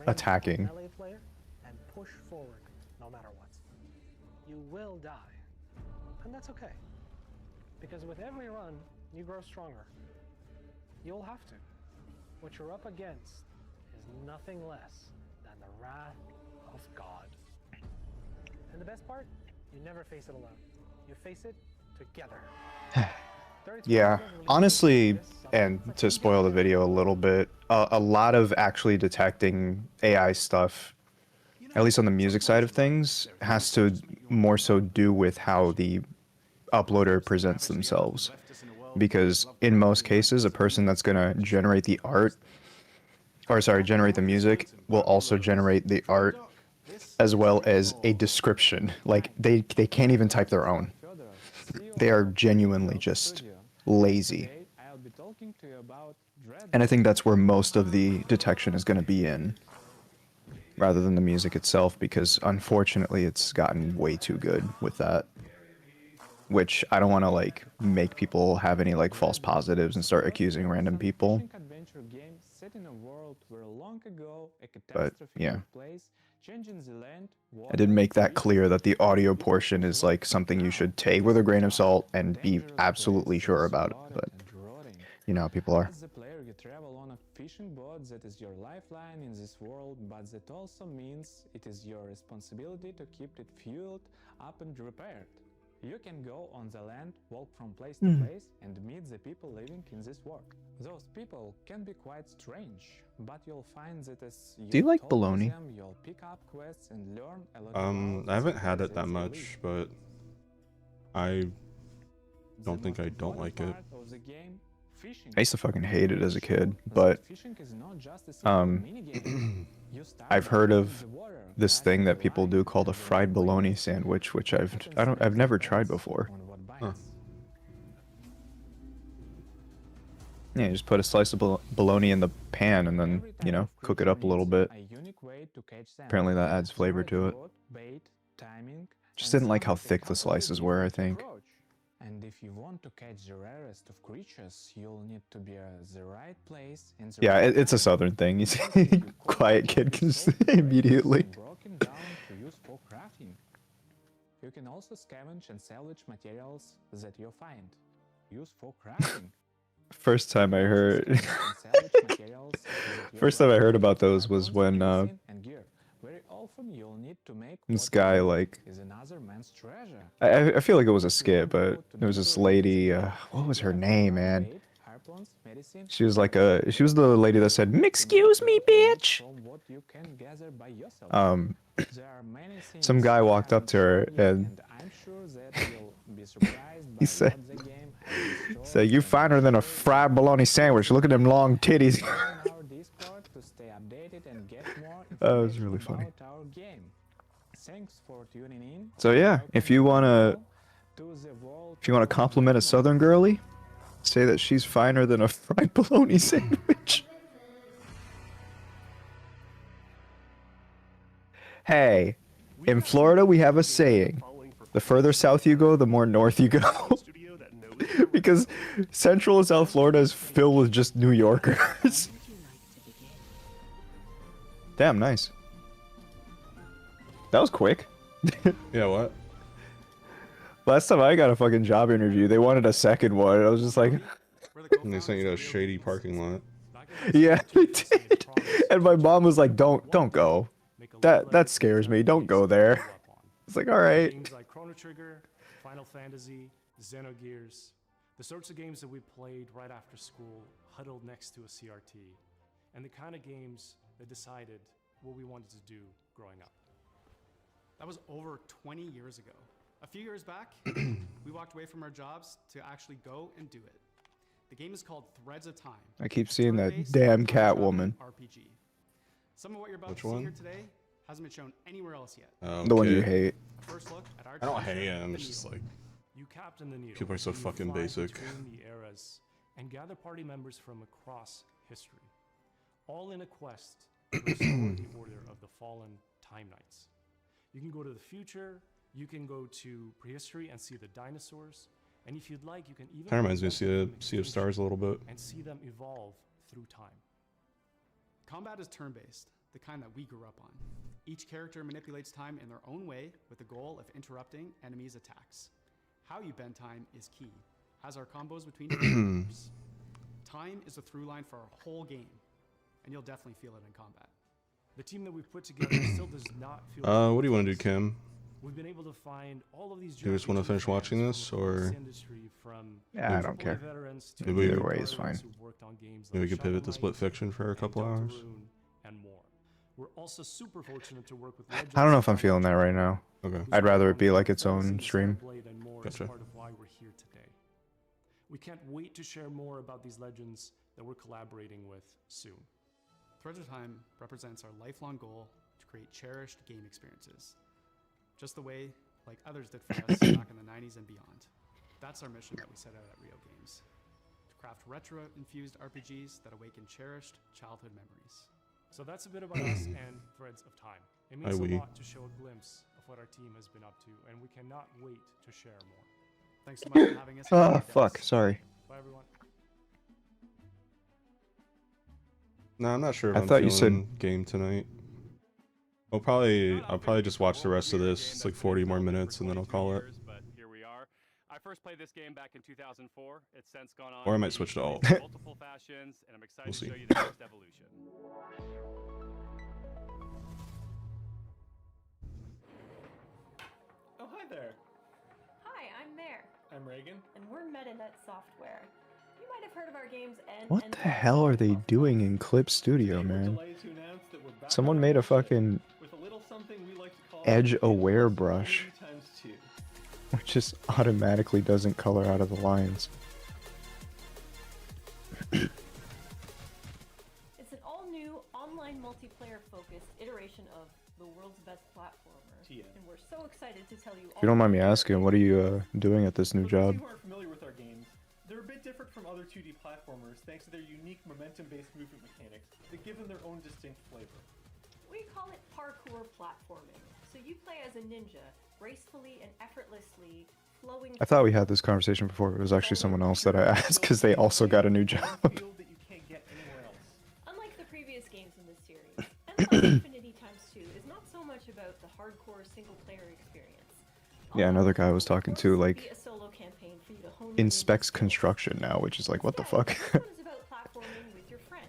attacking.
And push forward no matter what. You will die, and that's okay. Because with every run, you grow stronger. You'll have to. What you're up against is nothing less than the wrath of God. And the best part, you never face it alone. You face it together.
Yeah, honestly, and to spoil the video a little bit, a lot of actually detecting AI stuff, at least on the music side of things, has to more so do with how the uploader presents themselves. Because in most cases, a person that's going to generate the art, or sorry, generate the music, will also generate the art as well as a description. Like, they can't even type their own. They are genuinely just lazy. And I think that's where most of the detection is going to be in, rather than the music itself, because unfortunately it's gotten way too good with that. Which I don't want to like make people have any like false positives and start accusing random people. But yeah, I did make that clear that the audio portion is like something you should take with a grain of salt and be absolutely sure about it. But you know how people are.
As a player, you travel on a fishing boat that is your lifeline in this world, but that also means it is your responsibility to keep it fueled up and repaired. You can go on the land, walk from place to place, and meet the people living in this world. Those people can be quite strange, but you'll find that as
Do you like
talk to
bologna?
them, you'll pick up quests and learn a lot about
I haven't had
the
it that
places they
much,
live.
but I don't think I don't like it.
Of the game, fishing
I used to fucking hate it as a kid, but
fishing is not just a simple minigame. You start
I've heard
diving
of
in the water,
this thing that people do called a fried bologna sandwich, which I've never tried before.
Huh.
Yeah, you just put a slice of bologna in the pan and then, you know, cook it up a little bit. Apparently that adds flavor to it. Just didn't like how thick the slices were, I think.
And if you want to catch the rarest of creatures, you'll need to be at the right place in the
Yeah,
right
it's a southern thing. You see, quiet kid can immediately.
broken down to use for crafting. You can also scavenge and salvage materials that you find. Use for crafting.
First time I heard about those was when
Very often you'll need to make
this guy like
is another man's treasure.
I feel like it was a skit, but there was this lady. What was her name, man? She was like she was the lady that said, "Excuse me, bitch." Some guy walked up to her and he said, "You finer than a fried bologna sandwich. Look at them long titties." That was really funny. So yeah, if you wanna compliment a southern girly, say that she's finer than a fried bologna sandwich. Hey, in Florida we have a saying: the further south you go, the more north you go. Because Central and South Florida is filled with just New Yorkers. Damn, nice. That was quick.
Yeah, what?
Last time I got a fucking job interview, they wanted a second one. I was just like...
And they sent you to a shady parking lot.
Yeah, they did. And my mom was like, don't go. That scares me. Don't go there. It's like, all right.
Games like Chrono Trigger, Final Fantasy, Xenogears, the sorts of games that we played right after school, huddled next to a CRT, and the kind of games that decided what we wanted to do growing up.
That was over 20 years ago. A few years back, we walked away from our jobs to actually go and do it. The game is called Threads of Time.
I keep seeing that
Turn-based
damn
time travel
Catwoman.
RPG. Some of what you're about
Which
to see
one?
here today hasn't been shown anywhere else yet.
The one you hate.
First look at our
I don't
treasure,
hate it. I'm
the
just
needle.
like,
You captain the needle.
people are so
and you
fucking
fly
basic.
between the eras and gather party members from across history, all in a quest to restore the order of the fallen Time Knights. You can go to the future, you can go to prehistory and see the dinosaurs, and if you'd like, you can even
Kind of reminds me of
prevent them from
Sea of
extinction
Stars a little bit.
and see them evolve through time. Combat is turn-based, the kind that we grew up on. Each character manipulates time in their own way with the goal of interrupting enemies' attacks. How you bend time is key, as are combos between characters. Time is a through line for our whole game, and you'll definitely feel it in combat. The team that we've put together still does not feel
What do you want to do, Kim?
We've been able to find all of these
Do you just want to finish watching this, or
Yeah, I don't care.
maybe
Either way is fine.
Maybe we could pivot to Split Fiction for a couple hours.
And more. We're also super fortunate to work with
I don't know if I'm feeling that right now.
Okay.
I'd rather it be like its own stream.
Gotcha.
Part of why we're here today. We can't wait to share more about these legends that we're collaborating with soon. Threads of Time represents our lifelong goal to create cherished game experiences, just the way like others did for us back in the 90s and beyond. That's our mission that we set out at Rio Games, to craft retro-infused RPGs that awaken cherished childhood memories. So that's a bit about us and Threads of Time. It means a lot to show a glimpse of what our team has been up to, and we cannot wait to share more. Thanks so much for having us.
Ah, fuck. Sorry.
Bye, everyone.
No, I'm not sure if
I
I'm
thought you
feeling
said-
game tonight. I'll probably just watch the rest of this. It's like 40 more minutes, and then I'll call it.
But here we are. I first played this game back in 2004. It's since gone on.
Or I might switch to alt.
Multiple fashions, and I'm excited
We'll
to
see.
show you the next evolution.
Oh, hi there.
Hi, I'm Mare,
I'm Reagan.
and we're MetaNet Software. You might have heard of our games and
What the hell are they doing in Clip Studio, man? Someone made a fucking
With a little something we like to call
edge-aware brush,
×2.
which just automatically doesn't color out of the lines.
It's an all-new online multiplayer-focused iteration of the world's best platformer, and we're so excited to tell you all.
If you don't mind me asking, what are you doing at this new
For those
job?
who aren't familiar with our games, they're a bit different from other 2D platformers thanks to their unique momentum-based movement mechanics that give them their own distinct flavor.
We call it parkour platforming. So you play as a ninja, gracefully and effortlessly flowing.
I thought we had this conversation before. It was actually someone else that I asked because they also got a new job.
Unlike the previous games in this series, Infinity x2 is not so much about the hardcore single-player experience.
Yeah, another guy I was talking to,
Be
like,
a solo campaign for you to hone your
inspects construction now, which is like, what the fuck?
This one is about platforming with your friends.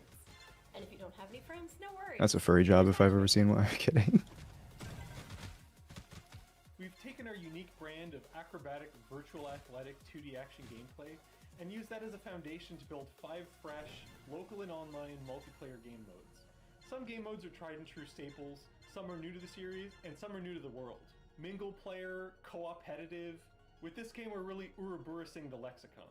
And if you don't have any friends, no worries.
That's a furry job if I've ever seen one. I'm kidding.
We've taken our unique brand of acrobatic, virtual athletic 2D action gameplay and used that as a foundation to build 5 fresh, local and online multiplayer game modes. Some game modes are tried and true staples, some are new to the series, and some are new to the world. Mingle player, co-opetitive. With this game, we're really Ouroboros-ing the lexicon.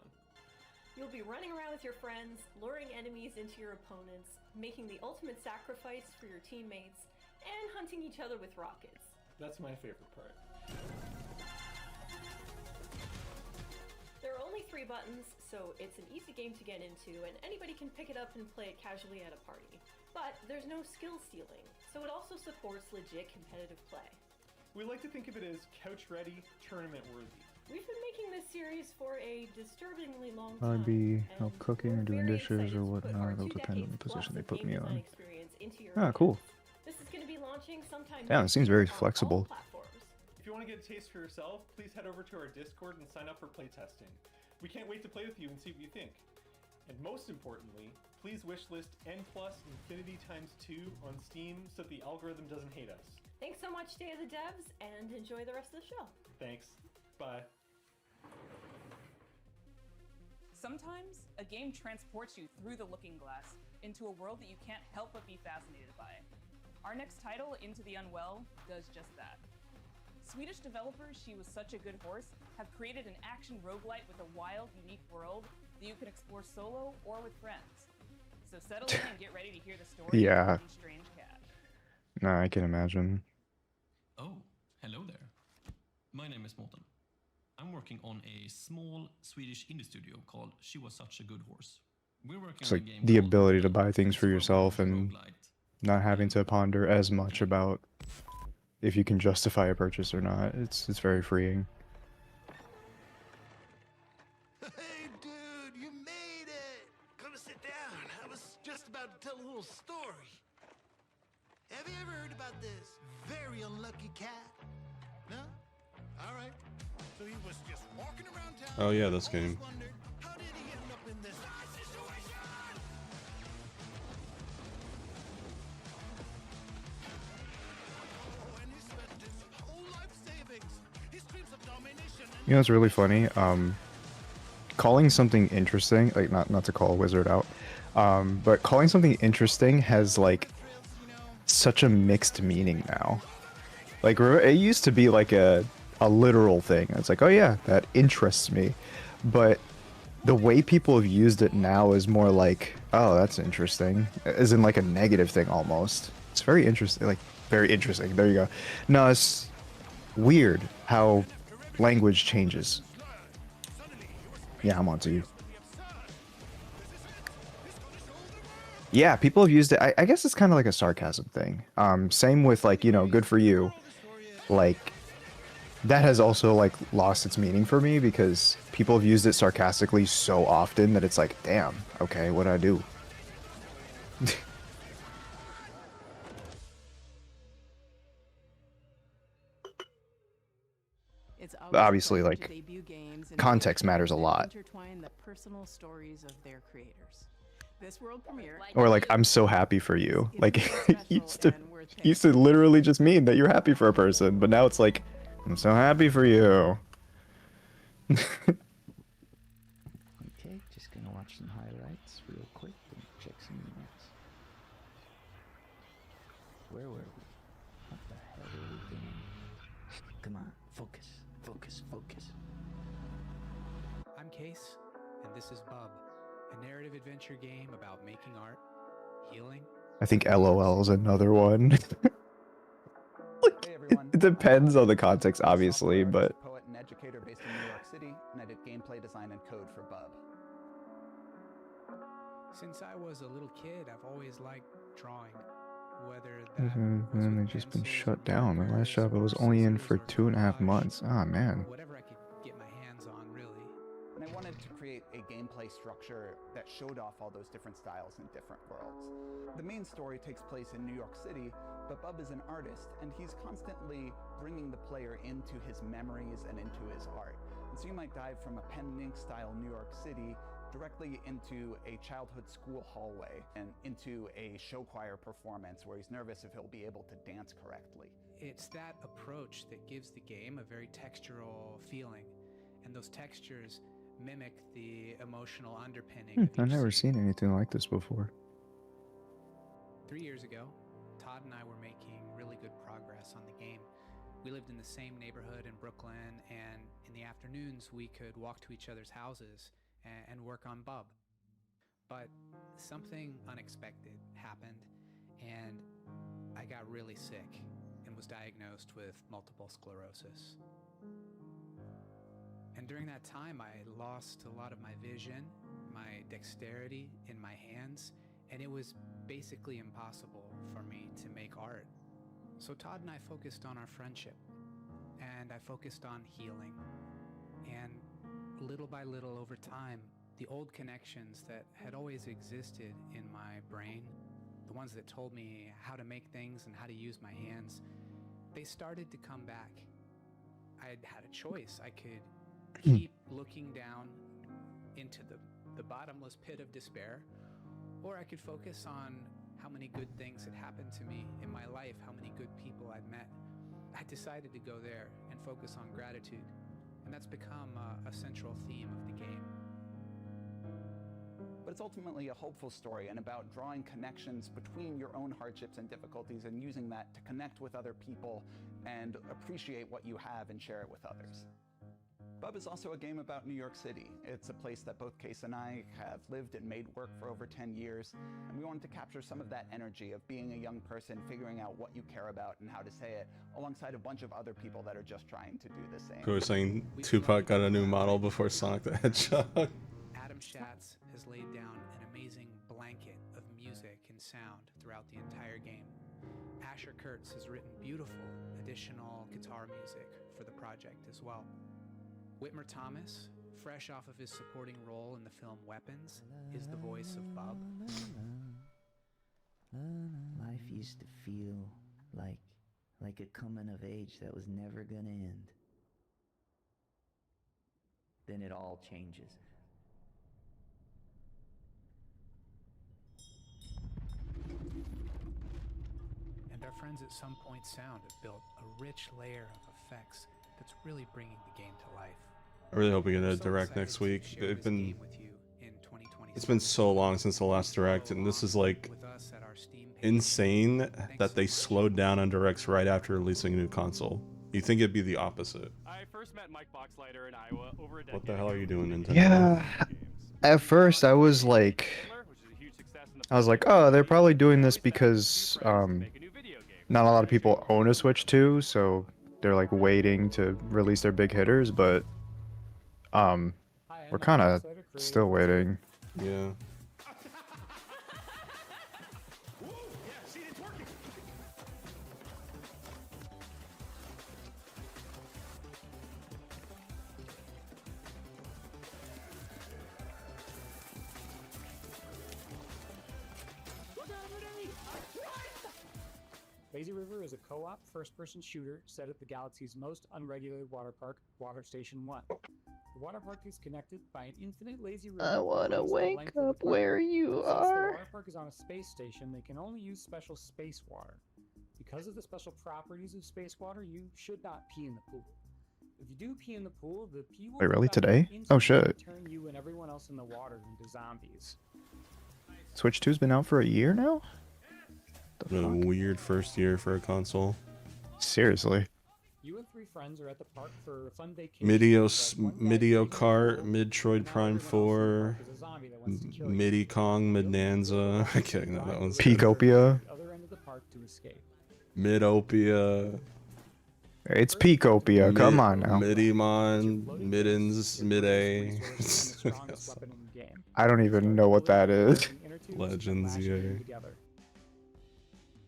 You'll be running around with your friends, luring enemies into your opponents, making the ultimate sacrifice for your teammates, and hunting each other with rockets.
That's my favorite part.
There are only 3 buttons, so it's an easy game to get into, and anybody can pick it up and play it casually at a party. But there's no skill ceiling, so it also supports legit competitive play.
We like to think of it as couch-ready, tournament-worthy.
We've been making this series for a disturbingly long
I'd
time.
be out cooking or doing dishes or whatnot. It'll depend on the position they put me on. Ah, cool.
This is going to be launching sometime.
Yeah, it seems very flexible.
If you want to get a taste for yourself, please head over to our Discord and sign up for playtesting. We can't wait to play with you and see what you think. And most importantly, please wishlist N+ Infinity x2 on Steam so that the algorithm doesn't hate us.
Thanks so much, Day of the Devs, and enjoy the rest of the show.
Thanks. Bye.
Sometimes, a game transports you through the looking glass into a world that you can't help but be fascinated by. Our next title, Into the Unwell, does just that. Swedish developers She Was Such a Good Horse have created an action roguelite with a wild, unique world that you can explore solo or with friends. So settle in and get ready to hear the story
Yeah.
of the Strange Cat.
Nah, I can imagine.
Oh, hello there. My name is Morten. I'm working on a small Swedish indie studio called She Was Such a Good Horse. We're working
It's
on
like
a game
the
called
ability to buy things for yourself and
roguelite.
not having to ponder as much about if you can justify a purchase or not. It's very freeing.
Hey, dude, you made it! Come sit down. I was just about to tell a little story. Have you ever heard about this very unlucky cat? No? All right. So he was just walking around town.
Oh yeah, this game.
How did he end up in this situation? Oh, and he spent his whole life savings. His dreams of domination.
You know, it's really funny. Calling something interesting, like not to call a wizard out, but calling something interesting has like such a mixed meaning now. Like it used to be like a literal thing. It's like, oh yeah, that interests me, but the way people have used it now is more like, oh, that's interesting, as in like a negative thing almost. It's very interesting, like very interesting. There you go. No, it's weird how language changes. Yeah, I'm on to you. Yeah, people have used it. I guess it's kind of like a sarcasm thing. Same with like, you know, good for you. Like, that has also like lost its meaning for me because people have used it sarcastically so often that it's like, damn, okay, what'd I do?
It's
Obviously, like, context matters a lot.
Intertwine the personal stories of their creators. This world premiere,
Or like, I'm so happy for you. Like, it used to literally just mean that you're happy for a person, but now it's like, I'm so happy for you.
Okay, just gonna watch some highlights real quick and check some emails. Where were we? What the hell were we doing? Come on, focus, focus, focus.
I'm Case, and this is Bub, a narrative adventure game about making art, healing.
I think LOL is another one.
Hey everyone.
It depends on the context, obviously, but
Poet and educator based in New York City, and I did gameplay design and code for Bub.
Since I was a little kid, I've always liked drawing. Whether
then they've just been shut down. My last job I was only in for 2.5 months. Ah, man.
whatever I could get my hands on, really.
And I wanted to create a gameplay structure that showed off all those different styles in different worlds. The main story takes place in New York City, but Bub is an artist, and he's constantly bringing the player into his memories and into his art. And so you might dive from a pen and ink style New York City directly into a childhood school hallway and into a show choir performance where he's nervous if he'll be able to dance correctly.
It's that approach that gives the game a very textural feeling, and those textures mimic the emotional underpinning.
I've never seen anything like this before.
3 years ago, Todd and I were making really good progress on the game. We lived in the same neighborhood in Brooklyn, and in the afternoons we could walk to each other's houses and work on Bub. But something unexpected happened, and I got really sick and was diagnosed with multiple sclerosis. And during that time, I lost a lot of my vision, my dexterity in my hands, and it was basically impossible for me to make art. So Todd and I focused on our friendship, and I focused on healing. And little by little over time, the old connections that had always existed in my brain, the ones that told me how to make things and how to use my hands, they started to come back. I had a choice. I could keep looking down into the bottomless pit of despair, or I could focus on how many good things had happened to me in my life, how many good people I'd met. I decided to go there and focus on gratitude, and that's become a central theme of the game.
But it's ultimately a hopeful story and about drawing connections between your own hardships and difficulties and using that to connect with other people and appreciate what you have and share it with others. Bub is also a game about New York City. It's a place that both Case and I have lived and made work for over 10 years, and we wanted to capture some of that energy of being a young person, figuring out what you care about and how to say it, alongside a bunch of other people that are just trying to do the same.
People were saying Tupac got a new model before Sonic the Hedgehog.
Adam Schatz has laid down an amazing blanket of music and sound throughout the entire game. Asher Kurtz has written beautiful additional guitar music for the project as well. Whitmer Thomas, fresh off of his supporting role in the film Weapons, is the voice of Bub.
Life used to feel like a coming of age that was never gonna end. Then it all changes.
And our friends at Some Point Sound have built a rich layer of effects that's really bringing the game to life.
I really hope we get a direct next week. It's been so long since the last direct, and this is like insane that they slowed down on directs right after releasing a new console. You think it'd be the opposite?
I first met Mike Boxleiter in Iowa over a decade
What the hell are you doing, Nintendo?
Yeah. At first, I was like, oh, they're probably doing this because not a lot of people own a Switch 2, so they're like waiting to release their big hitters. But we're kind of still waiting.
Yeah.
Lazy River is a co-op first-person shooter set at the galaxy's most unregulated water park, Water Station 1. The water park is connected by an infinite lazy river.
I wanna wake up where you
Since
are.
the water park is on a space station, they can only use special space water. Because of the special properties of space water, you should not pee in the pool. If you do pee in the pool, the pee will
Wait, really?
come back
Today?
and
Oh,
instantly
shit.
turn you and everyone else in the water into zombies.
Switch 2's been out for a year now?
What a weird first year for a console.
Seriously.
You and 3 friends are at the park for a fun vacation.
Midio Kart, Midtroid Prime 4, Midi Kong, Midnanza. I'm kidding, no, that one's
Peakopia.
Other end of the park to escape.
Midopia.
It's Peakopia. Come on now.
Midimon, Middens, Mid-A.
I don't even know what that is.
Legends, yeah.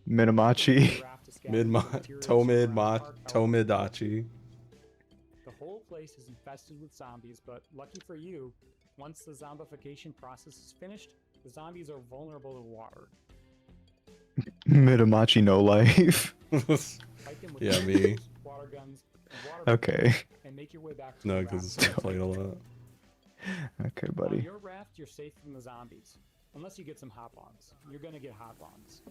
Minamachi.
Tomidachi.
The whole place is infested with zombies, but lucky for you, once the zombification process is finished, the zombies are vulnerable to water.
Minamachi no life.
Yeah, me.
Water guns, and water
Okay.
and make your way back to
No,
the
because
raft.
I played a lot.
Okay,
On
buddy.
your raft, you're safe from the zombies. Unless you get some hop-ons. You're gonna get hop-ons.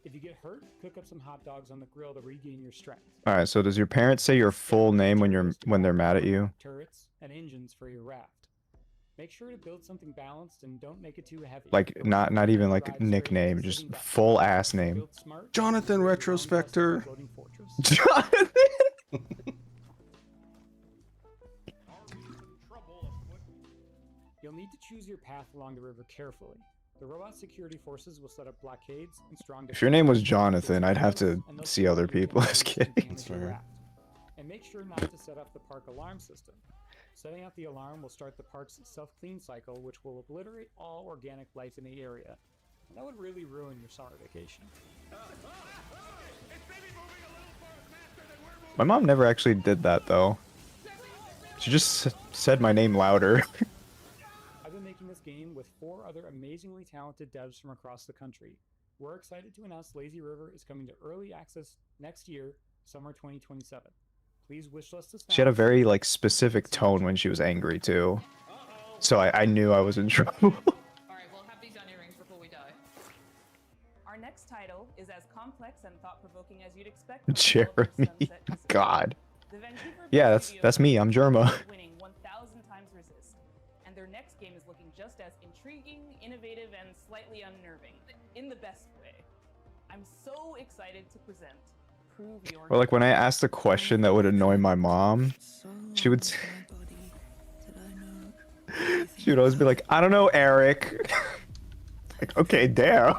If you get hurt, cook up some hot dogs on the grill to regain your strength.
All right. So does your parents say your full name when they're mad at you?
Turrets and engines for your raft. Make sure to build something balanced and don't make it too heavy.
Like not even like nickname, just full ass name.
Jonathan RetroSpecter.
Jonathan.
You'll need to choose your path along the river carefully. The robot security forces will set up blockades and strong
If your name was Jonathan, I'd have to see other people. Just kidding.
That's fair.
And make sure not to set up the park alarm system. Setting up the alarm will start the park's self-clean cycle, which will obliterate all organic life in the area. And that would really ruin your summer vacation.
My mom never actually did that though. She just said my name louder.
I've been making this game with 4 other amazingly talented devs from across the country. We're excited to announce Lazy River is coming to early access next year, summer 2027. Please wishlist us now.
She had a very like specific tone when she was angry too. So I knew I was in trouble.
Alright, we'll have these on earrings before we die. Our next title is as complex and thought-provoking as you'd expect.
Jeremy. God. Yeah, that's me. I'm Jerma.
Winning 1,000 times resist. And their next game is looking just as intriguing, innovative, and slightly unnerving. In the best way. I'm so excited to present prove your
Or like when I asked a question that would annoy my mom, she would she would always be like, I don't know, Eric. Like, okay, damn.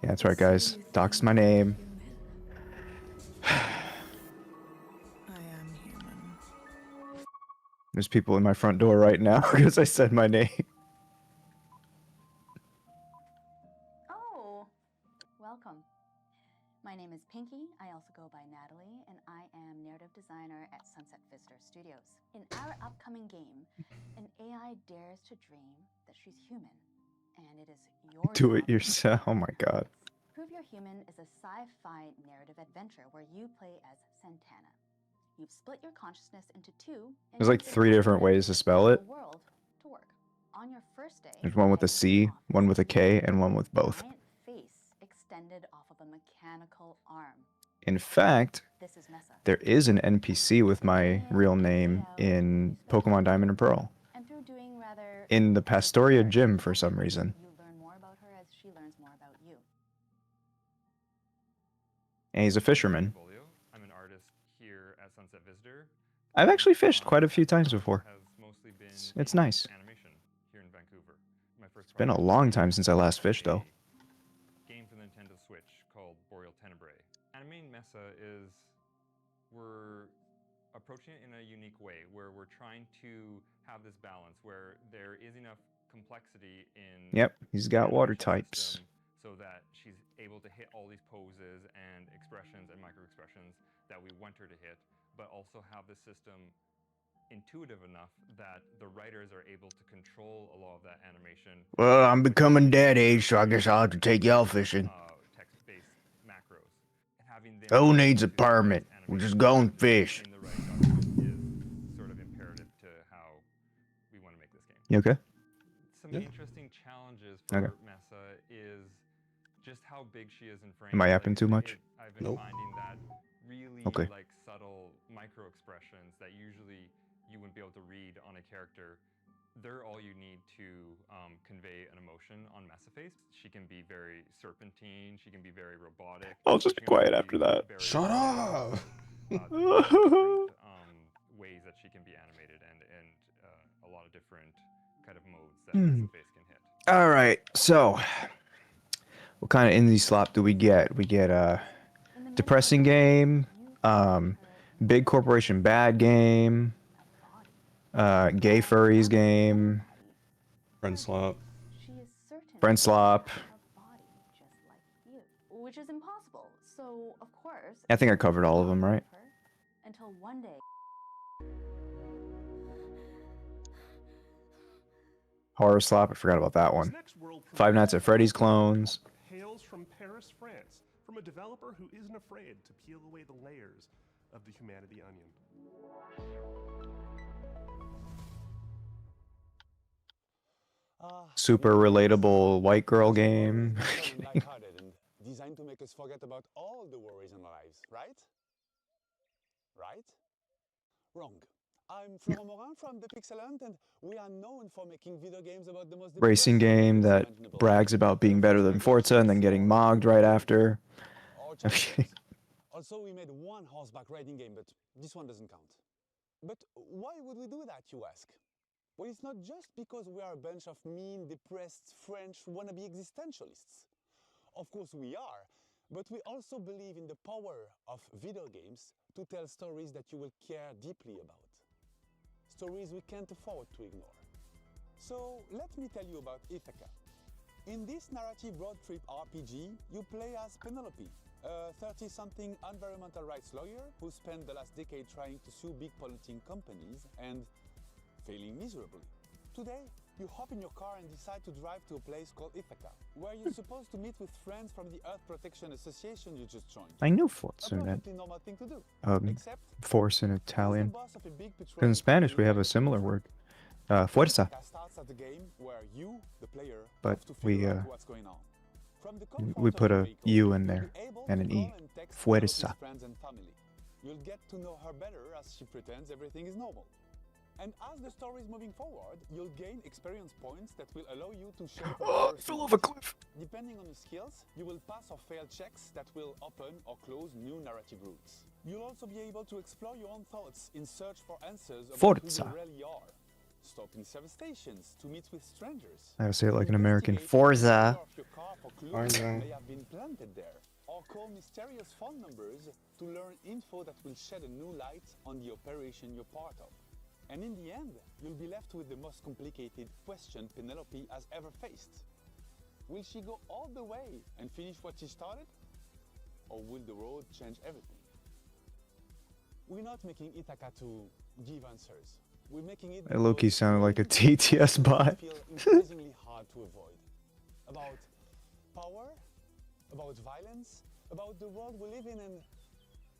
Yeah, that's right, guys. Doc's my name. There's people in my front door right now because I said my name.
Oh, welcome. My name is Pinky. I also go by Natalie, and I am narrative designer at Sunset Visitor Studios. In our upcoming game, an AI dares to dream that she's human, and it is your
Do
job
it yourself. Oh my god.
Prove You're Human is a sci-fi narrative adventure where you play as Santana. You've split your consciousness into two. And
There's like 3 different ways to spell it.
the world to work. On your first day,
There's one with a C, one with a K, and one with both.
giant face extended off of a mechanical arm.
In fact,
This is Mesa.
there is an NPC with my real name in Pokemon Diamond and Pearl.
And through doing rather
In the Pastoria gym for some reason.
you learn more about her as she learns more about you.
And he's a fisherman.
I'm an artist here at Sunset Visitor.
I've actually fished quite a few times before. It's nice.
Animation here in Vancouver. My first
It's been a long time since I last fished, though.
game for the Nintendo Switch called Boreal Tenebrae. Animating Mesa is we're approaching it in a unique way where we're trying to have this balance where there is enough complexity in
Yep, he's got water types.
so that she's able to hit all these poses and expressions and micro expressions that we want her to hit, but also have the system intuitive enough that the writers are able to control a lot of that animation.
Well, I'm becoming dad age, so I guess I'll have to take y'all fishing.
Text-based macros. Having them
Who needs a permit? We'll just go and fish.
in the right document is sort of imperative to how we want to make this game.
You okay?
Some
Yeah.
interesting challenges for
Okay.
Mesa is just how big she is in frame.
Am I yapping too much?
I've been finding that really
Okay.
like subtle micro expressions that usually you wouldn't be able to read on a character. They're all you need to convey an emotion on Mesa Face. She can be very serpentine. She can be very robotic.
I'll just be quiet after that.
Shut up!
Ways that she can be animated and a lot of different kind of modes that
Hmm.
Mesa Face can hit.
All right, so what kind of indie slop do we get? We get a depressing game, big corporation bad game, gay furries game,
Friend slop.
She is certain
friend slop.
her body just like you, which is impossible. So, of course,
I think I covered all of them, right?
until one day
Horror slop, I forgot about that one. Five Nights at Freddy's clones.
Hails from Paris, France, from a developer who isn't afraid to peel away the layers of the humanity onion.
Super relatable white girl game.
Lighthearted and designed to make us forget about all the worries in our lives, right? Right? Wrong. I'm Florent Morin from The Pixelant, and we are known for making video games about the most
Racing game that brags about being better than Forza and then getting mogged right after.
Also, we made one horseback riding game, but this one doesn't count. But why would we do that, you ask? Well, it's not just because we are a bunch of mean, depressed French wannabe existentialists. Of course we are, but we also believe in the power of video games to tell stories that you will care deeply about. Stories we can't afford to ignore. So let me tell you about Ithaca. In this narrative road trip RPG, you play as Penelope, a 30-something environmental rights lawyer who spent the last decade trying to sue big polluting companies and failing miserably. Today, you hop in your car and decide to drive to a place called Ithaca, where you're supposed to meet with friends from the Earth Protection Association you just joined.
I knew Forza
A
in it.
perfectly normal thing to do. Except
Force in Italian. Because in Spanish we have a similar word. Fuerza.
Ithaca starts as a game where you, the player,
But
have to
we
figure out what's going on. From the comfort
we
of
put
your
a
vehicle,
U in
you'll
there
be able
and
to
an
call
E.
and text
Fuerza.
Penelope's friends and family. You'll get to know her better as she pretends everything is normal. And as the story is moving forward, you'll gain experience points that will allow you to shape
Oh, I fell off a cliff.
Depending on your skills, you will pass or fail checks that will open or close new narrative routes. You'll also be able to explore your own thoughts in search for answers about who
Forza.
you really are. Stop in service stations to meet with strangers.
I would say it like an American. Forza.
Clues that may have been planted there. Or call mysterious phone numbers to learn info that will shed a new light on the operation you're part of. And in the end, you'll be left with the most complicated question Penelope has ever faced. Will she go all the way and finish what she started? Or will the road change everything? We're not making Ithaca to give answers. We're making it
I low-key sounded like a TTS bot.
feel increasingly hard to avoid. About power, about violence, about the world we live in and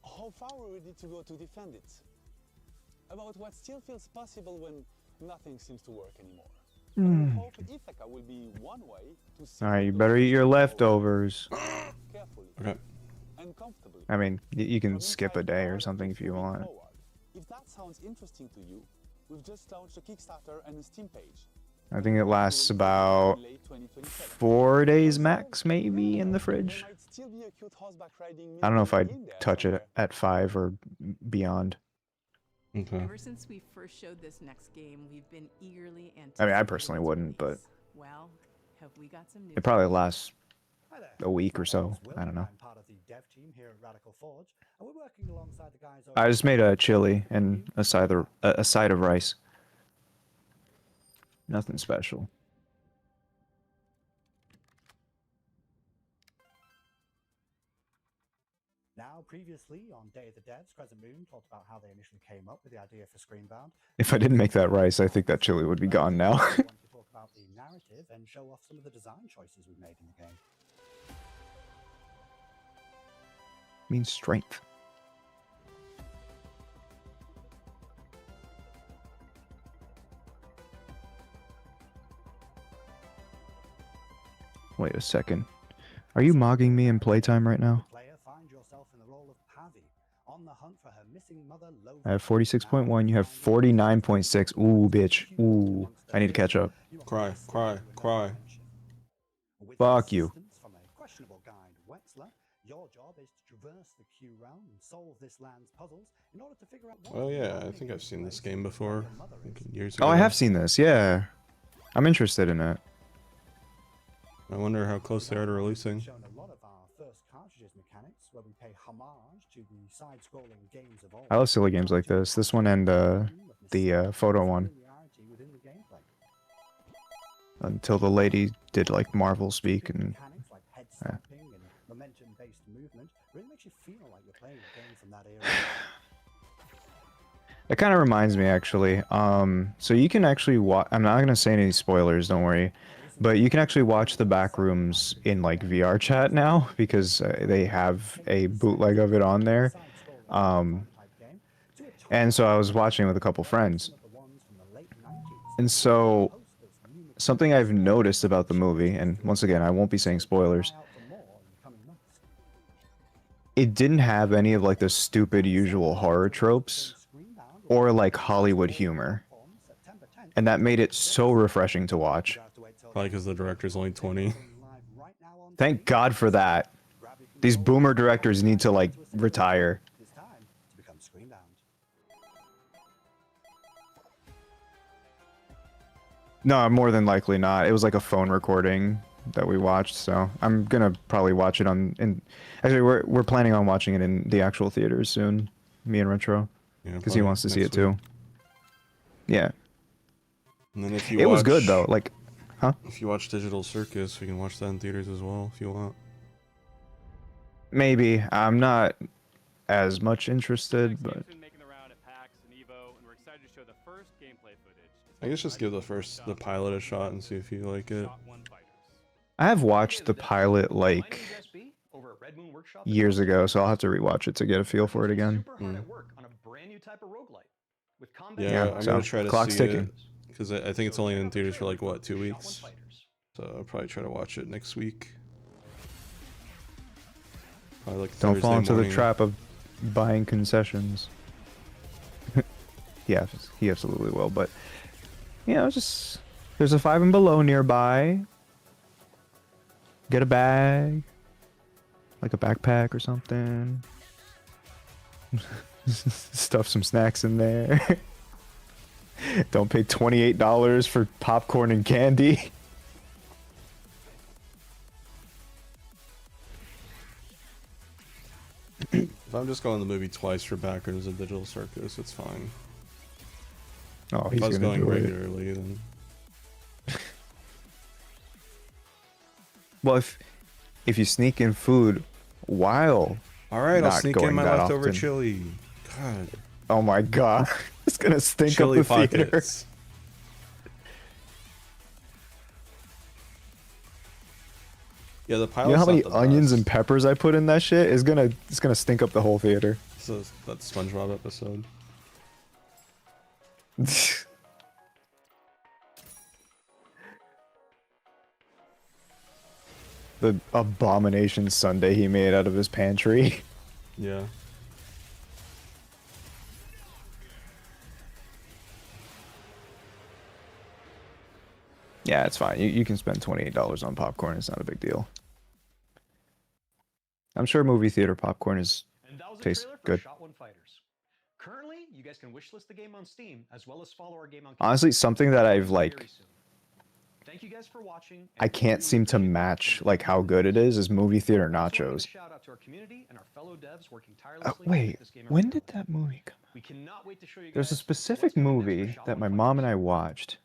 how far we're ready to go to defend it. About what still feels possible when nothing seems to work anymore. And we hope Ithaca will be one way to see
Alright, you better eat your leftovers.
carefully
Okay.
and comfortably.
I mean, you can skip a day or something if you want.
If that sounds interesting to you, we've just launched a Kickstarter and a Steam page.
I think it lasts about 4 days max, maybe, in the fridge.
Still be a cute horseback riding
I don't know if I'd
in there
touch
somewhere.
it at 5 or beyond.
Okay.
Ever since we first showed this next game, we've been eagerly
I mean, I
anticipating
personally
its
wouldn't, but
release. Well, have we got some news?
it probably lasts a week or so. I don't know.
I'm part of the dev team here at Radical Forge, and we're working alongside the guys
I just made a chili and a side of rice. Nothing special.
Now, previously on Day of the Devs, Crescent Moon talked about how they initially came up with the idea for Screenbound.
If I didn't make that rice, I think that chili would be gone now.
I want to talk about the narrative and show off some of the design choices we've made in the game.
Means strength. Wait a second. Are you mogging me in playtime right now?
Player, find yourself in the role of Pavi, on the hunt for her missing mother, Lovi.
I have 46.1, you have 49.6. Ooh, bitch. Ooh, I need to catch up.
Cry, cry, cry.
Fuck you.
From a questionable guide, Wetzler, your job is to traverse the Q realm and solve this land's puzzles in order to figure out what
Oh yeah, I think I've seen this game before. Like years ago.
Oh, I have seen this, yeah. I'm interested in it.
I wonder how close they are to releasing.
shown a lot of our first cartridges mechanics where we pay homage to the side-scrolling games of old.
I love silly games like this. This one and the photo one.
Within the gameplay.
Until the lady did like Marvel speak and
Mechanics like head
yeah.
snapping and momentum-based movement really makes you feel like you're playing a game from that era.
It kind of reminds me actually. So you can actually watch. I'm not gonna say any spoilers. Don't worry. But you can actually watch the back rooms in like VR chat now because they have a bootleg of it on there. And so I was watching with a couple friends. And so something I've noticed about the movie, and once again, I won't be saying spoilers. It didn't have any of like the stupid usual horror tropes or like Hollywood humor. And that made it so refreshing to watch.
Probably because the director's only 20.
Thank God for that. These boomer directors need to like retire.
It's time to become Screenbound.
No, more than likely not. It was like a phone recording that we watched, so I'm gonna probably watch it actually we're planning on watching it in the actual theaters soon, me and Retro, because he wants to see it too. Yeah.
And then if you
it was good though, like, huh?
If you watch Digital Circus, we can watch that in theaters as well if you want.
Maybe. I'm not as much interested, but
I guess just give the pilot a shot and see if you like it.
I have watched the pilot like years ago, so I'll have to rewatch it to get a feel for it again.
Yeah, I'm
so
gonna try to
clock's
see
ticking.
it because I think it's only in theaters for like what, 2 weeks. So I'll probably try to watch it next week. Probably like
Don't fall
Thursday
into
morning.
the trap of buying concessions. he absolutely will. But you know, just there's a 5 and below nearby. Get a bag, like a backpack or something. Stuff some snacks in there. Don't pay $28 for popcorn and candy.
If I'm just going to the movie twice for backers at Digital Circus, it's fine.
Oh,
If
he's
I was
gonna
going
do it.
regularly, then
Well, if you sneak in food while
all right, I'll
not
sneak in
going
my
that
leftover
often.
chili. God,
Oh my god, it's gonna stink
chili
up the theater.
pockets. Yeah, the
You
pilot's
know how many
not the
onions
best.
and peppers I put in that shit? It's gonna stink up the whole theater.
So that SpongeBob episode.
The abomination sundae he made out of his pantry.
Yeah.
Yeah, it's fine. You can spend $28 on popcorn. It's not a big deal. I'm sure movie theater popcorn tastes good.
Shot One Fighters. Currently, you guys can wishlist the game on Steam as well as follow our game on.
Honestly, something that I've like
Thank you guys for watching.
I can't seem to match like how good it is movie theater nachos.
Shout out to our community and our fellow devs working tirelessly to
Wait,
make this game a
when
reality.
did that movie come out?
We cannot wait to show you
There's a
guys
specific movie that my mom and I watched.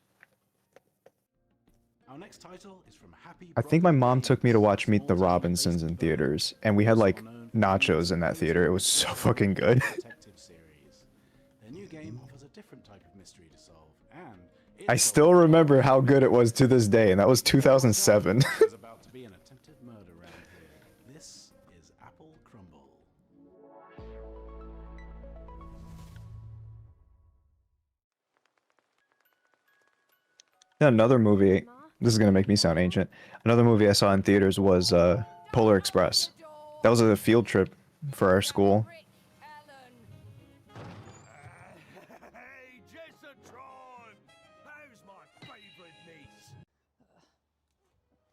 Our next title is from Happy
I think my mom took me to watch Meet the Robinsons in theaters, and we had like nachos in that theater. It was so fucking good.
Detective series. Their new game offers a different type of mystery to solve, and
I still remember how good it was to this day, and that was 2007.
there's about to be an attempted murder round here. This is Apple Crumble.
Another movie, this is gonna make me sound ancient. Another movie I saw in theaters was Polar Express. That was a field trip for our school.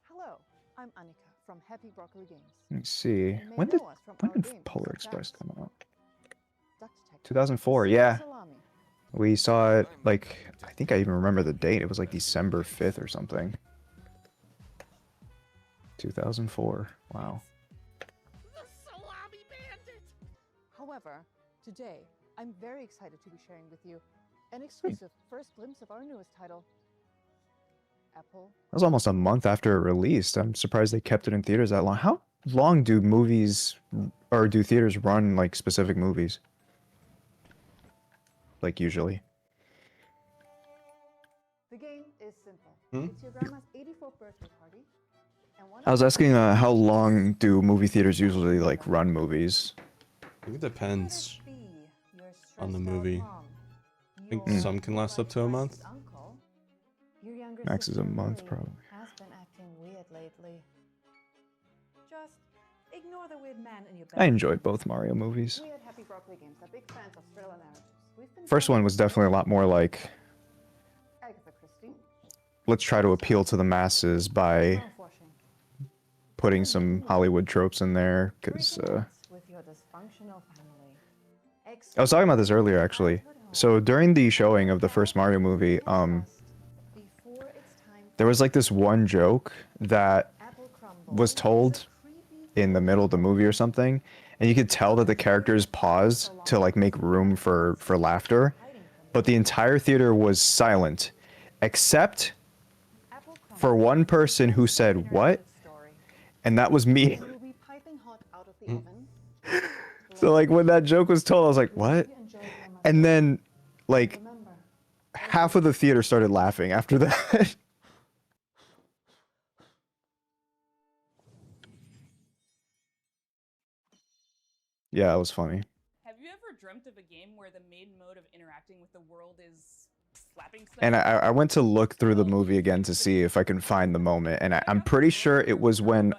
Hello, I'm Annika from Happy Broccoli Games.
Let's see.
You may
When did
know us from our games
Polar
such
Express
as
come out?
Duck Detective,
2004,
Secret
yeah.
Salami.
We saw it like I think I even remember the date. It was like December 5th or something. 2004. Wow.
However, today I'm very excited to be sharing with you an exclusive first glimpse of our newest title, Apple.
That was almost a month after it released. I'm surprised they kept it in theaters that long. How long do movies or do theaters run like specific movies? Like usually.
The game is simple.
Hmm?
It's your grandma's 84th birthday party. And one
I was asking how long do movie theaters usually like run movies?
I think it depends on the movie. I think some can last up to a month.
Your younger
Max is a
sister
month
Lily
probably.
has been acting weird lately. Just ignore the weird man in your
I enjoyed both Mario movies.
We at Happy Broccoli Games are big fans of thriller narratives. We've been
First one was definitely a lot more like,
Agatha Christie.
let's try to appeal to the masses by putting some Hollywood tropes in there, because
With your dysfunctional family.
I was talking about this earlier actually. So during the showing of the first Mario movie, there was like this one joke that was told in the middle of the movie or something, and you could tell that the characters paused to like make room for laughter, but the entire theater was silent, except for one person who said "what," and that was me.
It will be piping hot out of the oven.
So like when that joke was told, I was like, "What?" And then like half of the theater started laughing after that. Yeah, it was funny.
Have you ever dreamt of a game where the main mode of interacting with the world is slapping stuff?
And I went to look through the movie again to see if I can find the moment, and I'm pretty sure it was when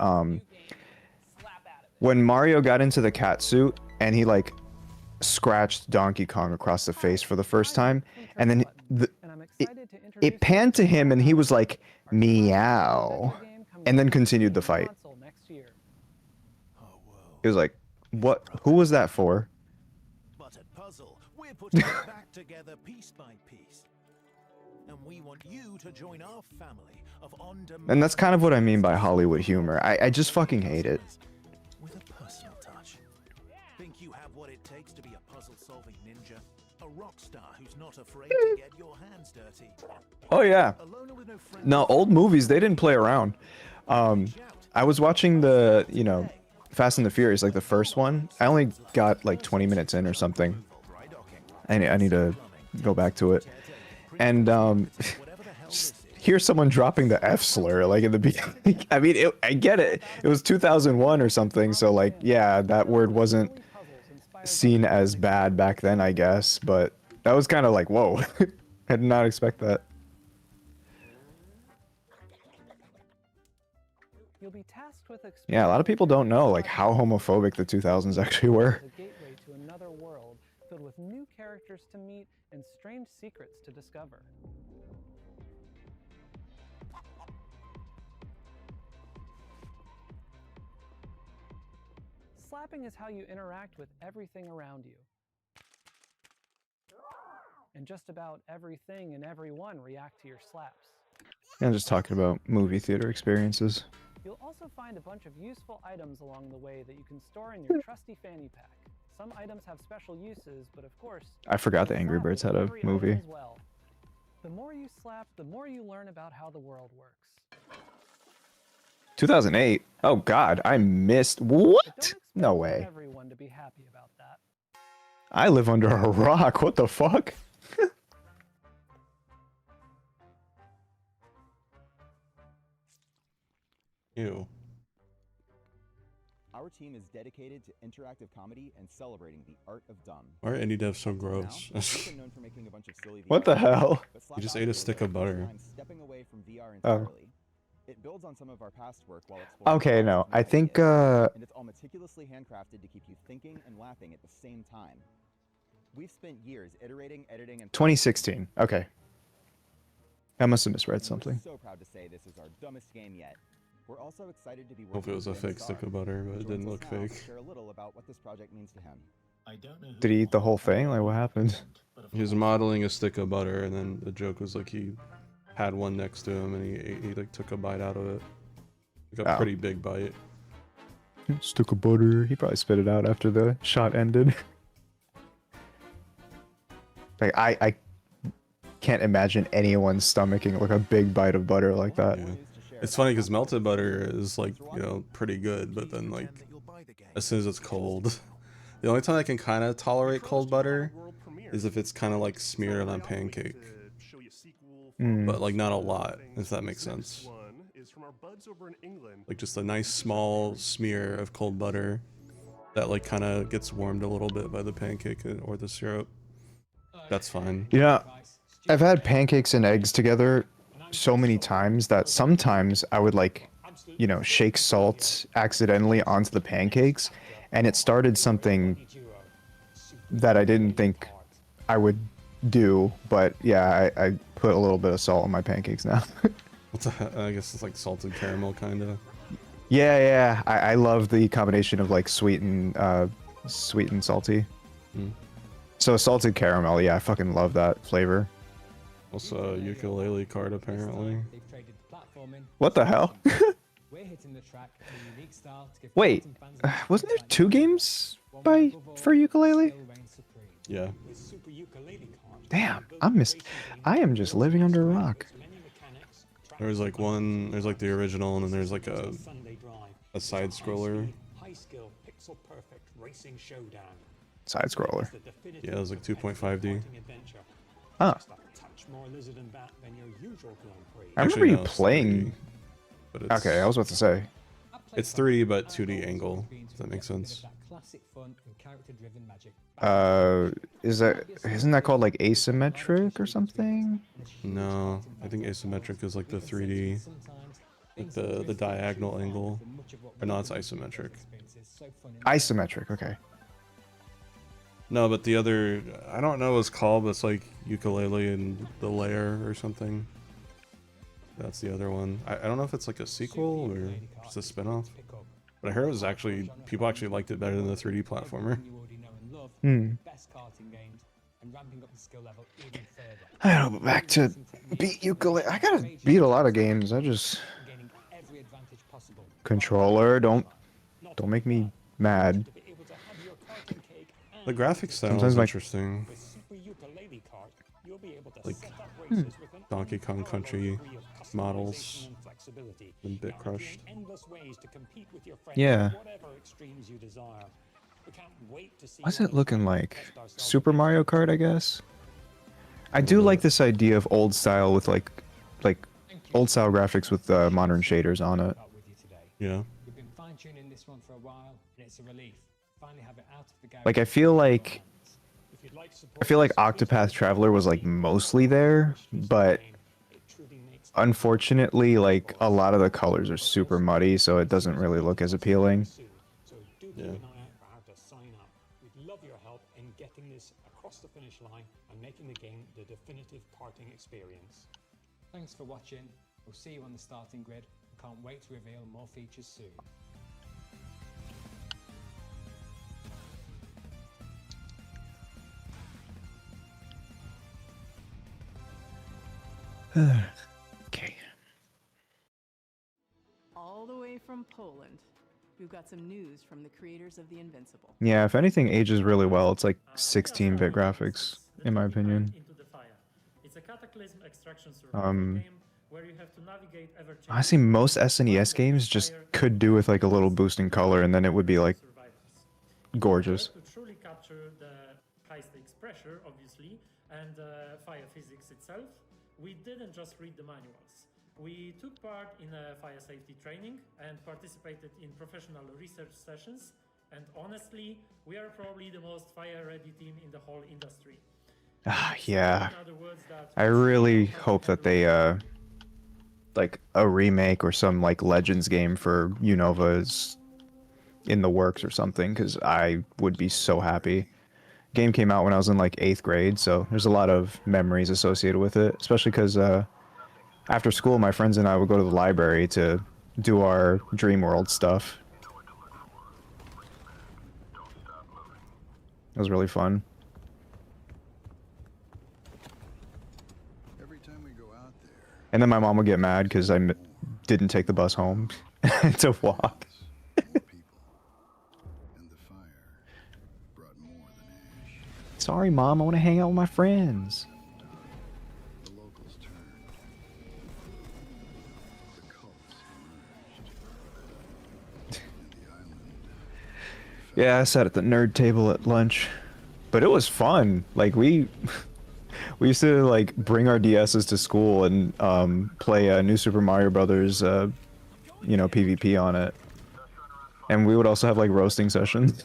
Mario got into the cat suit and he like scratched Donkey Kong across the face for the first time, and then it panned to him, and he was like, meow, and then continued the fight. He was like, what? Who was that for?
But at Puzzle, we're putting it back together piece by piece. And we want you to join our family of on-demand...
And that's kind of what I mean by Hollywood humor. I just fucking hate it.
With a personal touch. Think you have what it takes to be a puzzle-solving ninja? A rock star who's not afraid to get your hands dirty.
Oh yeah. No, old movies, they didn't play around. I was watching the, you know, Fast and the Furious, like the first one. I only got like 20 minutes in or something. I need to go back to it. And just hear someone dropping the F slur like in the beginning. I mean, I get it. It was 2001 or something, so like, yeah, that word wasn't seen as bad back then, I guess. But that was kind of like, whoa. I did not expect that.
You'll be tasked with
Yeah, a lot of people don't know like how homophobic the 2000s actually were.
a gateway to another world filled with new characters to meet and strange secrets to discover. Slapping is how you interact with everything around you. And just about everything and everyone react to your slaps.
I'm just talking about movie theater experiences.
You'll also find a bunch of useful items along the way that you can store in your trusty fanny pack. Some items have special uses, but of course...
I forgot the Angry Birds had a movie.
As well. The more you slap, the more you learn about how the world works.
2008? Oh god, I missed... What? No way.
Everyone to be happy about that.
I live under a rock, what the fuck?
Ew.
Our team is dedicated to interactive comedy and celebrating the art of dumb.
Why are indie devs so gross?
What the hell?
You just ate a stick of butter.
Stepping away from VR
Oh.
entirely. It builds on some of our past work while exploring
Okay, no, I think,
and it's all meticulously handcrafted to keep you thinking and laughing at the same time. We've spent years iterating, editing, and
2016. Okay. I must have misread something.
We're so proud to say this is our dumbest game yet. We're also excited to be
Hope it was a fake stick of butter, but it didn't look fake.
Share a little about what this project means to him.
I don't know who
Did he eat the whole thing? Like, what happened?
He was modeling a stick of butter, and then the joke was like he had one next to him, and he like took a bite out of it. Like a pretty big bite.
Stick of butter. He probably spit it out after the shot ended. Like, I can't imagine anyone stomaching like a big bite of butter like that.
Yeah. It's funny because melted butter is like, you know, pretty good, but then like as soon as it's cold, the only time I can kind of tolerate cold butter is if it's kind of like smeared on a pancake. But like not a lot, if that makes sense. Like just a nice small smear of cold butter that like kind of gets warmed a little bit by the pancake or the syrup. That's fine.
Yeah, I've had pancakes and eggs together so many times that sometimes I would like, you know, shake salt accidentally onto the pancakes, and it started something that I didn't think I would do, but yeah, I put a little bit of salt on my pancakes now.
What's I guess it's like salted caramel kind of.
Yeah, I love the combination of like sweet and salty. So salted caramel, yeah, I fucking love that flavor.
Also, a ukulele card apparently.
What the hell? Wait, wasn't there 2 games for ukulele?
Yeah.
Damn, I am just living under a rock.
There's like one, there's like the original, and then there's like a side scroller.
Side scroller.
Yeah, it was like 2.5D.
Huh. I remember you playing.
But it's,
okay, I was about to say.
It's 3D but 2D angle. If that makes sense.
Isn't that called like asymmetric or something?
No, I think asymmetric is like the 3D, like the diagonal angle. Or no, it's isometric.
Isometric, okay.
No, but the other, I don't know what it's called, but it's like Ukulele and the Lair or something. That's the other one. I don't know if it's like a sequel or just a spin-off. But I heard it was actually, people actually liked it better than the 3D platformer.
Hmm. I don't know, back to beat ukulele. I gotta beat a lot of games. I just controller. Don't make me mad.
The graphic style
Sometimes
is
my
interesting. Like Donkey Kong Country models and Bit Crushed.
Yeah. What's it looking like? Super Mario Kart, I guess. I do like this idea of old style with like old style graphics with modern shaders on it.
Yeah.
We've been fine-tuning this one for a while, and it's a relief. Finally have it out of the garage.
Like I feel like Octopath Traveler was like mostly there, but unfortunately like a lot of the colors are super muddy, so it doesn't really look as appealing.
Yeah.
We'd love your help in getting this across the finish line and making the game the definitive karting experience. Thanks for watching. We'll see you on the starting grid. I can't wait to reveal more features soon.
Okay.
All the way from Poland, we've got some news from the creators of The Invincible.
Yeah, if anything ages really well, it's like 16-bit graphics, in my opinion.
It's a cataclysm extraction survival game where you have to navigate ever-changing.
Honestly, most SNES games just could do with like a little boost in color, and then it would be like gorgeous.
To truly capture the high-stakes pressure, obviously, and fire physics itself, we didn't just read the manuals. We took part in a fire safety training and participated in professional research sessions. And honestly, we are probably the most fire-ready team in the whole industry.
Yeah. I really hope that they like a remake or some like Legends game for Unova is in the works or something, because I would be so happy. Game came out when I was in like 8th grade, so there's a lot of memories associated with it, especially because after school my friends and I would go to the library to do our Dream World stuff. It was really fun. And then my mom would get mad because I didn't take the bus home to walk. Sorry, Mom, I want to hang out with my friends. Yeah, I sat at the nerd table at lunch, but it was fun. Like we used to like bring our DSs to school and play New Super Mario Brothers, you know, PvP on it, and we would also have like roasting sessions.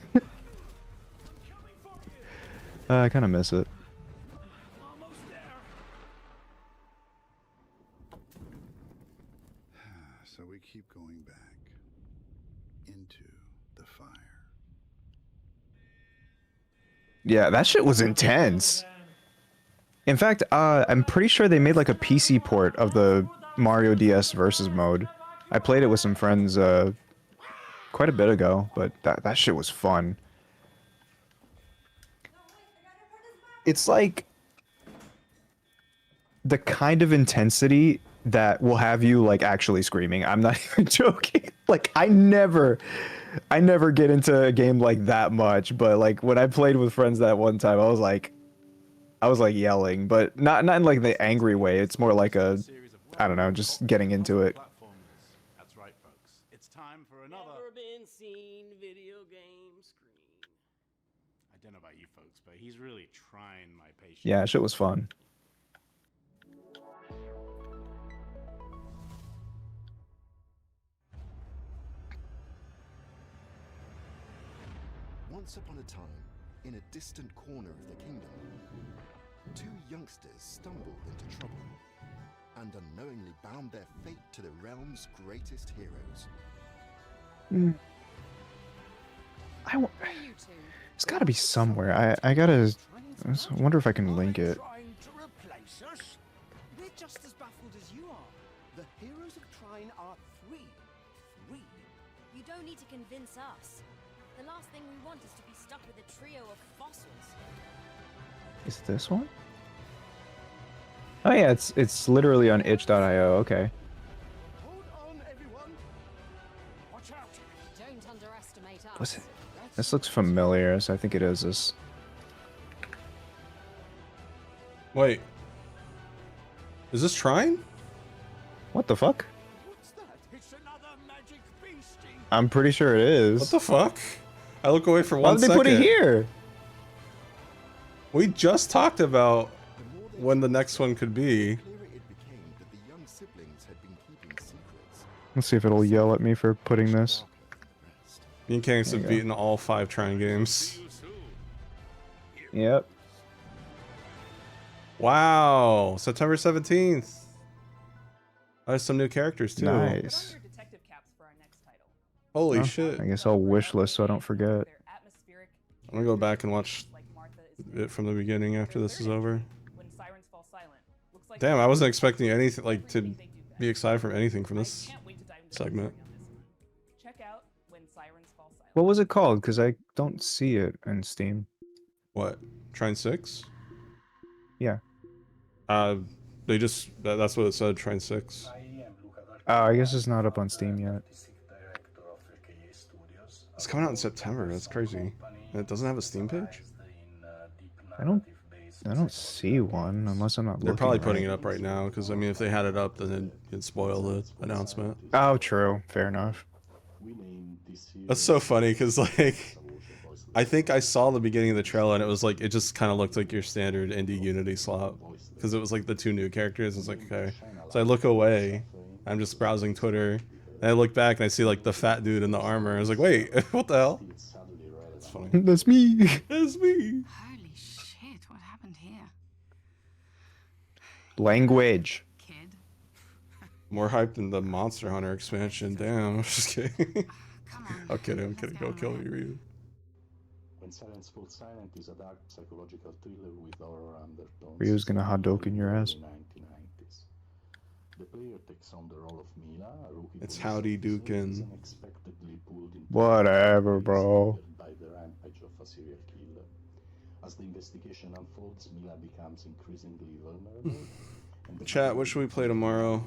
I kind of miss it.
So we keep going back into the fire.
Yeah, that shit was intense. In fact, I'm pretty sure they made like a PC port of the Mario DS versus mode. I played it with some friends quite a bit ago, but that shit was fun. It's like the kind of intensity that will have you like actually screaming. I'm not even joking. Like I never get into a game like that much, but like when I played with friends that one time, I was like yelling, but not in like the angry way. It's more like a, I don't know, just getting into it.
That's right, folks. It's time for another
Never been seen video game screen.
I don't know about you folks, but he's really trying my patience.
Yeah, shit was fun.
Once upon a time, in a distant corner of the kingdom, two youngsters stumbled into trouble and unknowingly bound their fate to the realm's greatest heroes.
It's got to be somewhere. I gotta. I wonder if I can link it.
We're just as baffled as you are. The heroes of Trine are three. Three.
You don't need to convince us. The last thing we want is to be stuck with a trio of fossils.
Is this one? Oh yeah, it's literally on itch.io. Okay.
Hold on, everyone. Watch out.
Don't underestimate us.
What's it? This looks familiar, so I think it is this.
Wait. Is this Trine?
What the fuck?
What's that? It's another magic beastie.
I'm pretty sure it is.
What the fuck? I look away for
Why
one
did they
second.
put it here?
We just talked about when the next one could be.
Let's see if it'll yell at me for putting this.
Me and Kangs
There
have
you go.
beaten all 5 Trine games.
Yep.
Wow, September 17th. There's some new characters too.
Nice.
Holy
Well,
shit.
I guess I'll wishlist so I don't forget.
I'm gonna go back and watch it from the beginning after this is over. Damn, I wasn't expecting anything like to be excited for anything from this segment.
What was it called? Because I don't see it in Steam.
What? Trine 6?
Yeah.
They just that's what it said. Trine 6.
Oh, I guess it's not up on Steam yet.
It's coming out in September. That's crazy. And it doesn't have a Steam page.
I don't see one unless I'm not
They're
looking.
probably putting
right.
it up right now because I mean, if they had it up, then it'd spoil the announcement.
Oh, true. Fair enough.
That's so funny because like, I think I saw the beginning of the trailer and it was like it just kind of looked like your standard indie Unity slot because it was like the 2 new characters. It's like okay, so I look away. I'm just browsing Twitter and I look back and I see like the fat dude in the armor. I was like, wait, what the hell? That's funny.
That's me.
That's me.
Holy shit, what happened here?
Language.
More hype than the Monster Hunter expansion. Damn, I'm just kidding. I'm kidding. Go kill me, Ryu.
When Silence Falls Silent is a dark psychological thriller with horror undertones.
Ryu's gonna Hadoken your ass.
The player takes on the role of Mila, a rookie
It's
police
Howdy
officer who is
Dukin.
unexpectedly pulled into
Whatever, bro.
by the rampage of a serial killer. As the investigation unfolds, Mila becomes increasingly vulnerable. and the
Chat, what should we play tomorrow?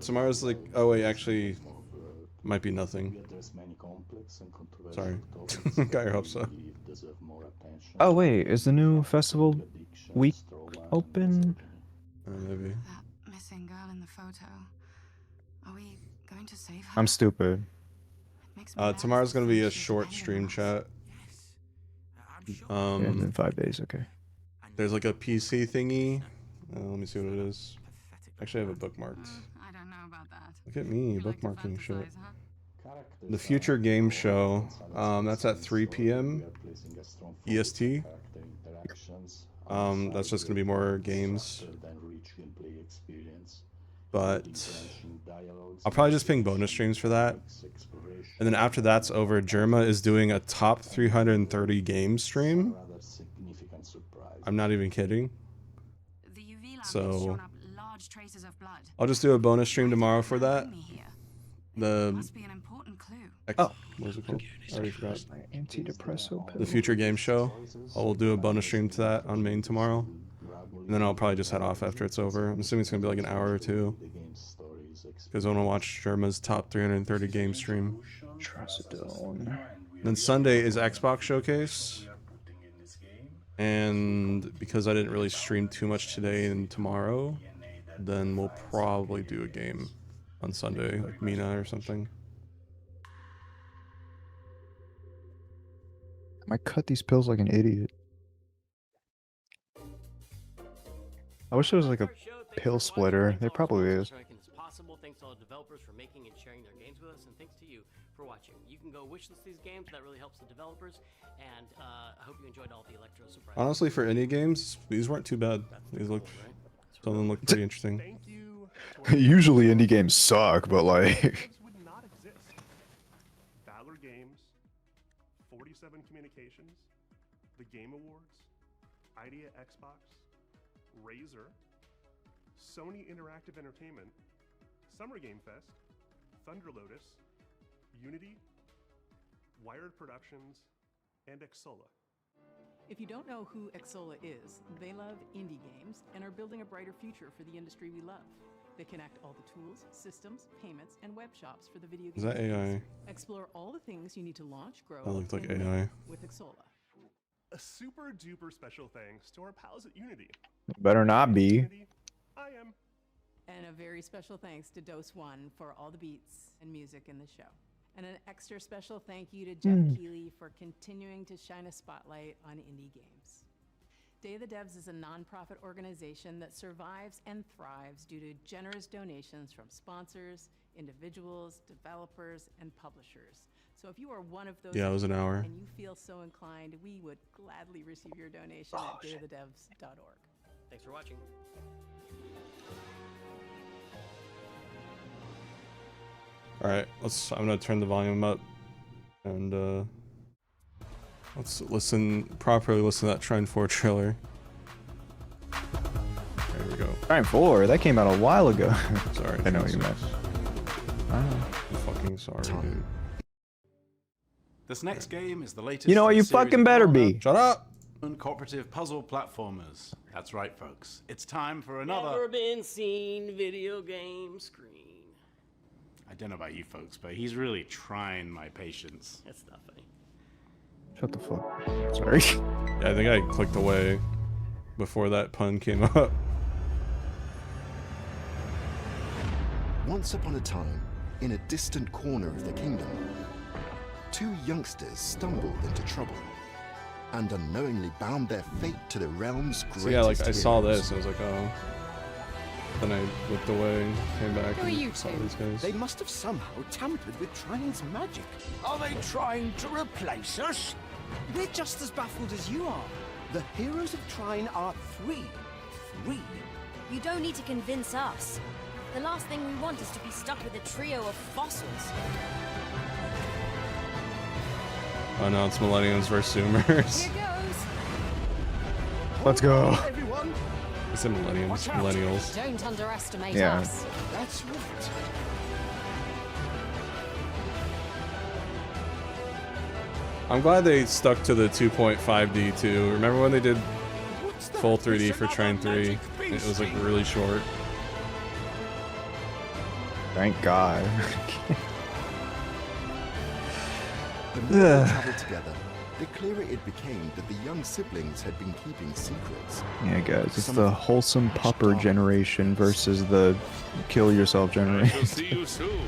Tomorrow's like, oh wait, actually, might be nothing.
We address many complex and controversial
Sorry,
topics
got your hopes up.
we believe deserve more attention.
Oh wait, is the new festival week open?
Maybe.
That missing girl in the photo. Are we going to save her?
I'm stupid.
Tomorrow's gonna be a short stream chat.
Yeah, in 5 days, okay.
There's like a PC thingy. Let me see what it is. Actually, I have it bookmarked.
I don't know about that.
Look at me, bookmarking shit. The Future Game Show. That's at 3 p.m. EST. That's just gonna be more games. But I'll probably just ping bonus streams for that. And then after that's over, Germa is doing a top 330 game stream. I'm not even kidding. So I'll just do a bonus stream tomorrow for that. The
Oh,
what was it called? I already forgot.
Antidepressant pill.
The Future Game Show. I'll do a bonus stream to that on main tomorrow. And then I'll probably just head off after it's over. I'm assuming it's gonna be like an hour or 2. Because I want to watch Germa's top 330 game stream. Then Sunday is Xbox Showcase. And because I didn't really stream too much today and tomorrow, then we'll probably do a game on Sunday, like Mina or something.
I cut these pills like an idiot. I wish there was like a pill splitter. There probably is.
It's possible. Thanks to all the developers for making and sharing their games with us, and thanks to you for watching. You can go wishlist these games. That really helps the developers. And I hope you enjoyed all the Electro surprises.
Honestly, for indie games, these weren't too bad. These looked, some of them looked pretty interesting.
Usually indie games suck, but like...
Valor Games, 47
Game Awards, Idea Xbox, Razer, Sony Interactive Entertainment, Summer Game Fest, Thunder Lotus, Unity, Wired Productions, and Xsola.
If you don't know who Xsola is, they love indie games and are building a brighter future for the industry we love. They connect all the tools, systems, payments, and web shops for the video game
Is that
industry.
AI?
Explore all the things you need to launch, grow,
That looked like
and
AI.
win with Xsola.
A super duper special thanks to our pals at Unity.
Better not be.
Unity, I am.
And a very special thanks to Dose One for all the beats and music in the show. And an extra special thank you to Jeff Keighley for continuing to shine a spotlight on indie games. Day of the Devs is a nonprofit organization that survives and thrives due to generous donations from sponsors, individuals, developers, and publishers. So if you are one of those
Yeah, it was an hour.
and you feel so inclined, we would gladly receive your donation at dayofthedevs.org.
Thanks for watching.
All right, I'm gonna turn the volume up, and let's properly listen to that Trine 4 trailer. There we go.
Trine 4, that came out a while ago.
Sorry.
I know what you meant.
I'm fucking sorry, dude.
This next game is the latest.
You know what?
in a
You
series
fucking
of
better
well-known
be.
Shut up.
cooperative puzzle platformers. That's right, folks. It's time for another.
Never been seen video game screen.
I don't know about you folks, but he's really trying my patience.
That's not funny.
Shut the fuck. Sorry.
Yeah, I think I clicked away before that pun came up.
Once upon a time, in a distant corner of the kingdom, two youngsters stumbled into trouble and unknowingly bound their fate to the realm's greatest
So yeah, like I saw
heroes.
this, and I was like, oh. Then I looked away, came back,
Who are you
and saw
two?
these guys.
They must have somehow tampered with Trine's magic. Are they trying to replace us? We're just as baffled as you are. The heroes of Trine are three. Three?
You don't need to convince us. The last thing we want is to be stuck with a trio of fossils.
Announced Millennials vs. Zoomers.
Here goes.
Let's go.
Everyone,
I said millennials.
Don't underestimate
Yeah.
us.
that's right.
I'm glad they stuck to the 2.5D too. Remember when they did full 3D for Trine 3? It was like really short.
Thank God.
The more they traveled together, the clearer it became that the young siblings had been keeping secrets.
Yeah, guys, it's
Some
the
of them
wholesome pupper generation versus the kill yourself generation.
See you soon,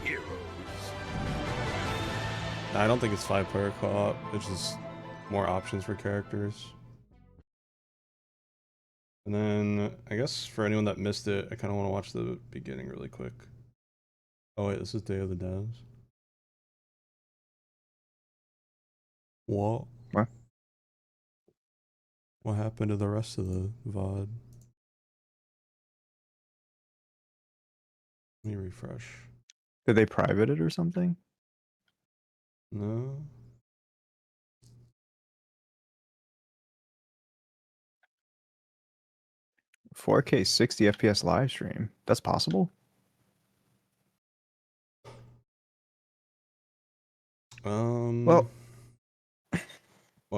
heroes.
I don't think it's 5-player co-op. It's just more options for characters. And then, I guess for anyone that missed it, I kind of want to watch the beginning really quick. Oh wait, this is Day of the Devs. What?
What?
What happened to the rest of the VOD? Let me refresh.
Did they private it or something?
No.
.4K 60 FPS live stream. That's possible?
Well,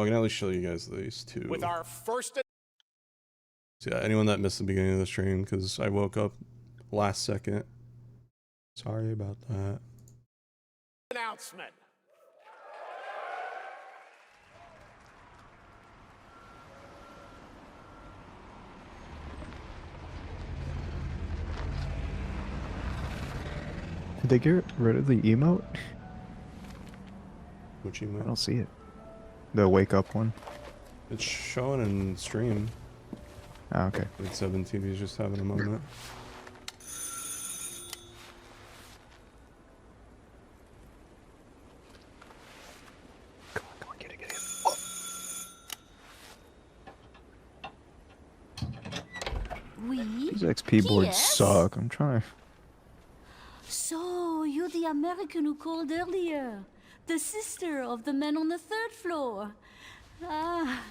I can at least show you guys these two.
With our first
So yeah, anyone that missed the beginning of the stream, because I woke up last second. Sorry about that.
announcement.
Did they get rid of the emote?
Which
I
emote?
don't see it. The wake up one.
It's showing in stream.
Oh, okay.
Like 7TV's just having a moment.
Oui.
These XP boards
Yes?
suck. I'm trying.
So, you're the American who called earlier. The sister of the man on the third floor.
Ah,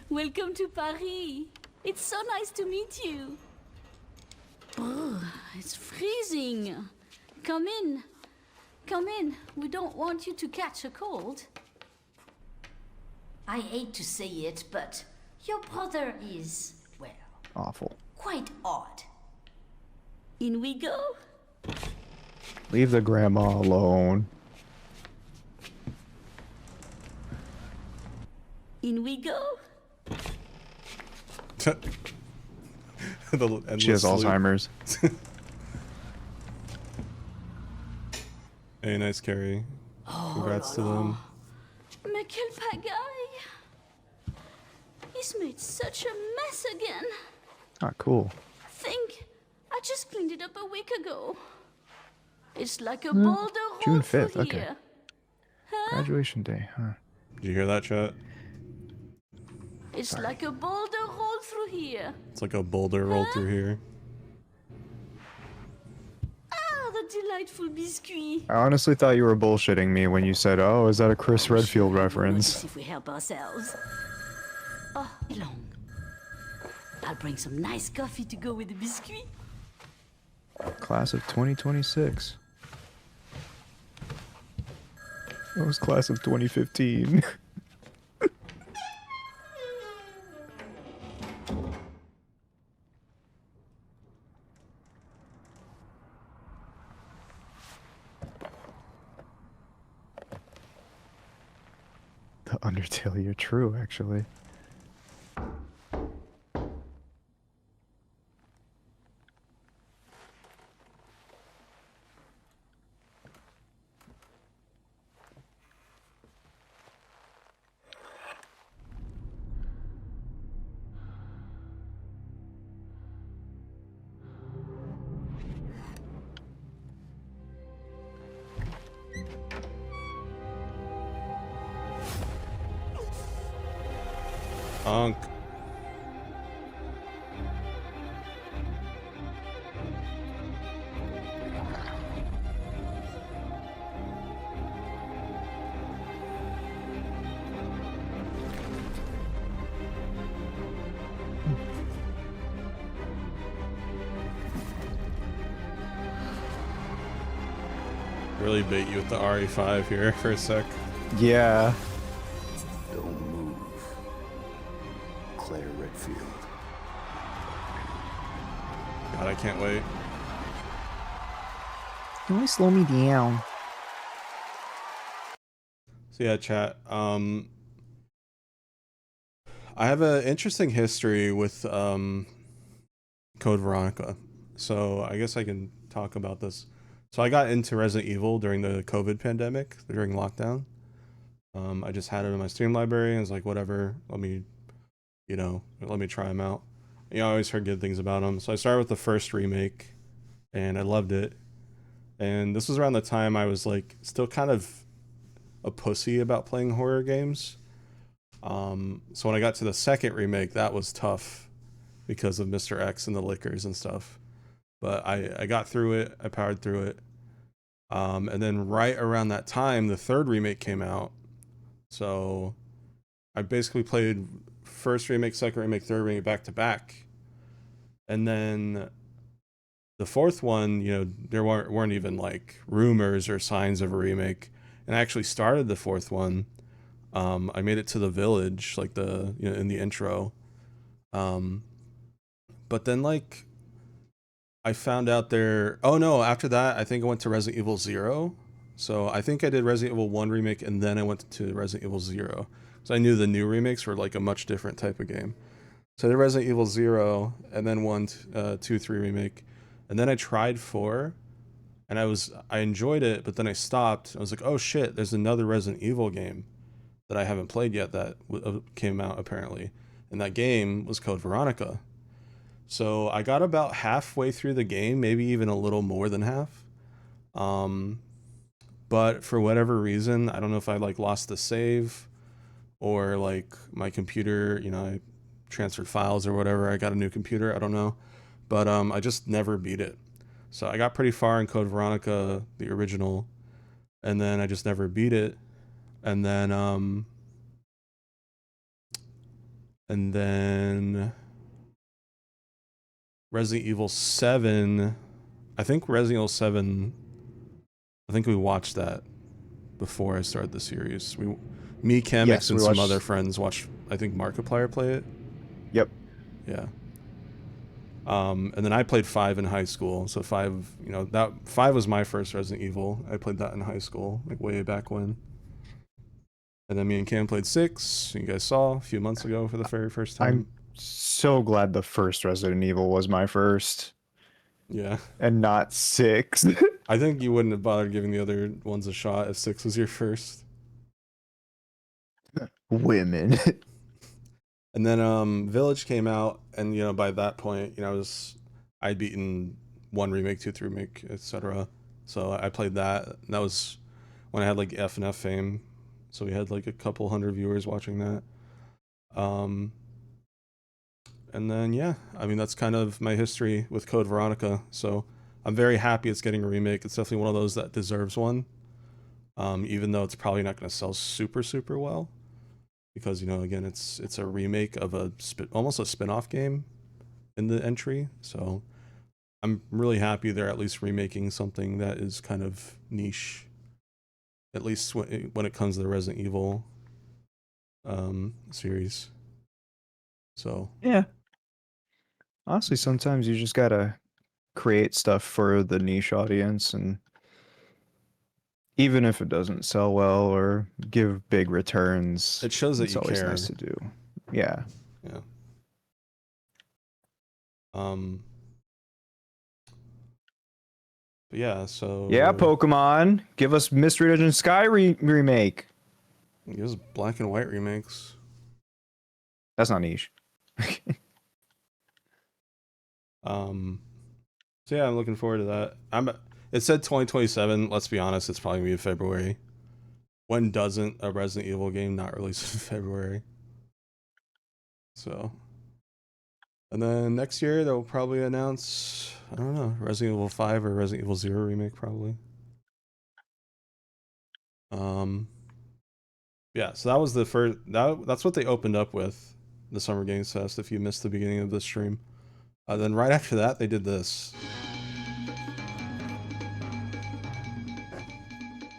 welcome to Paris. It's so nice to meet you. Brr, it's freezing. Come in. Come in. We don't want you to catch a cold. I hate to say it, but your brother is, well,
Awful.
quite odd. In we go.
Leave the grandma alone.
In we go.
She has Alzheimer's.
Hey, nice carry. Congrats to them.
Mais quel pagaille! He's made such a mess again.
Ah, cool.
Think, I just cleaned it up a week ago. It's like a boulder
June
rolled through
5th, okay.
here.
Graduation day, huh?
Did you hear that, chat?
It's like a boulder rolled through here.
It's like a boulder rolled through here.
Ah, the delightful biscuit.
I honestly thought you were bullshitting me when you said, "Oh, is that a Chris Redfield
Let's
reference?"
see if we help ourselves. Oh, long. I'll bring some nice coffee to go with the biscuit.
Class of 2026. That was class of 2015. The Undertale, you're true, actually.
Honk. Really bait you with the RE5 here for a sec.
Yeah.
Don't move. Claire Redfield.
God, I can't wait.
Can you slow me down?
So yeah, chat. I have an interesting history with Code Veronica, so I guess I can talk about this. So I got into Resident Evil during the COVID pandemic, during lockdown. I just had it in my Steam library and was like, whatever, let me try them out. I always heard good things about them. So I started with the first remake and I loved it. And this was around the time I was like still kind of a pussy about playing horror games. So when I got to the second remake, that was tough because of Mr. X and the liquors and stuff. But I got through it, I powered through it. And then right around that time, the third remake came out. So I basically played first remake, second remake, third remake back to back. And then the fourth one, there weren't even like rumors or signs of a remake. And I actually started the fourth one. I made it to the village, like in the intro. But then like I found out after that, I think I went to Resident Evil 0. So I think I did Resident Evil 1 remake and then I went to Resident Evil 0. So I knew the new remakes were like a much different type of game. So I did Resident Evil 0 and then 1, 2, 3 remake. And then I tried 4 and I enjoyed it, but then I stopped. I was like, oh shit, there's another Resident Evil game that I haven't played yet that came out apparently. And that game was Code Veronica. So I got about halfway through the game, maybe even a little more than half. But for whatever reason, I don't know if I like lost the save or like my computer, I transferred files or whatever. I got a new computer, I don't know. But I just never beat it. So I got pretty far in Code Veronica, the original, and then I just never beat it. And then And then Resident Evil 7. I think Resident Evil 7, I think we watched that before I started the series. Me, Kamex,
Yes,
and
we
some
watched-
other friends watched, I think, Markiplier play it.
Yep.
Yeah. And then I played 5 in high school. So 5, you know, that 5 was my first Resident Evil. I played that in high school, like way back when. And then me and Cam played 6. You guys saw a few months ago for the very first time.
I'm so glad the first Resident Evil was my first.
Yeah.
And not 6.
I think you wouldn't have bothered giving the other ones a shot if 6 was your first.
Women.
And then Village came out, and you know, by that point, you know, I'd beaten 1 remake, 2, 3 remake, etc. So I played that. And that was when I had like F&F fame. So we had like a couple hundred viewers watching that. And then yeah, I mean, that's kind of my history with Code Veronica. So I'm very happy it's getting a remake. It's definitely one of those that deserves one. Even though it's probably not going to sell super well. Because, you know, again, it's a remake of almost a spin-off game in the entry. So I'm really happy they're at least remaking something that is kind of niche. At least when it comes to the Resident Evil series. So
Yeah. Honestly, sometimes you just gotta create stuff for the niche audience, and even if it doesn't sell well or give big returns,
it shows that
it's
you
always
care.
nice to do. Yeah.
Yeah. But yeah, so
Yeah, Pokemon, give us Mystery Dungeon Sky remake.
Give us black and white remakes.
That's not niche.
So yeah, I'm looking forward to that. It said 2027. Let's be honest, it's probably gonna be in February. When doesn't a Resident Evil game not release in February? So, and then next year they'll probably announce, I don't know, Resident Evil 5 or Resident Evil 0 remake probably. Yeah, so that was the first. That's what they opened up with, the Summer Games Fest. If you missed the beginning of the stream, then right after that they did this.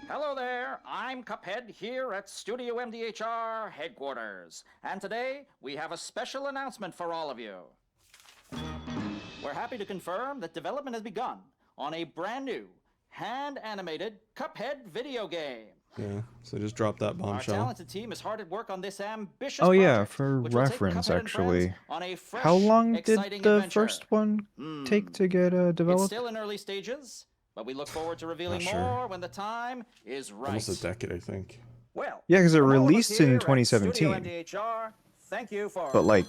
Hello there, I'm Cuphead here at Studio MDHR headquarters, and today we have a special announcement for all of you. We're happy to confirm that development has begun on a brand new, hand-animated Cuphead video game.
Yeah, so just drop that
Our
bombshell.
talented team is hard at work on this ambitious
Oh yeah,
project,
for
which will take
reference,
Cuphead and friends
actually.
on a fresh,
How long did
exciting
the
adventure.
first one take to get
It's
developed?
still in early stages, but we look forward to revealing
Not sure.
more when the time is right.
Almost a decade, I think.
Well,
Yeah, because it
from all of us
released in
here at Studio
2017.
MDHR, thank you for...
But like,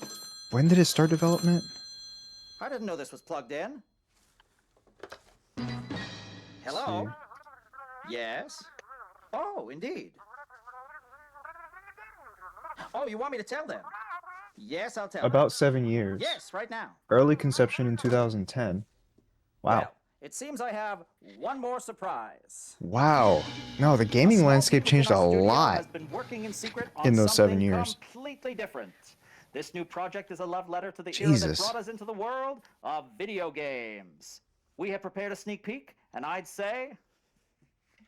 when did it start development?
I didn't know this was plugged in. Hello? Yes? Oh, indeed. Oh, you want me to tell them? Yes, I'll tell them.
About 7 years.
Yes, right now.
Early conception in 2010. Wow.
Well, it seems I have one more surprise.
Wow. No, the gaming landscape changed a lot
Has been working in secret on
in those 7
something
years.
completely different. This new project is a love letter to the era
Jesus.
that brought us into the world of video games. We have prepared a sneak peek, and I'd say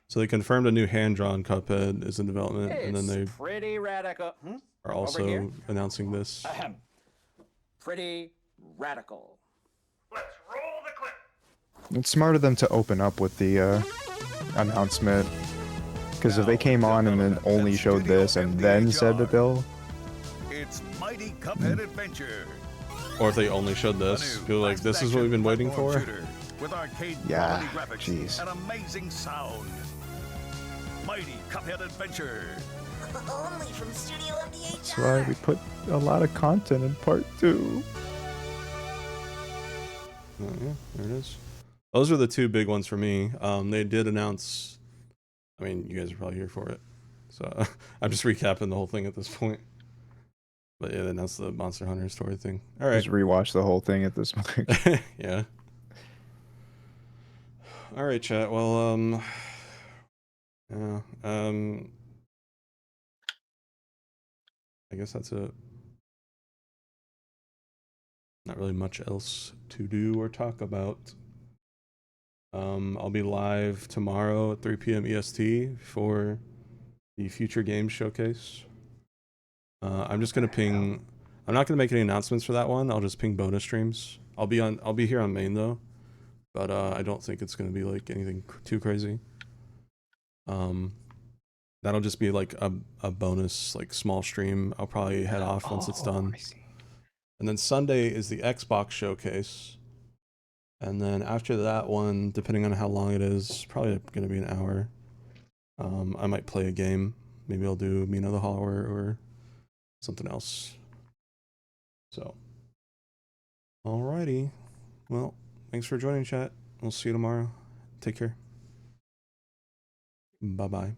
So they confirmed a new hand-drawn Cuphead is in development, and then they
it's pretty radical.
are
Over here?
also announcing this.
Ahem. Pretty radical.
It's smart of them to open up with the announcement. Because if they came on and then only showed this and then said that they'll...
It's Mighty Cuphead Adventure.
Or if they only showed this, feel like this is what we've been waiting for.
Shooter with arcade
Yeah,
quality graphics
jeez.
and amazing sound. Mighty Cuphead Adventure.
Only from Studio MDHR.
That's why we put a lot of content in part 2.
Oh, yeah, there it is. Those are the two big ones for me. They did announce, I mean, you guys are probably here for it. So I'm just recapping the whole thing at this point. But yeah, they announced the Monster Hunter story thing. All right.
Just rewatch the whole thing at this point.
Yeah. All right, chat. Well, yeah, I guess that's it. Not really much else to do or talk about. I'll be live tomorrow at 3 p.m. EST for the Future Games Showcase. I'm just gonna ping. I'm not gonna make any announcements for that one. I'll just ping bonus streams. I'll be here on main though, but I don't think it's gonna be like anything too crazy. That'll just be like a bonus like small stream. I'll probably head off once it's done.
I see.
And then Sunday is the Xbox Showcase. And then after that one, depending on how long it is, probably gonna be an hour. I might play a game. Maybe I'll do Mina the Hollower or something else. So, alrighty. Well, thanks for joining, chat. We'll see you tomorrow. Take care. Bye-bye.